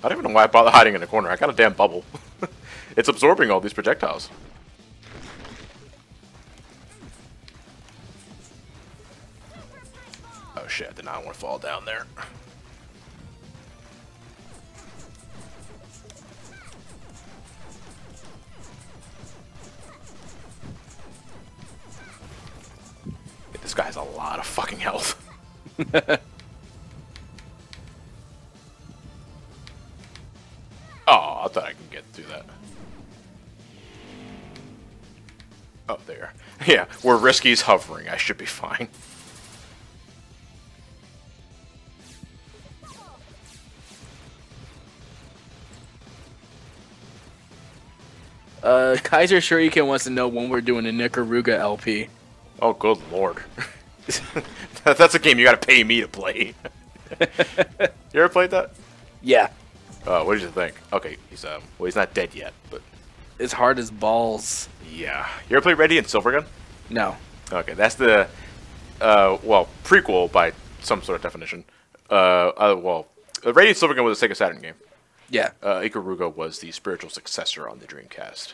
I don't even know why I bother hiding in the corner. I got a damn bubble. It's absorbing all these projectiles. Oh shit, I did not want to fall down there. This guy has a lot of fucking health. Oh, I thought I could get through that. Oh, there. Yeah, where Risky's hovering, I should be fine. Kaiser Shuriken wants to know when we're doing a Nicaraguа LP. Oh, good lord. That's a game you gotta pay me to play. You ever played that? Yeah. What did you think? Okay, he's well, he's not dead yet, but It's hard as balls. yeah. You ever play Radiant Silvergun? No. Okay, that's the well, prequel by some sort of definition. Well, Radiant Silvergun was a Sega Saturn game. Yeah. Ikaruga was the spiritual successor on the Dreamcast.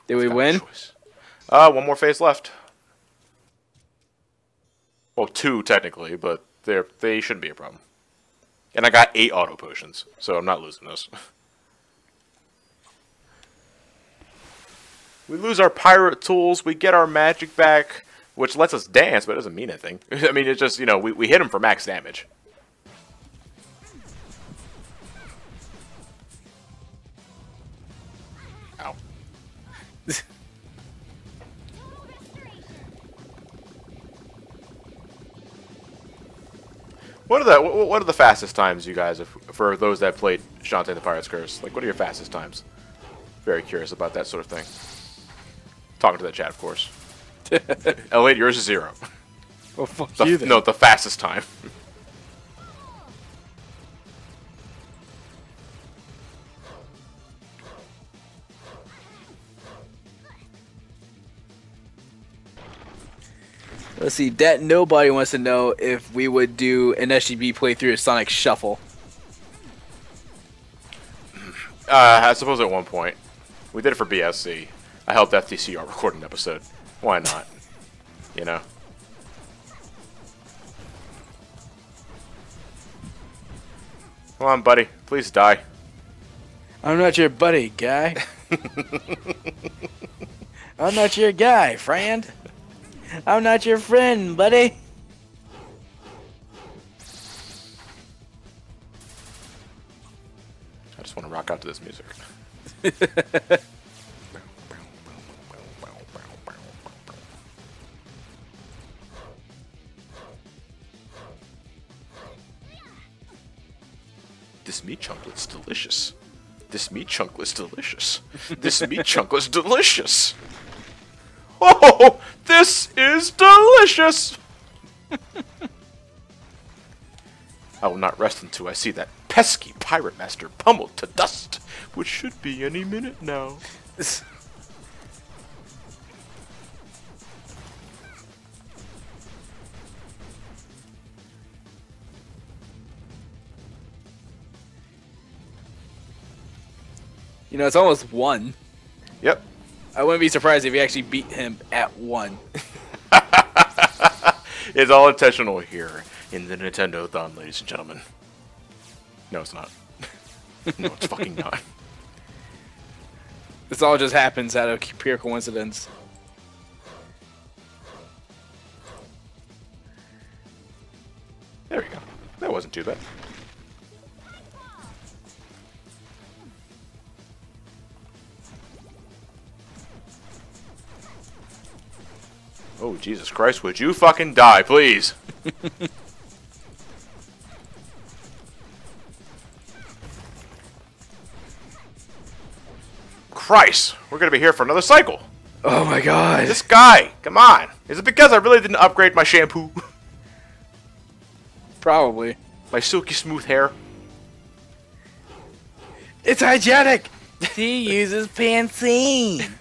Did we win? One more phase left. Well, 2 technically, but they shouldn't be a problem. And I got 8 auto potions, so I'm not losing this. We lose our pirate tools, we get our magic back, which lets us dance, but it doesn't mean anything. I mean, it's just, you know, we hit him for max damage. Ow. What are the fastest times, you guys, for those that played Shantae the Pirate's Curse? Like, what are your fastest times? Very curious about that sort of thing. Talking to the chat, of course. Elliot, yours is 0. Well, fuck you then. No, the fastest time. Let's see, that nobody wants to know if we would do an SGB playthrough of Sonic Shuffle. I suppose at one point. We did it for BSC. I helped FTCR record an episode. Why not? You know? Come on, buddy. Please die. I'm not your buddy, guy. I'm not your guy, friend. I'm not your friend, buddy. I just want to rock out to this music. This meat chunklet's delicious. This meat chunklet's delicious. This meat chunklet's delicious. Oh, this is delicious! I will not rest until I see that pesky pirate master pummeled to dust, which should be any minute now. You know, it's almost 1. Yep. I wouldn't be surprised if we actually beat him at 1. It's all intentional here in the Nintendothon, ladies and gentlemen. No, it's not. No, it's fucking not. This all just happens out of pure coincidence. There we go. That wasn't too bad. Oh, Jesus Christ, would you fucking die, please? Christ, we're gonna be here for another cycle. Oh my god. This guy, come on. Is it because I really didn't upgrade my shampoo? Probably. My silky smooth hair? It's hygienic! He uses Pantene.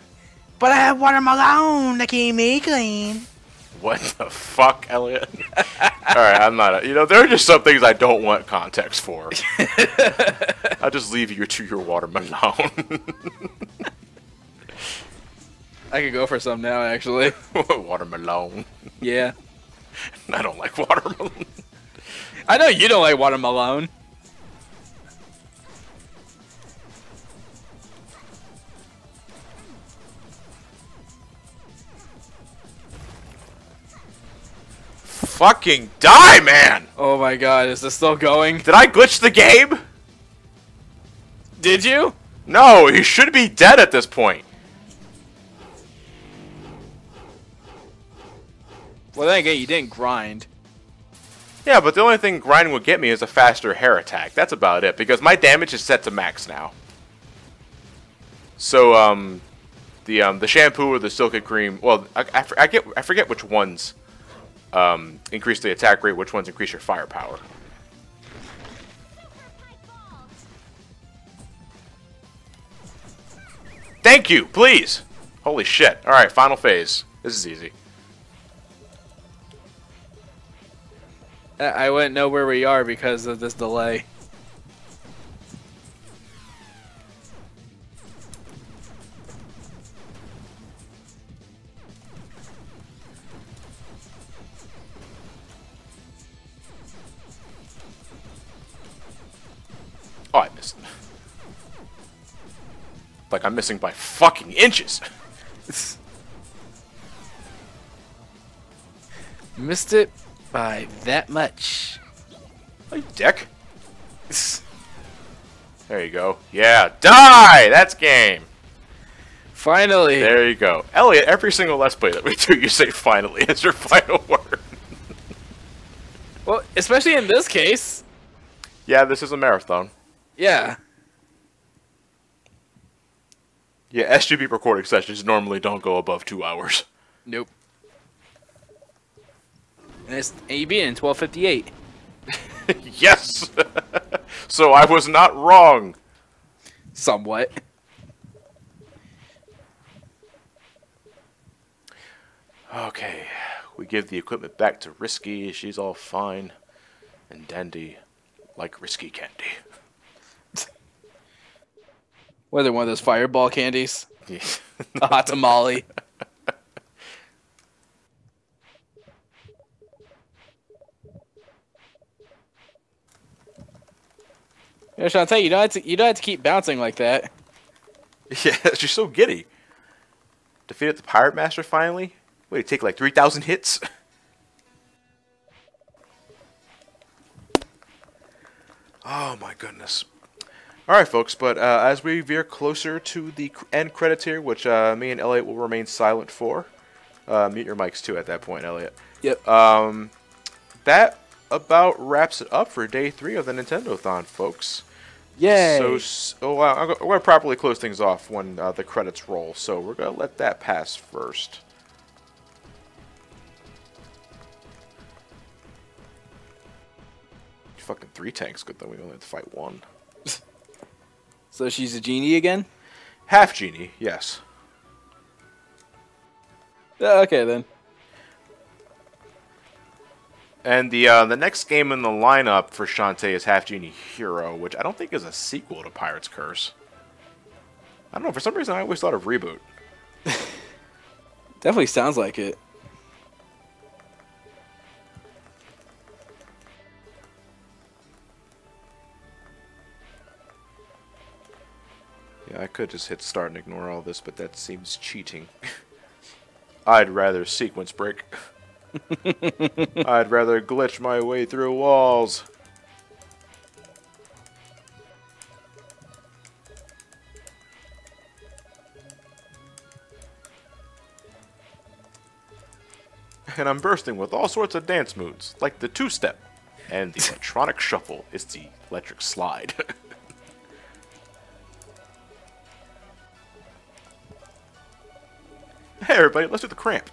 But I have watermelon that keep me clean. What the fuck, Elliot? Alright, I'm not... You know, there are just some things I don't want context for. I'll just leave you to your watermelon. I could go for some now, actually. Watermelon. Yeah. I don't like watermelon. I know you don't like watermelon. Fucking die, man! Oh my god, is this still going? Did I glitch the game? Did you? No, he should be dead at this point. Well, then again, you didn't grind. Yeah, but the only thing grinding would get me is a faster hair attack. That's about it, because my damage is set to max now. So, the shampoo or the silky cream, well, I forget which ones increase the attack rate, which ones increase your firepower. Thank you, please. Holy shit. Alright, final phase. This is easy. I wouldn't know where we are because of this delay. Oh, I missed. Like I'm missing by fucking inches. Missed it by that much. Oh, you dick. There you go. Yeah, die! That's game. Finally. There you go. Elliot, every single Let's Play that we do, you say finally as your final word. Well, especially in this case. Yeah, this is a marathon. Yeah. Yeah, SGB recording sessions normally don't go above 2 hours. Nope. And you beat it in 12:58. Yes! So I was not wrong. Somewhat. Okay, we give the equipment back to Risky. She's all fine and dandy, like Risky candy. Whether one of those fireball candies. Yeah. A hot tamale. You know, Shantae, you don't have to keep bouncing like that. Yeah, she's so giddy. Defeated the Pirate Master finally? Wait, take like 3,000 hits? Oh my goodness. Alright folks, but as we veer closer to the end credits here, which me and Elliot will remain silent for. Mute your mics too at that point, Elliot. Yep. That about wraps it up for day 3 of the Nintendothon, folks. Yay! So, I'm going to properly close things off when the credits roll, so we're going to let that pass first. Fucking 3 tanks, good thing we only have to fight 1. So she's a genie again? Half genie, yes. Okay then. And the next game in the lineup for Shantae is Half Genie Hero, which I don't think is a sequel to Pirate's Curse. I don't know, for some reason I always thought of Reboot. Definitely sounds like it. Yeah, I could just hit start and ignore all this, but that seems cheating. I'd rather sequence break. I'd rather glitch my way through walls. And I'm bursting with all sorts of dance moves, like the two-step, and the electronic shuffle. It's the electric slide. Hey everybody, let's do the cramp.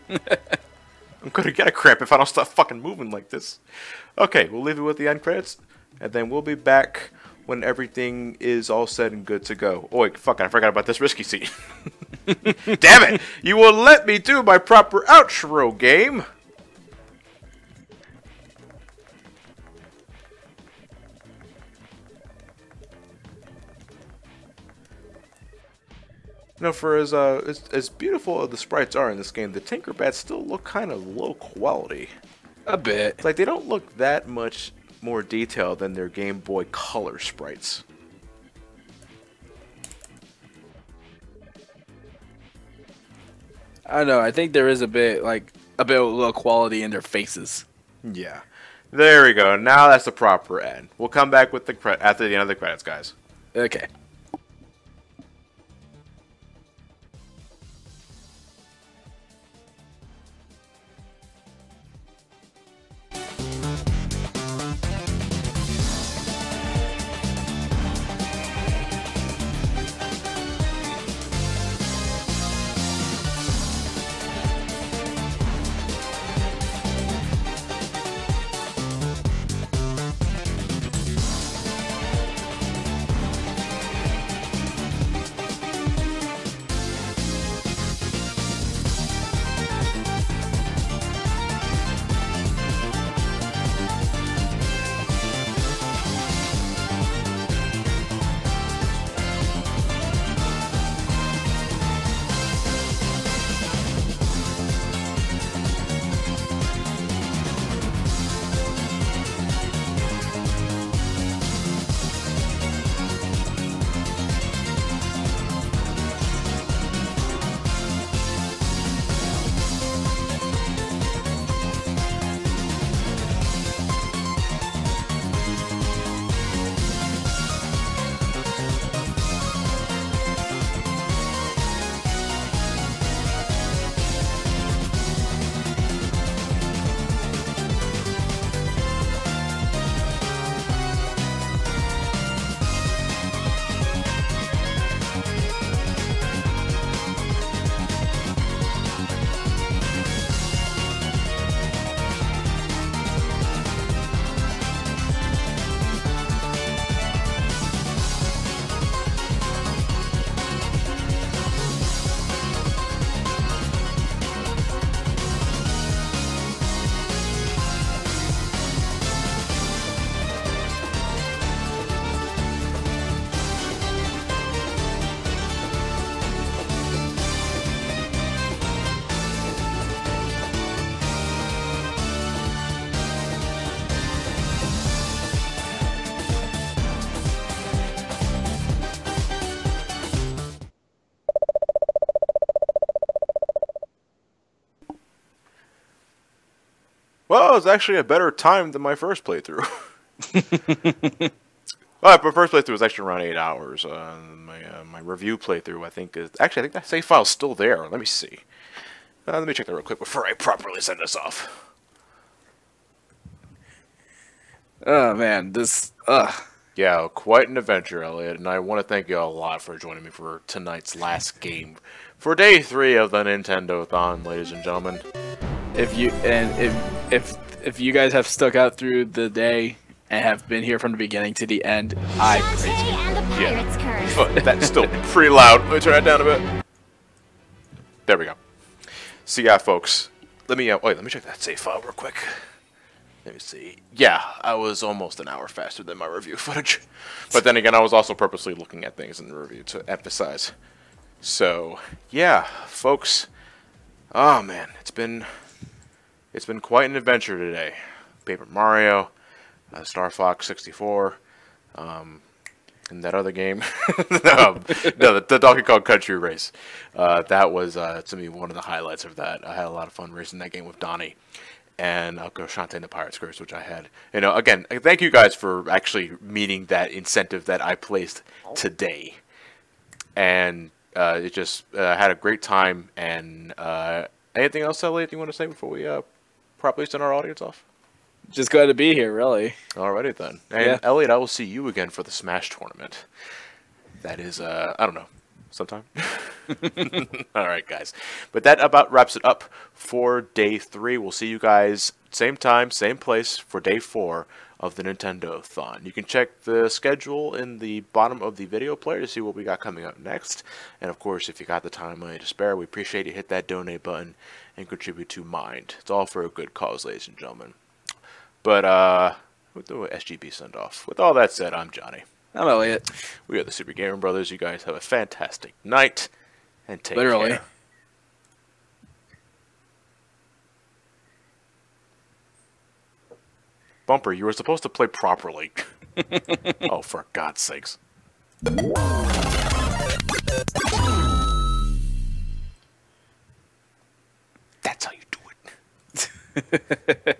I'm gonna get a cramp if I don't stop fucking moving like this. Okay, we'll leave it with the end credits, and then we'll be back when everything is all said and good to go. Oh wait, fuck, I forgot about this risky scene. Damn it! You will let me do my proper outro game! You know, for as beautiful as the sprites are in this game, the Tinkerbats still look kind of low quality. A bit. It's like they don't look that much more detailed than their Game Boy Color sprites. I don't know. I think there is a bit of low quality in their faces. Yeah. There we go. Now that's the proper end. We'll come back with the after the end of the credits, guys. Okay. Well, it was actually a better time than my first playthrough. Well, my first playthrough was actually around 8 hours. My review playthrough, I think that save file's still there. Let me see. Let me check that real quick before I properly send this off. Oh man, this Yeah, quite an adventure, Elliot, and I want to thank you a lot for joining me for tonight's last game for day 3 of the Nintendothon, ladies and gentlemen. If you guys have stuck out through the day and have been here from the beginning to the end, I praise you. And the Pirate's Curse. But that's still pretty loud. Let me turn that down a bit. There we go. So yeah, folks, let me check that save file real quick. Let me see. Yeah, I was almost an hour faster than my review footage. But then again, I was also purposely looking at things in the review to emphasize. So, yeah, folks. Oh man, it's been quite an adventure today. Paper Mario, Star Fox 64, and that other game, the Donkey Kong Country Race. That was to me one of the highlights of that. I had a lot of fun racing that game with Donnie. And I'll go Shantae and the Pirate's Curse, which I had. You know, again, thank you guys for actually meeting that incentive that I placed today. And it just had a great time. And anything else, Elliot, you want to say before we properly send our audience off? Just glad to be here, really. Alrighty then. And yeah. Elliot, I will see you again for the Smash tournament. That is, I don't know. Sometime. Alright, guys. But that about wraps it up for day 3. We'll see you guys same time, same place for day 4 of the Nintendothon. You can check the schedule in the bottom of the video player to see what we got coming up next. And of course, if you got the time and money to spare, we appreciate you hit that donate button and contribute to Mind. It's all for a good cause, ladies and gentlemen. But with the SGB send off. With all that said, I'm Johnny. I'm Elliot. We are the Super Gamer Brothers. You guys have a fantastic night, and take care. Bumper, you were supposed to play properly. Oh, for God's sakes. That's how you do it.